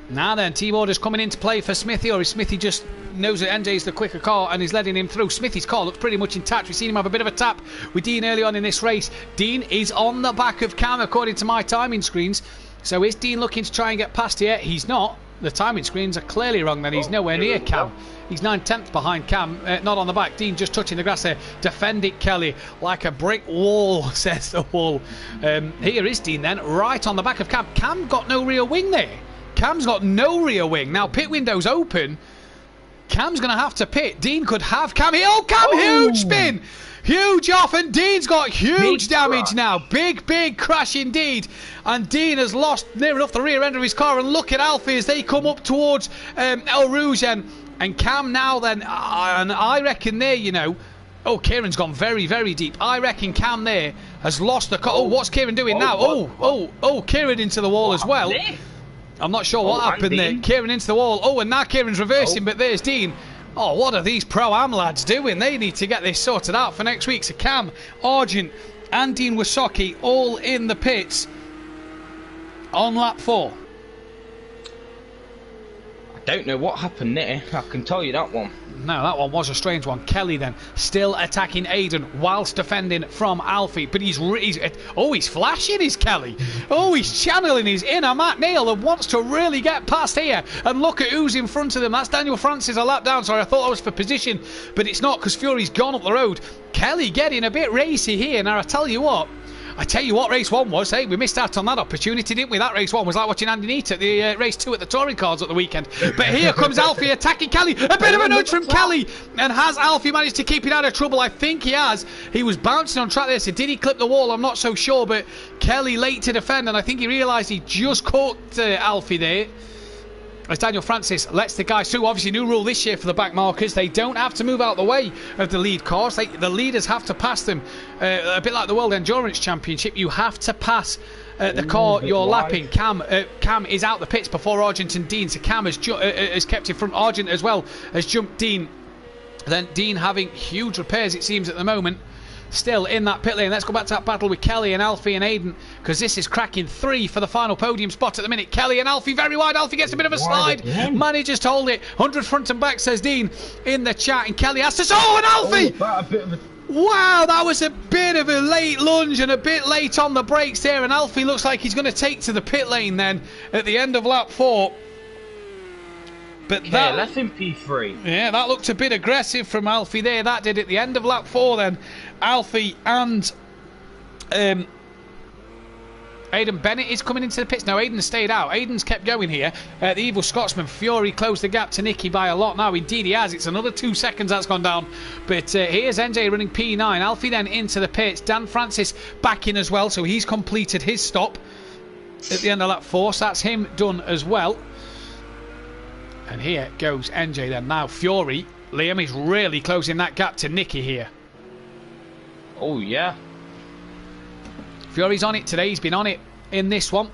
Now then, team orders coming into play for Smithy, or is Smithy just knows that NJ's the quicker car and is letting him through? Smithy's car looks pretty much intact. We've seen him have a bit of a tap with Dean early on in this race. Dean is on the back of Cam according to my timing screens. So is Dean looking to try and get past here? He's not. The timing screens are clearly wrong then. He's nowhere near Cam. He's 9/10 behind Cam, not on the back. Dean just touching the grass there. Defend it, Kelly, like a brick wall, says the wall. Here is Dean then, right on the back of Cam. Cam got no rear wing there. Cam's got no rear wing. Now pit window's open. Cam's going to have to pit. Dean could have Cam here. Oh, Cam, huge spin. Huge off, and Dean's got huge damage now. Big crash indeed. And Dean has lost near enough the rear end of his car. And look at Alfie as they come up towards El Rouge. And Cam now then, and I reckon there, you know, oh, Kieran's gone very deep. I reckon Cam there has lost the car. Oh, what's Kieran doing now? Oh, Kieran into the wall as well. I'm not sure what happened there. Kieran into the wall. Oh, and now Kieran's reversing, but there's Dean. Oh, what are these Pro-Am lads doing? They need to get this sorted out for next week. So Cam, Argent and Dean Wasocki all in the pits on lap 4. I don't know what happened there. I can tell you that one. No, that one was a strange one. Kelly then still attacking Aiden whilst defending from Alfie, but he's flashing his Kelly. Oh, he's channeling his inner Matt Neal and wants to really get past here. And look at who's in front of them. That's Daniel Francis a lap down. Sorry, I thought that was for position, but it's not because Fury's gone up the road. Kelly getting a bit racy here. Now I tell you what race 1 was. Hey, we missed out on that opportunity, didn't we? That race 1 was like watching Andy Neat at the race 2 at the touring cars at the weekend. But here comes Alfie attacking Kelly. A bit of a nudge from Kelly. And has Alfie managed to keep it out of trouble? I think he has. He was bouncing on track there, so did he clip the wall? I'm not so sure, but Kelly late to defend, and I think he realised he just caught Alfie there. As Daniel Francis lets the guys through. Obviously, new rule this year for the back markers. They don't have to move out the way of the lead cars. The leaders have to pass them. A bit like the World Endurance Championship. You have to pass the car you're lapping. Cam is out the pits before Argent and Dean. So Cam has kept in front. Argent as well has jumped Dean. Then Dean having huge repairs, it seems, at the moment. Still in that pit lane. Let's go back to that battle with Kelly and Alfie and Aiden, because this is cracking 3 for the final podium spot at the minute. Kelly and Alfie very wide. Alfie gets a bit of a slide. Manages to hold it. 100 front and back, says Dean in the chat. And Kelly has to... Oh, and Alfie! Wow, that was a bit of a late lunge and a bit late on the brakes there. And Alfie looks like he's going to take to the pit lane then at the end of lap 4. But that left in P3. Yeah, that looked a bit aggressive from Alfie there. That did at the end of lap 4 then. Alfie and Aidan Bennett is coming into the pits. No, Aidan stayed out. Aidan's kept going here. The Evil Scotsman, Fury, closed the gap to Nicky by a lot. Now, indeed he has. It's another 2 seconds that's gone down. But here's NJ running P9. Alfie then into the pits. Dan Francis back in as well, so he's completed his stop at the end of lap 4. So that's him done as well. And here goes NJ then. Now Fury, Liam is really closing that gap to Nicky here. Oh yeah. Fury's on it today. He's been on it in this one.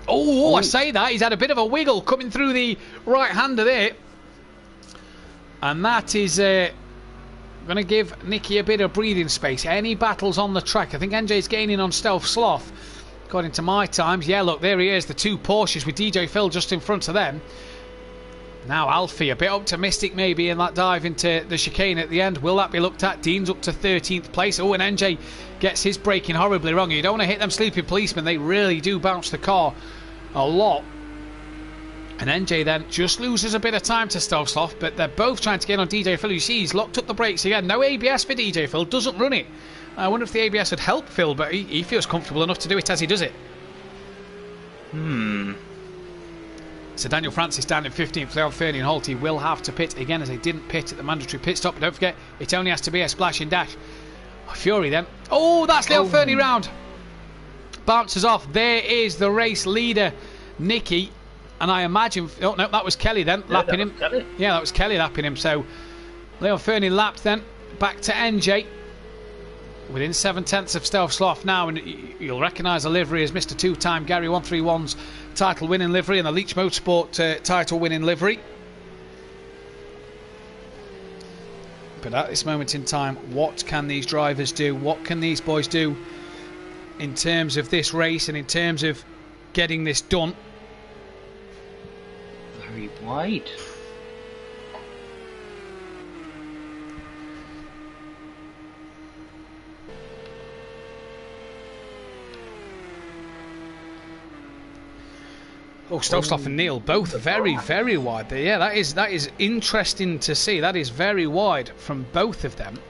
Oh, I say that. He's had a bit of a wiggle coming through the right-hander there. And that is going to give Nicky a bit of breathing space. Any battles on the track? I think NJ's gaining on Stealth Sloth, according to my times. Yeah, look, there he is. The 2 Porsches with DJ Phil just in front of them. Now Alfie, a bit optimistic maybe in that dive into the chicane at the end. Will that be looked at? Dean's up to 13th place. Oh, and NJ gets his braking horribly wrong. You don't want to hit them sleeping policemen. They really do bounce the car a lot. And NJ then just loses a bit of time to Stealth Sloth, but they're both trying to get on DJ Phil. You see he's locked up the brakes again. No ABS for DJ Phil. Doesn't run it. I wonder if the ABS would help Phil, but he feels comfortable enough to do it as he does it. So Daniel Francis down in 15th. Leon Fernie and Holty will have to pit again, as they didn't pit at the mandatory pit stop. But don't forget, it only has to be a splash and dash. Fury then. Oh, that's Leon Fernie round. Bounces off. There is the race leader, Nicky. And I imagine... Oh, no, that was Kelly then, lapping him. Yeah, that was Kelly lapping him. So Leon Fernie lapped then. Back to NJ. within 7/10 of Stealth Sloth now, and you'll recognise the livery as Mr. Two-Time Gary 131's title-winning livery and the Leach Motorsport title-winning livery. But at this moment in time, what can these drivers do? What can these boys do in terms of this race and in terms of getting this done? Very wide. Oh, Stokesloff and Neil both very, very wide there. Yeah, that is interesting to see. That is very wide from both of them.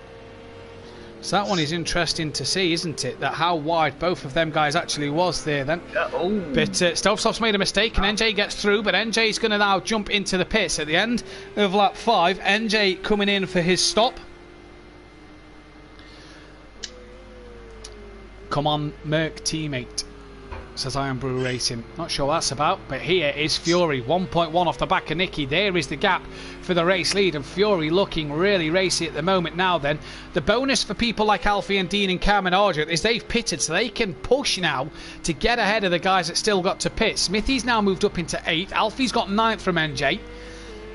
So that one is interesting to see, isn't it? That how wide both of them guys actually was there then. But Stokesloff's made a mistake and NJ gets through, but NJ's going to now jump into the pits at the end of lap 5. NJ coming in for his stop. Come on, Merc teammate, says Iron Brew Racing. Not sure what that's about, but here is Fury. 1.1 off the back of Nicky. There is the gap for the race lead, and Fury looking really racy at the moment now then. The bonus for people like Alfie and Dean and Cam and Arjun is they've pitted, so they can push now to get ahead of the guys that still got to pit. Smithy's now moved up into 8th. Alfie's got 9th from NJ.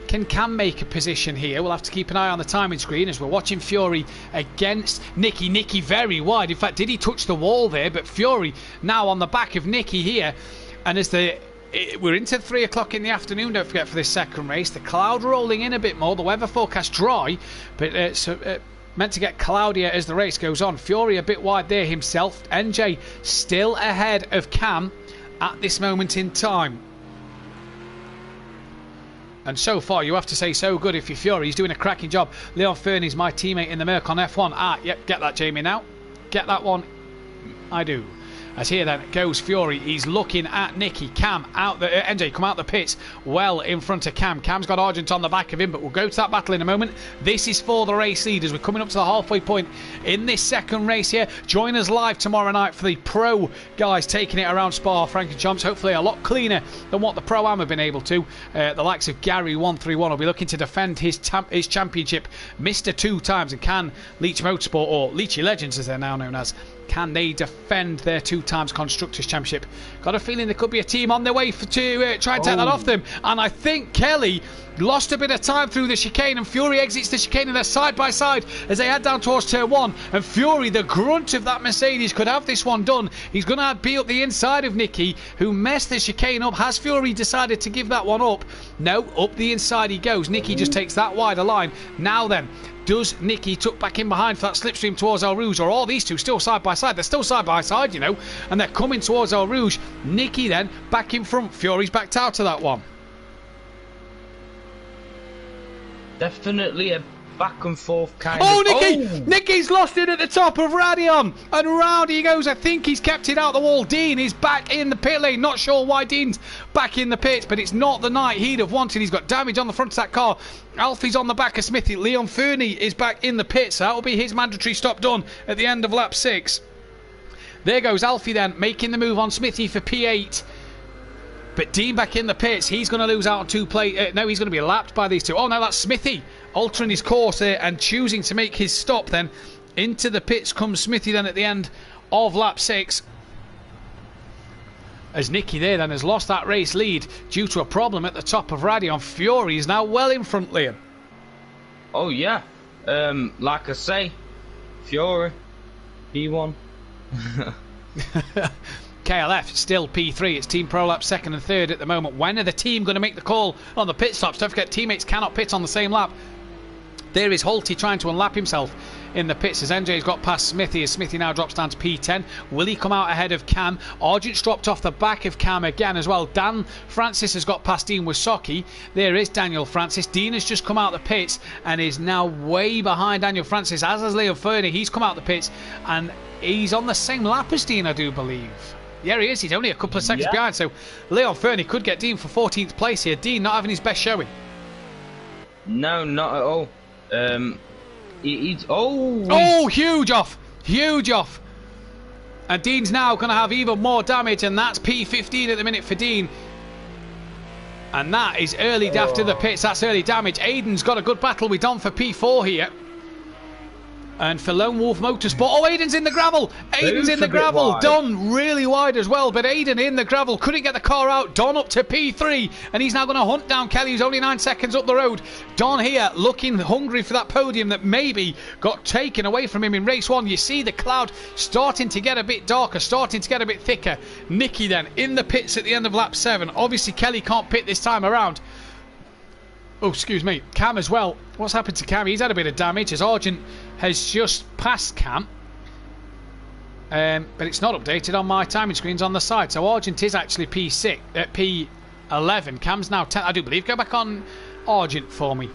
Can Cam make a position here? We'll have to keep an eye on the timing screen as we're watching Fury against Nicky. Nicky very wide. In fact, did he touch the wall there? But Fury now on the back of Nicky here. And as we're into 3 o'clock in the afternoon, don't forget, for this second race. The cloud rolling in a bit more. The weather forecast dry, but meant to get cloudier as the race goes on. Fury a bit wide there himself. NJ still ahead of Cam at this moment in time. And so far, you have to say so good if you're Fury. He's doing a cracking job. Leon Fernie's my teammate in the Merc on F1. Yep, get that, Jamie, now. Get that one. I do. As here then goes Fury. He's looking at Nicky. Cam out the NJ come out the pits well in front of Cam. Cam's got Argent on the back of him, but we'll go to that battle in a moment. This is for the race leaders. We're coming up to the halfway point in this second race here. Join us live tomorrow night for the pro guys taking it around SPA-FRANCORCHAMPS. Hopefully a lot cleaner than what the Pro-Am have been able to. The likes of Gary 131 will be looking to defend his championship, Mr. 2 times, and can Leach Motorsport, or Leachy Legends as they're now known as, can they defend their 2 times Constructors' Championship? Got a feeling there could be a team on their way to try and take that off them. And I think Kelly lost a bit of time through the chicane, and Fury exits the chicane, and they're side by side as they head down towards turn 1. And Fury, the grunt of that Mercedes, could have this one done. He's going to be up the inside of Nicky, who messed the chicane up. Has Fury decided to give that one up? No, up the inside he goes. Nicky just takes that wider line. Now then, does Nicky tuck back in behind for that slipstream towards El Rouge, or are these two still side by side? They're still side by side, you know, and they're coming towards El Rouge. Nicky then back in front. Fury's backed out of that one. Definitely a back and forth kind of... Nicky! Oh, Nicky's lost it at the top of Radion, and round he goes. I think he's kept it out the wall. Dean is back in the pit lane. Not sure why Dean's back in the pits, but it's not the night he'd have wanted. He's got damage on the front of that car. Alfie's on the back of Smithy. Leon Fernie is back in the pits. So that will be his mandatory stop done at the end of lap 6. There goes Alfie then, making the move on Smithy for P8. But Dean back in the pits. He's going to lose out on 2 play. No, he's going to be lapped by these two. Oh, no, that's Smithy altering his course there and choosing to make his stop then. Into the pits comes Smithy then at the end of lap 6. As Nicky there then has lost that race lead due to a problem at the top of Radion. Fury is now well in front, Liam. Oh, yeah. Like I say, Fury, P1. KLF still P3. It's Team ProLap 2nd and 3rd at the moment. When are the team going to make the call on the pit stops? Don't forget, teammates cannot pit on the same lap. There is Holty trying to unlap himself in the pits as NJ's got past Smithy, as Smithy now drops down to P10. Will he come out ahead of Cam? Argent's dropped off the back of Cam again as well. Dan Francis has got past Dean Wasocki. There is Daniel Francis. Dean has just come out the pits and is now way behind Daniel Francis, as has Leon Fernie. He's come out the pits and he's on the same lap as Dean, I do believe. Yeah, he is. He's only a couple of seconds behind. So Leon Fernie could get Dean for 14th place here. Dean not having his best showing. No, not at all. He's huge off. Huge off. And Dean's now going to have even more damage, and that's P15 at the minute for Dean. And that is early after the pits. That's early damage. Aiden's got a good battle with Don for P4 here. And for Lone Wolf Motorsport, oh, Aiden's in the gravel. Aiden's Both in the a bit gravel. wide. Don really wide as well, but Aiden in the gravel couldn't get the car out. Don up to P3, and he's now going to hunt down Kelly, who's only 9 seconds up the road. Don here looking hungry for that podium that maybe got taken away from him in race 1. You see the cloud starting to get a bit darker, starting to get a bit thicker. Nicky then in the pits at the end of lap 7. Obviously Kelly can't pit this time around. Oh, excuse me. Cam as well. What's happened to Cam? He's had a bit of damage as Argent has just passed Cam. But it's not updated on my timing screens on the side. So Argent is actually P11. Cam's now 10, I do believe. Go back on Argent for me.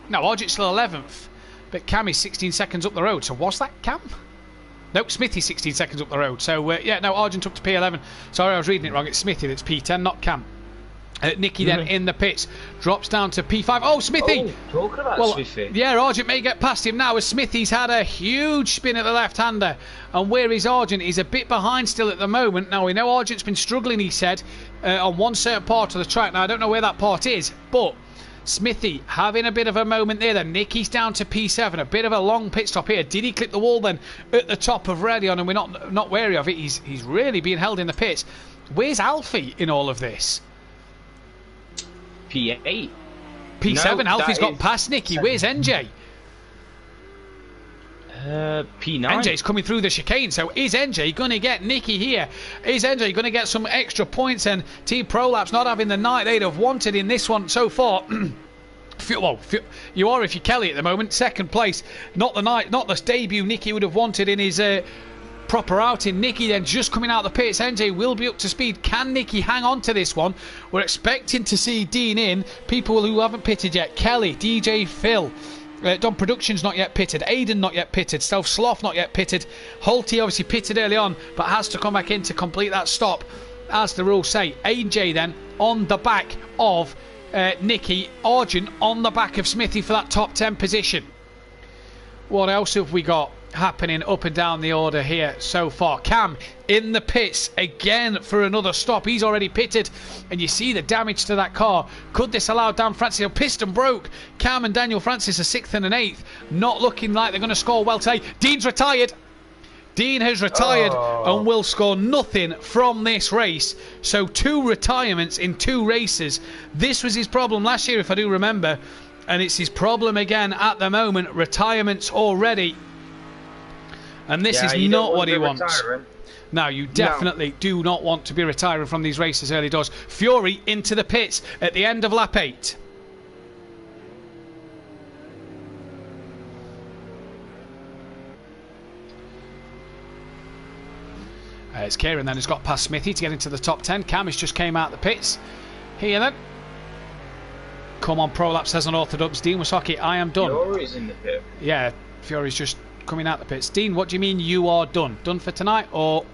No, Argent's still 11th. But Cam is 16 seconds up the road. So was that Cam? Nope, Smithy's 16 seconds up the road. So, yeah, no, Argent up to P11. Sorry, I was reading it wrong. It's Smithy that's P10, not Cam. Nicky then in the pits drops down to P5. Oh, Smithy! Oh, talking about Smithy. Yeah, Argent may get past him now as Smithy's had a huge spin at the left-hander. And where is Argent? He's a bit behind still at the moment. Now, we know Argent's been struggling, he said, on one certain part of the track. Now, I don't know where that part is, but Smithy having a bit of a moment there. Then Nicky's down to P7. A bit of a long pit stop here. Did he clip the wall then at the top of Redion? And we're not wary of it. He's really being held in the pits. Where's Alfie in all of this? P8. P7, No, Alfie's got is past Nicky. 7. Where's NJ? P9. NJ's coming through the chicane, so is NJ going to get Nicky here? Is NJ going to get some extra points? And Team Prolapse not having the night they'd have wanted in this one so far. Well, you are if you're Kelly at the moment. Second place, not the debut Nicky would have wanted in his proper outing. Nicky then just coming out the pits. NJ will be up to speed. Can Nicky hang on to this one? We're expecting to see Dean in. People who haven't pitted yet: Kelly, DJ Phil, Don Productions not yet pitted, Aiden not yet pitted, Stealth Sloth not yet pitted, Holty obviously pitted early on but has to come back in to complete that stop as the rules say. AJ then on the back of Nicky. Argent on the back of Smithy for that top 10 position. What else have we got happening up and down the order here so far? Cam in the pits again for another stop. He's already pitted, and you see the damage to that car. Could this allow Dan Francis? A piston broke. Cam and Daniel Francis are 6th and an 8th. Not looking like they're going to score well today. Dean's retired. Dean has retired and will score nothing from this race. So 2 retirements in 2 races. This was his problem last year, if I do remember, and it's his problem again at the moment. Retirements already. And this is not what he wants. Retiring. No, you definitely do not want to be retiring from these races early doors. Fury into the pits at the end of lap 8. It's Kieran then who's got past Smithy to get into the top 10. Cam has just came out the pits. Here then. Come on, Prolapse says on Orthodox. Dean Wasaki, I am done. Fury's in the pit. Yeah, Fury's just coming out the pits. Dean, what do you mean you are done? Done for tonight, or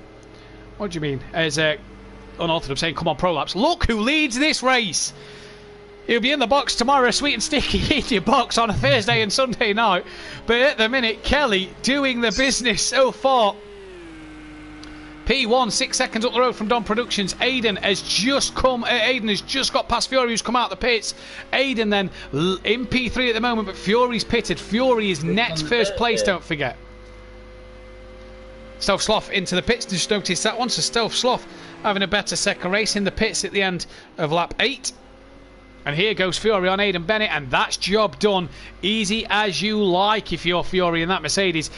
what do you mean? As Unorthodox saying, come on, Prolapse. Look who leads this race. He'll be in the box tomorrow, sweet and sticky in your box on a Thursday and Sunday night. But at the minute, Kelly doing the business so far. P1, 6 seconds up the road from Don Productions. Aiden has just got past Fury, who's come out the pits. Aiden then in P3 at the moment, but Fury's pitted. Fury is net first place, don't forget. Stealth Sloth into the pits. Just noticed that one. So Stealth Sloth having a better second race in the pits at the end of lap 8. And here goes Fury on Aiden Bennett, and that's job done. Easy as you like if you're Fury in that Mercedes.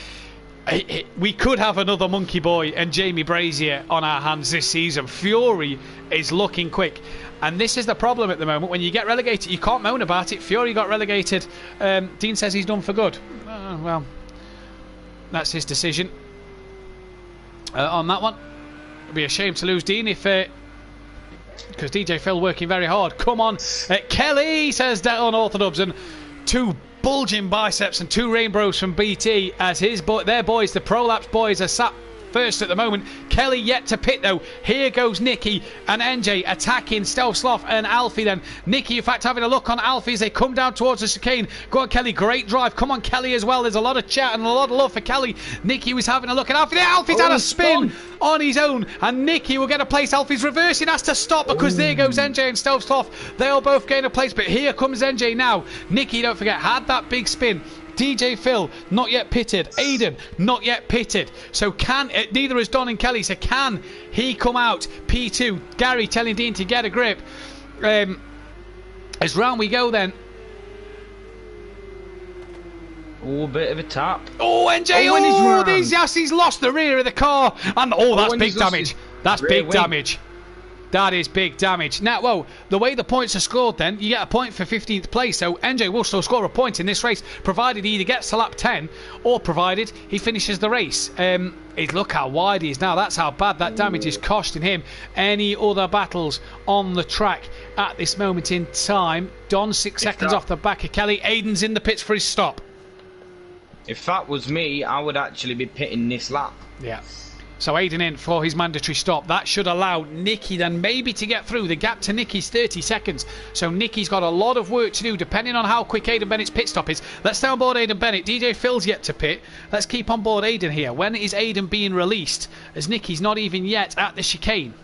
We could have another Monkey Boy and Jamie Brazier on our hands this season. Fury is looking quick. And this is the problem at the moment. When you get relegated, you can't moan about it. Fury got relegated. Dean says he's done for good. Well, that's his decision on that one. It'd be a shame to lose Dean if... because DJ Phil working very hard. Come on, Kelly, says that Unorthodox, and 2 bulging biceps and 2 rainbows from BT as their boys, the Prolapse boys, are sat first at the moment. Kelly yet to pit though. Here goes Nicky and NJ attacking Stealth Sloth and Alfie then. Nicky in fact having a look on Alfie as they come down towards the chicane. Go on Kelly, great drive. Come on Kelly as well. There's a lot of chat and a lot of love for Kelly. Nicky was having a look at Alfie. Alfie's had a spin on his own and Nicky will get a place. Alfie's reversing, has to stop because there goes NJ and Stealth Sloth. They'll both gain a place, but here comes NJ now. Nicky, don't forget, had that big spin. DJ Phil, not yet pitted. Aiden, not yet pitted. So neither is Don and Kelly, so can he come out? P2, Gary telling Dean to get a grip. As round we go then. Oh, bit of a tap. Oh, NJ, he's lost the rear of the car. And that's big damage. That's big damage. That is big damage. Now, the way the points are scored then, you get a point for 15th place, so NJ will still score a point in this race, provided he either gets to lap 10, or provided he finishes the race. Look how wide he is now. That's how bad that damage is costing him. Any other battles on the track at this moment in time? Don 6 seconds off the back of Kelly. Aiden's in the pits for his stop. If that was me, I would actually be pitting this lap. Yeah. So Aiden in for his mandatory stop. That should allow Nicky then maybe to get through. The gap to Nicky's 30 seconds. So Nicky's got a lot of work to do depending on how quick Aiden Bennett's pit stop is. Let's stay on board Aiden Bennett. DJ Phil's yet to pit. Let's keep on board Aiden here. When is Aiden being released? As Nicky's not even yet at the chicane.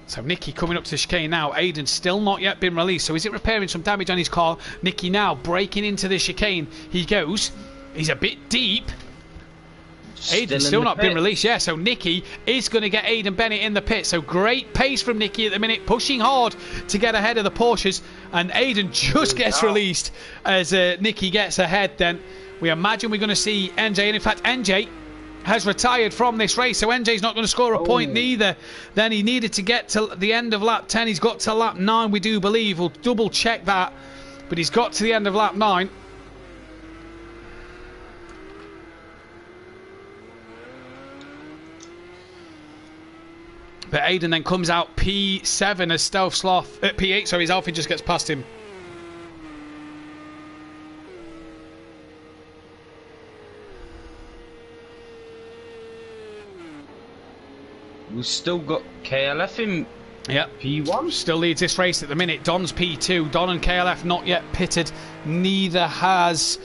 So Nicky coming up to the chicane now. Aiden's still not yet been released. So is it repairing some damage on his car? Nicky now breaking into the chicane. He goes. He's a bit deep. Aiden's still not been released. Yeah, so Nicky is going to get Aiden Bennett in the pit. So great pace from Nicky at the minute, pushing hard to get ahead of the Porsches. And Aiden just gets released as Nicky gets ahead. Then we imagine we're going to see NJ. And in fact, NJ has retired from this race. So NJ's not going to score a point neither. Then he needed to get to the end of lap 10. He's got to lap 9, we do believe. We'll double check that. But he's got to the end of lap 9. But Aiden then comes out P7 as Stealth Sloth. P8, sorry, his Alfie just gets past him. We've still got KLF in P1. Still leads this race at the minute. Don's P2. Don and KLF not yet pitted. Neither has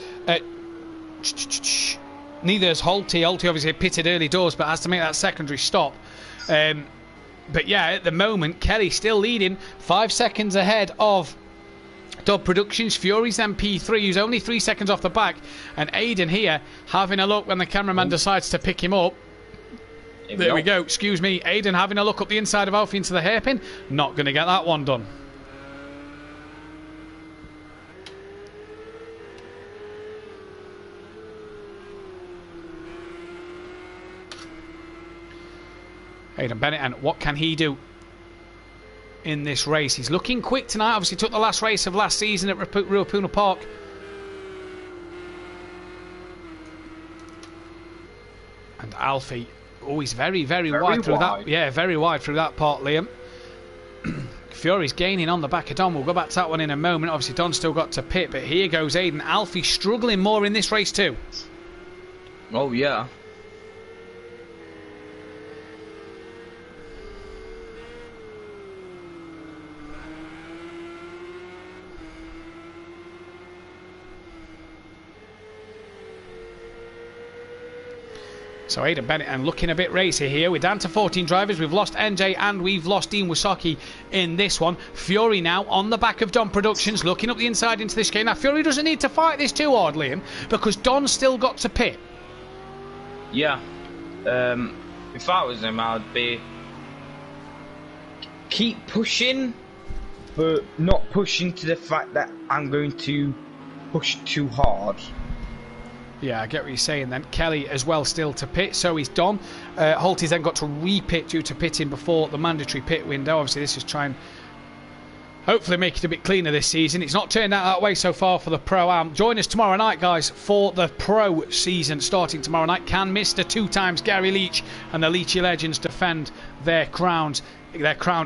Holty. Holty obviously pitted early doors, but has to make that secondary stop. But yeah, at the moment, Kelly still leading 5 seconds ahead of Dub Productions. Fury's then P3, who's only 3 seconds off the back. And Aiden here having a look when the cameraman decides to pick him up. There we go, excuse me. Aiden having a look up the inside of Alfie into the hairpin. Not going to get that one done. Aiden Bennett, and what can he do in this race? He's looking quick tonight. Obviously took the last race of last season at Ruapuna Park. And Alfie, he's very, very wide through that. Yeah, very wide through that part, Liam. Fury's gaining on the back of Don. We'll go back to that one in a moment. Obviously Don's still got to pit, but here goes Aiden. Alfie struggling more in this race too. Oh yeah. So Aiden Bennett and looking a bit racy here. We're down to 14 drivers. We've lost NJ and we've lost Dean Wasaki in this one. Fury now on the back of Don Productions, looking up the inside into this game. Now Fury doesn't need to fight this too hard, Liam, because Don's still got to pit. Yeah. If I was him, I'd be keep pushing, but not pushing to the fact that I'm going to push too hard. Yeah, I get what you're saying then. Kelly as well still to pit, so he's Don. Holty's then got to re-pit due to pitting before the mandatory pit window. Obviously this is trying hopefully make it a bit cleaner this season. It's not turned out that way so far for the Pro-Am. Join us tomorrow night, guys, for the Pro season starting tomorrow night. Can Mr. 2 times Gary Leach and the Leachy Legends defend their crown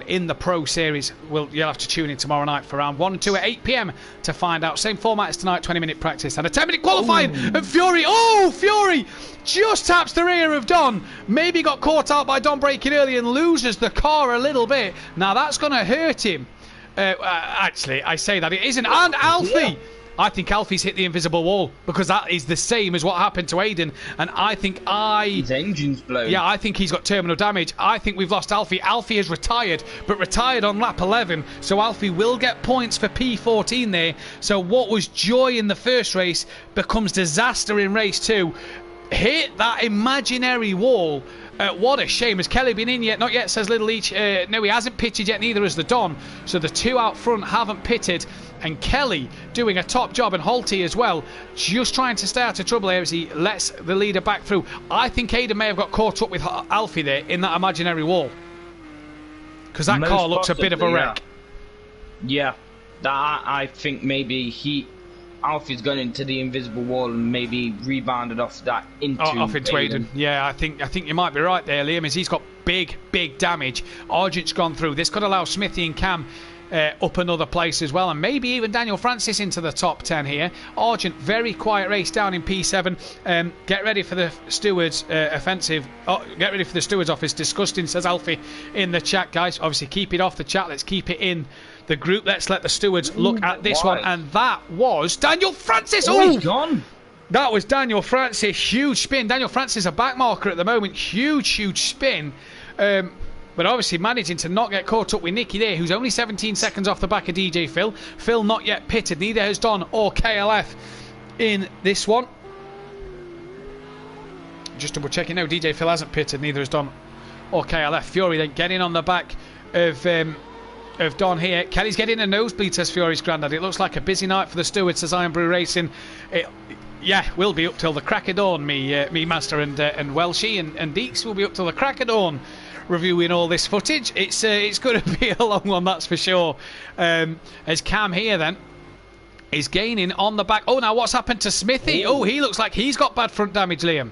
in the Pro Series? You'll have to tune in tomorrow night for round 1 and 2 at 8 PM to find out. Same format as tonight, 20-minute practice and a 10-minute qualifying. And Fury just taps the rear of Don. Maybe got caught out by Don braking early and loses the car a little bit. Now that's going to hurt him. Actually, I say that it isn't. And Alfie I think Alfie's hit the invisible wall, because that is the same as what happened to Aiden. And I think his engine's blown. Yeah, I think he's got terminal damage. I think we've lost Alfie. Alfie has retired, but retired on lap 11. So Alfie will get points for P14 there. So what was joy in the first race becomes disaster in race 2. Hit that imaginary wall. What a shame. Has Kelly been in yet? Not yet, says Little Leach. No, he hasn't pitted yet, neither has the Don. So the two out front haven't pitted. And Kelly doing a top job, and Holty as well, just trying to stay out of trouble here as he lets the leader back through. I think Aiden may have got caught up with Alfie there in that imaginary wall, because that car looks a bit of a wreck. Yeah, I think maybe Alfie's gone into the invisible wall and maybe rebounded off into Aiden. Yeah, I think you might be right there, Liam, as he's got big damage. Argent's gone through. This could allow Smithy and Cam up another place as well, and maybe even Daniel Francis into the top 10 here. Argent, very quiet race down in P7. Get ready for the stewards offensive. Get ready for the stewards office. Disgusting, says Alfie in the chat, guys. Obviously keep it off the chat. Let's keep it in the group. Let's let the stewards look at this one. And that was Daniel Francis. Oh, he's gone. That was Daniel Francis. Huge spin. Daniel Francis a back marker at the moment. Huge spin. But obviously managing to not get caught up with Nicky there, who's only 17 seconds off the back of DJ Phil. Phil not yet pitted. Neither has Don or KLF in this one. Just double checking. No, DJ Phil hasn't pitted. Neither has Don or KLF. Fury then getting on the back of Don here. Kelly's getting a nosebleed, says Fury's granddad. It looks like a busy night for the stewards, says Iron Brew Racing. Yeah, we'll be up till the crack of dawn, me master and Welshie and Deeks will be up till the crack of dawn reviewing all this footage. It's going to be a long one, that's for sure. As Cam here then is gaining on the back. Oh, now what's happened to Smithy? Oh, he looks like he's got bad front damage, Liam.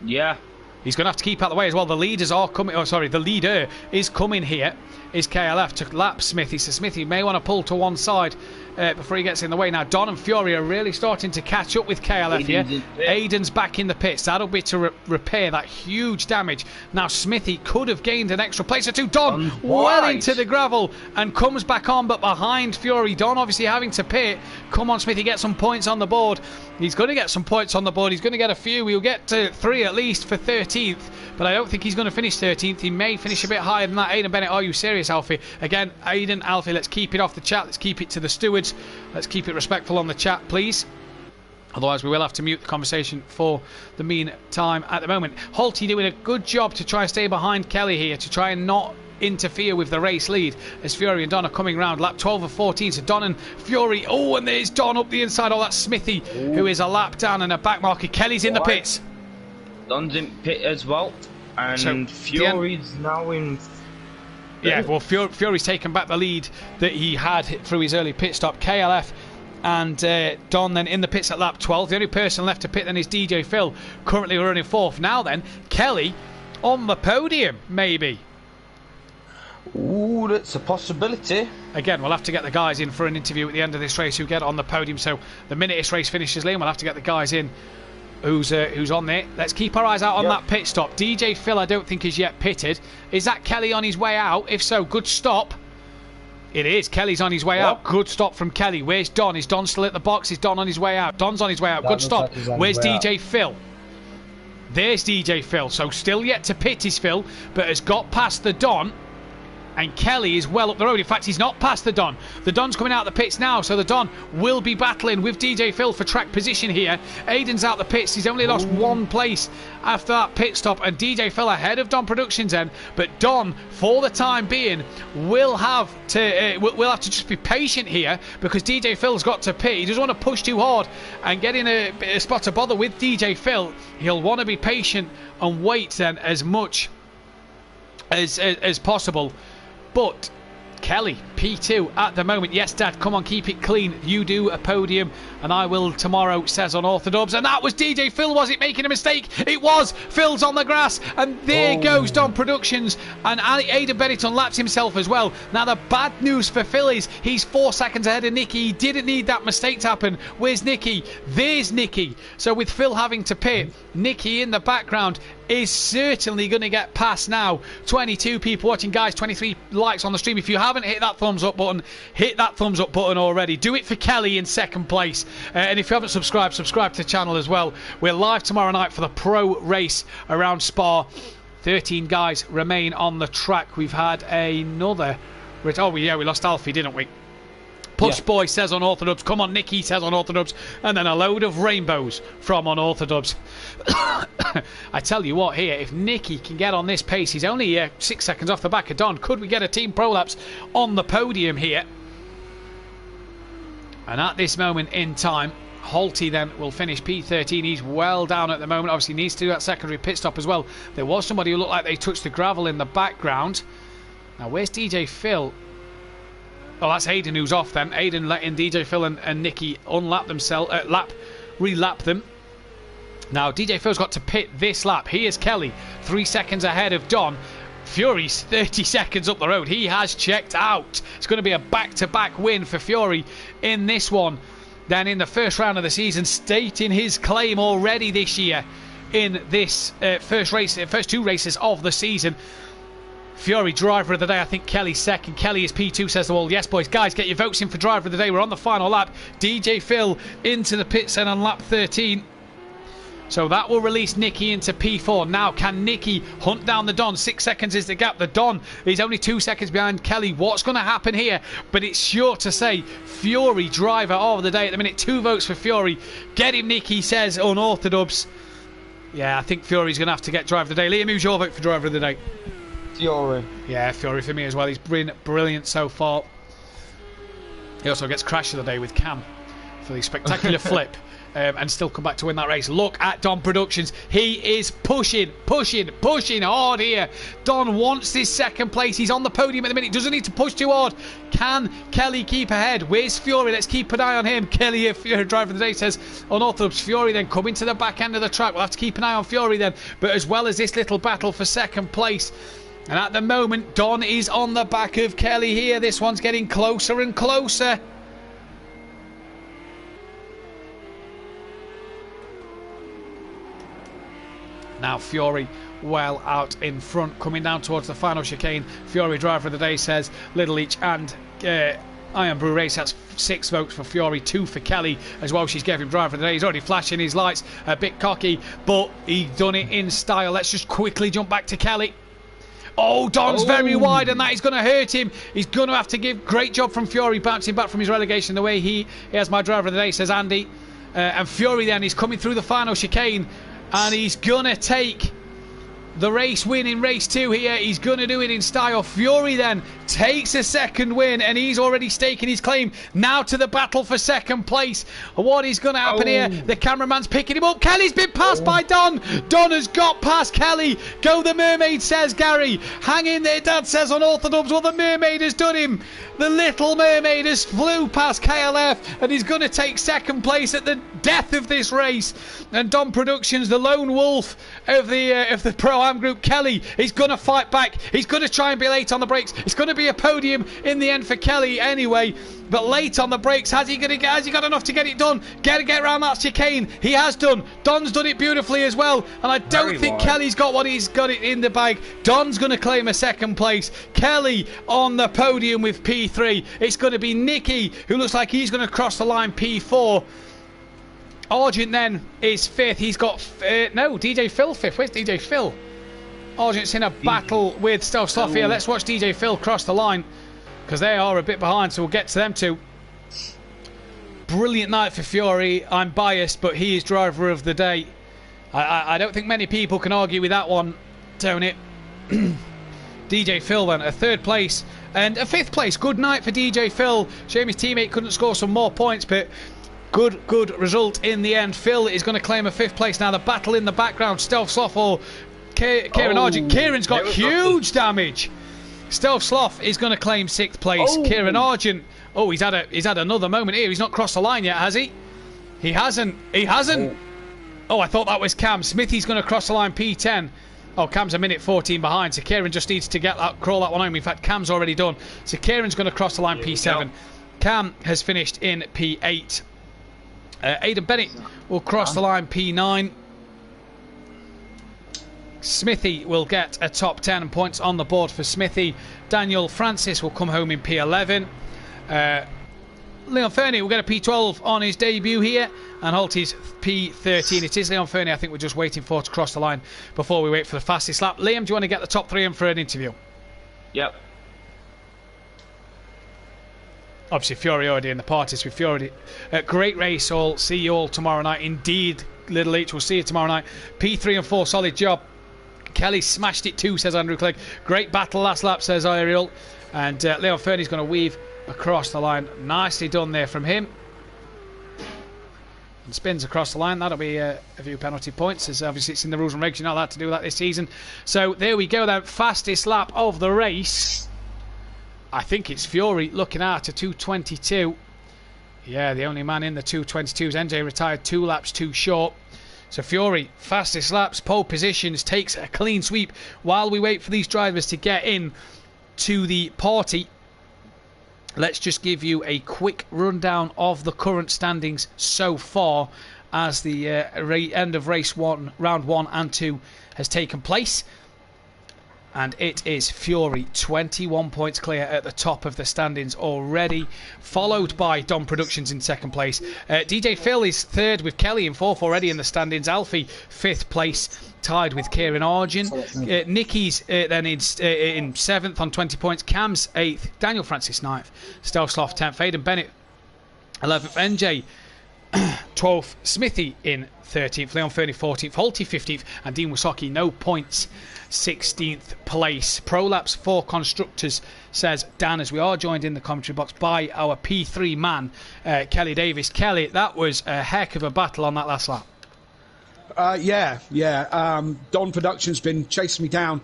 Yeah. He's going to have to keep out of the way as well. The leaders are coming. Oh, sorry, the leader is coming here. Is KLF to lap Smithy. So Smithy may want to pull to one side before he gets in the way. Now Don and Fury are really starting to catch up with KLF here. Aiden's back in the pits. That'll be to repair that huge damage. Now Smithy could have gained an extra place or two. Don well into the gravel and comes back on, but behind Fury. Don obviously having to pit. Come on, Smithy, get some points on the board. He's going to get some points on the board. He's going to get a few. He'll get to 3 at least for 13th, but I don't think he's going to finish 13th. He may finish a bit higher than that. Aiden Bennett, are you serious, Alfie? Again, Aiden, Alfie, let's keep it off the chat. Let's keep it to the stewards. Let's keep it respectful on the chat, please. Otherwise, we will have to mute the conversation for the meantime at the moment. Holty doing a good job to try and stay behind Kelly here, to try and not interfere with the race lead as Fury and Don are coming round. Lap 12 of 14, so Don and Fury. Oh, and there's Don up the inside. Oh, that's Smithy, who is a lap down and a back marker. Kelly's in the pits. Don's in pit as well. And so, Fury's now in... Yeah, well, Fury's taken back the lead that he had through his early pit stop. KLF and Don then in the pits at lap 12. The only person left to pit then is DJ Phil, currently running 4th. Now then, Kelly on the podium, maybe. Ooh, that's a possibility. Again, we'll have to get the guys in for an interview at the end of this race who get on the podium. So the minute this race finishes, Liam, we'll have to get the guys in who's on there. Let's keep our eyes out on that pit stop. DJ Phil, I don't think is yet pitted. Is that Kelly on his way out? If so, good stop. It is. Kelly's on his way out. Good stop from Kelly. Where's Don? Is Don still at the box? Is Don on his way out? Don's on his way out. Good stop. Where's DJ Phil? There's DJ Phil. So still yet to pit is Phil, but has got past the Don. And Kelly is well up the road. In fact, he's not past the Don. The Don's coming out the pits now, so the Don will be battling with DJ Phil for track position here. Aiden's out the pits. He's only lost one place after that pit stop, and DJ Phil ahead of Don Productions then. But Don, for the time being, will have to just be patient here, because DJ Phil's got to pit. He doesn't want to push too hard and get in a spot of bother with DJ Phil. He'll want to be patient and wait then as much as possible. But Kelly, P2 at the moment. Yes, Dad, come on, keep it clean. You do a podium, and I will tomorrow, says on Orthodubs. And that was DJ Phil, was it making a mistake? It was. Phil's on the grass, and there goes Don Productions. And Aidan Bennett unlaps himself as well. Now, the bad news for Phil is he's 4 seconds ahead of Nicky. He didn't need that mistake to happen. Where's Nicky? There's Nicky. So with Phil having to pit, Nicky in the background, is certainly going to get past now. 22 people watching, guys, 23 likes on the stream. If you haven't hit that thumbs up button, hit that thumbs up button already. Do it for Kelly in second place. And if you haven't subscribed, subscribe to the channel as well. We're live tomorrow night for the pro race around Spa. 13 guys remain on the track. We've had another... Oh, yeah, we lost Alfie, didn't we? Push Boy says Unorthodox. Come on, Nicky says Unorthodox. And then a load of rainbows from Unorthodox. I tell you what here, if Nicky can get on this pace, he's only 6 seconds off the back of Don. Could we get a Team Prolapse on the podium here? And at this moment in time, Holty then will finish P13. He's well down at the moment. Obviously needs to do that secondary pit stop as well. There was somebody who looked like they touched the gravel in the background. Now, where's DJ Phil? Oh, that's Aiden who's off then. Aiden letting DJ Phil and Nicky unlap themselves, relap them. Now, DJ Phil's got to pit this lap. Here's Kelly, 3 seconds ahead of Don. Fury's 30 seconds up the road. He has checked out. It's going to be a back-to-back win for Fury in this one. Then in the first round of the season, stating his claim already this year in this first 2 races of the season. Fury, driver of the day. I think Kelly's second. Kelly is P2, says the wall. Yes, boys. Guys, get your votes in for driver of the day. We're on the final lap. DJ Phil into the pits and on lap 13. So that will release Nicky into P4. Now, can Nicky hunt down the Don? 6 seconds is the gap. The Don is only 2 seconds behind Kelly. What's going to happen here? But it's sure to say Fury, driver of the day at the minute. 2 votes for Fury. Get him, Nicky, says Unorthodox. Yeah, I think Fury's going to have to get driver of the day. Liam, who's your vote for driver of the day? Fury. Yeah, Fury for me as well. He's been brilliant so far. He also gets crash of the day with Cam for the spectacular flip. And still come back to win that race. Look at Don Productions. He is pushing hard here. Don wants this second place. He's on the podium at the minute. Doesn't need to push too hard. Can Kelly keep ahead? Where's Fury? Let's keep an eye on him. Kelly, if Fury, driver of the day, says Unorthodox. Fury then coming to the back end of the track. We'll have to keep an eye on Fury then. But as well as this little battle for second place. And at the moment, Don is on the back of Kelly here. This one's getting closer and closer. Now Fury well out in front, coming down towards the final chicane. Fury, driver of the day, says Little Each and Iron Brew Race. That's 6 votes for Fury, 2 for Kelly as well. She's gave him driver of the day. He's already flashing his lights, a bit cocky, but he's done it in style. Let's just quickly jump back to Kelly. Oh, Don's very wide, and that is going to hurt him. He's going to have to give great job from Fury, bouncing back from his relegation the way he has my driver of the day, says Andy. And Fury then is coming through the final chicane. And he's going to take the race win in race 2 here. He's going to do it in style. Fury then takes a second win, and he's already staking his claim. Now to the battle for second place. What is going to happen here? The cameraman's picking him up. Kelly's been passed by Don. Don has got past Kelly. Go the Mermaid, says Gary. Hang in there, Dad, says Unorthodox. Well, the Mermaid has done him. The Little Mermaid has flew past KLF, and he's going to take second place at the death of this race. And Don Productions, the lone wolf of the Pro-Am group, Kelly, he's going to fight back. He's going to try and be late on the brakes. It's going to be a podium in the end for Kelly anyway. But late on the brakes, has he got enough to get it done? Get around that chicane. He has done. Don's done it beautifully as well. And I don't think Kelly's got what he's got it in the bag. Don's going to claim a second place. Kelly on the podium with P3. It's going to be Nicky, who looks like he's going to cross the line, P4. Argent then is 5th. He's got... no, DJ Phil 5th. Where's DJ Phil? Argent's in a battle with Stealth Sloth here. Let's watch DJ Phil cross the line, because they are a bit behind, so we'll get to them too. Brilliant night for Fury. I'm biased, but he is driver of the day. I don't think many people can argue with that one, don't it? DJ Phil then, a 3rd place and a 5th place. Good night for DJ Phil. Shame his teammate couldn't score some more points, but good result in the end. Phil is going to claim a 5th place now. The battle in the background, Stealth Sloth or Kieran Argent. Kieran's got huge damage. Stealth Sloth is going to claim 6th place. Kieran Argent, he's had another moment here. He's not crossed the line yet, has he? He hasn't. Oh, I thought that was Cam. Smithy's going to cross the line, P10. Oh, Cam's a minute 14 behind, so Kieran just needs to crawl that one home. In fact, Cam's already done. So Kieran's going to cross the line, P7. Cam has finished in P8. Aidan Bennett will cross the line, P9. Smithy will get a top 10 and points on the board for Smithy. Daniel Francis will come home in P11. Leon Fernie will get a P12 on his debut here, and Holty's P13. It is Leon Fernie I think we're just waiting for to cross the line before we wait for the fastest lap. Liam, do you want to get the top 3 in for an interview? Yep. Obviously Fury already in the parties with Fury. Great race all. See you all tomorrow night. Indeed, Little H, we'll see you tomorrow night. P3 and 4, solid job. Kelly smashed it too, says Andrew Clegg. Great battle last lap, says Ariel. And Leon Fernie's going to weave across the line. Nicely done there from him. And spins across the line. That'll be a few penalty points, as obviously it's in the rules and regs. You're not allowed to do that this season. So there we go then. Fastest lap of the race. I think it's Fury looking out to 2:22. Yeah, the only man in the 2:22s. NJ retired 2 laps too short. So Fury, fastest laps, pole positions, takes a clean sweep while we wait for these drivers to get in to the party. Let's just give you a quick rundown of the current standings so far as the end of race 1, round 1 and 2 has taken place. And it is Fury 21 points clear at the top of the standings already, followed by Dom Productions in second place. DJ Phil is third with Kelly in fourth already in the standings. Alfie 5th place, tied with Kieran Argent. Nicky's then in 7th on 20 points. Cam's 8th, Daniel Francis 9th, Stealth Sloth 10th, Aidan Bennett 11th, NJ 12th, Smithy in 13th, Leon Fernie 14th, Holty 15th, and Dean Wasaki no points, 16th place. Prolaps for constructors, says Dan, as we are joined in the commentary box by our P3 man, Kelly Davis. Kelly, that was a heck of a battle on that last lap. Yeah. Don Production's been chasing me down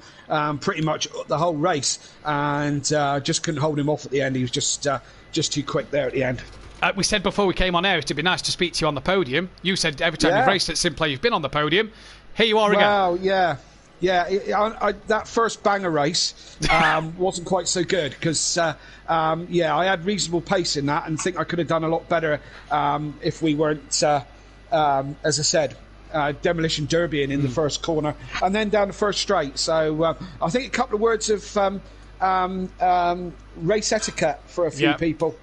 pretty much the whole race, and just couldn't hold him off at the end. He was just too quick there at the end. We said before we came on air it'd be nice to speak to you on the podium. You said every time you've raced at Simplay you've been on the podium. Here you are again. Well, yeah. That first banger race wasn't quite so good because, I had reasonable pace in that and think I could have done a lot better if we weren't, as I said, demolition derbying in the first corner and then down the first straight. So I think a couple of words of race etiquette for a few people.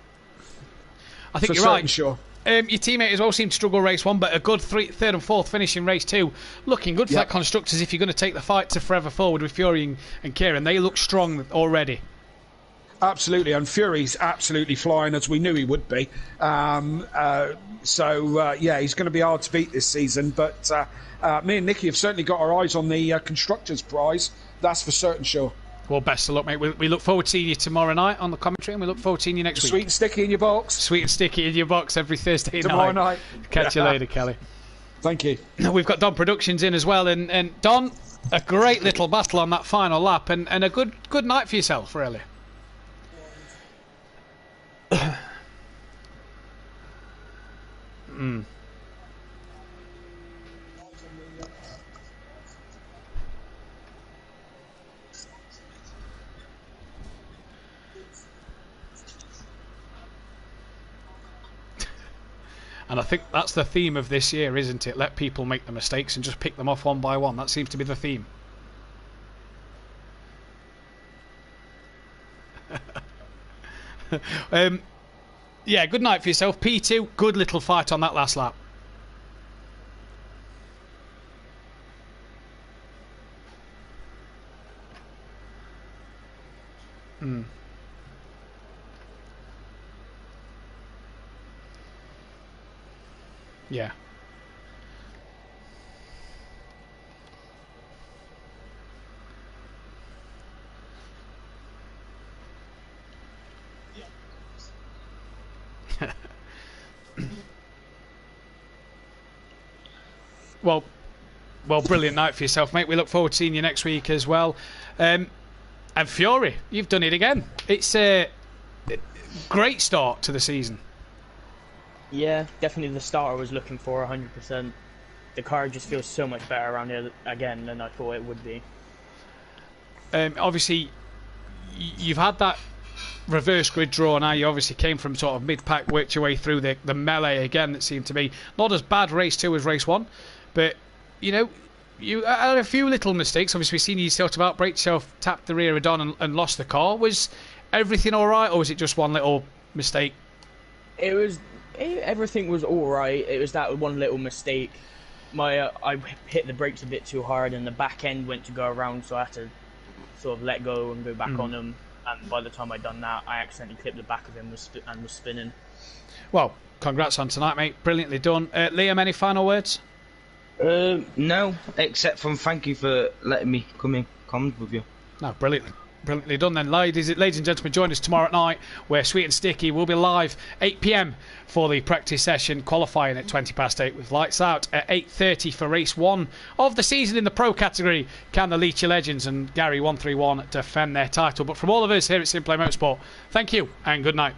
I think you're right. Sure. Your teammate as well seemed to struggle race 1, but a good third and fourth finish in race 2. Looking good for that constructors if you're going to take the fight to forever forward with Fury and Kieran. They look strong already. Absolutely, and Fury's absolutely flying as we knew he would be. He's going to be hard to beat this season. But me and Nicky have certainly got our eyes on the constructors' prize. That's for certain sure. Well, best of luck, mate. We look forward to seeing you tomorrow night on the commentary, and we look forward to seeing you next week. Sweet and sticky in your box. Sweet and sticky in your box every Thursday tomorrow night. Catch you later, Kelly. Thank you. We've got Don Productions in as well, and Don, a great little battle on that final lap, and a good night for yourself, really. And I think that's the theme of this year, isn't it? Let people make the mistakes and just pick them off one by one. That seems to be the theme. Good night for yourself. P2, good little fight on that last lap. Yeah. Well, brilliant night for yourself, mate. We look forward to seeing you next week as well. And Fury, you've done it again. It's a great start to the season. Yeah, definitely the start I was looking for, 100%. The car just feels so much better around here again than I thought it would be. Obviously, you've had that reverse grid draw now. You obviously came from sort of mid-pack, worked your way through the melee again. That seemed to be not as bad race 2 as race 1, but you know, you had a few little mistakes. Obviously, we've seen you sort of outbrake yourself, tapped the rear head on, and lost the car. Was everything all right, or was it just one little mistake? Everything was all right. It was that one little mistake. I hit the brakes a bit too hard, and the back end went to go around, so I had to sort of let go and go back on them. And by the time I'd done that, I accidentally clipped the back of him and was spinning. Well, congrats on tonight, mate. Brilliantly done. Liam, any final words? No, except from thank you for letting me come in comms with you. No, brilliantly done then. Ladies and gentlemen, join us tomorrow at night where Sweet and Sticky will be live 8 PM for the practice session, qualifying at 8:20 with lights out at 8:30 for race 1 of the season in the pro category. Can the Leachy Legends and Gary 131 defend their title? But from all of us here at Simplay Motorsport, thank you and good night.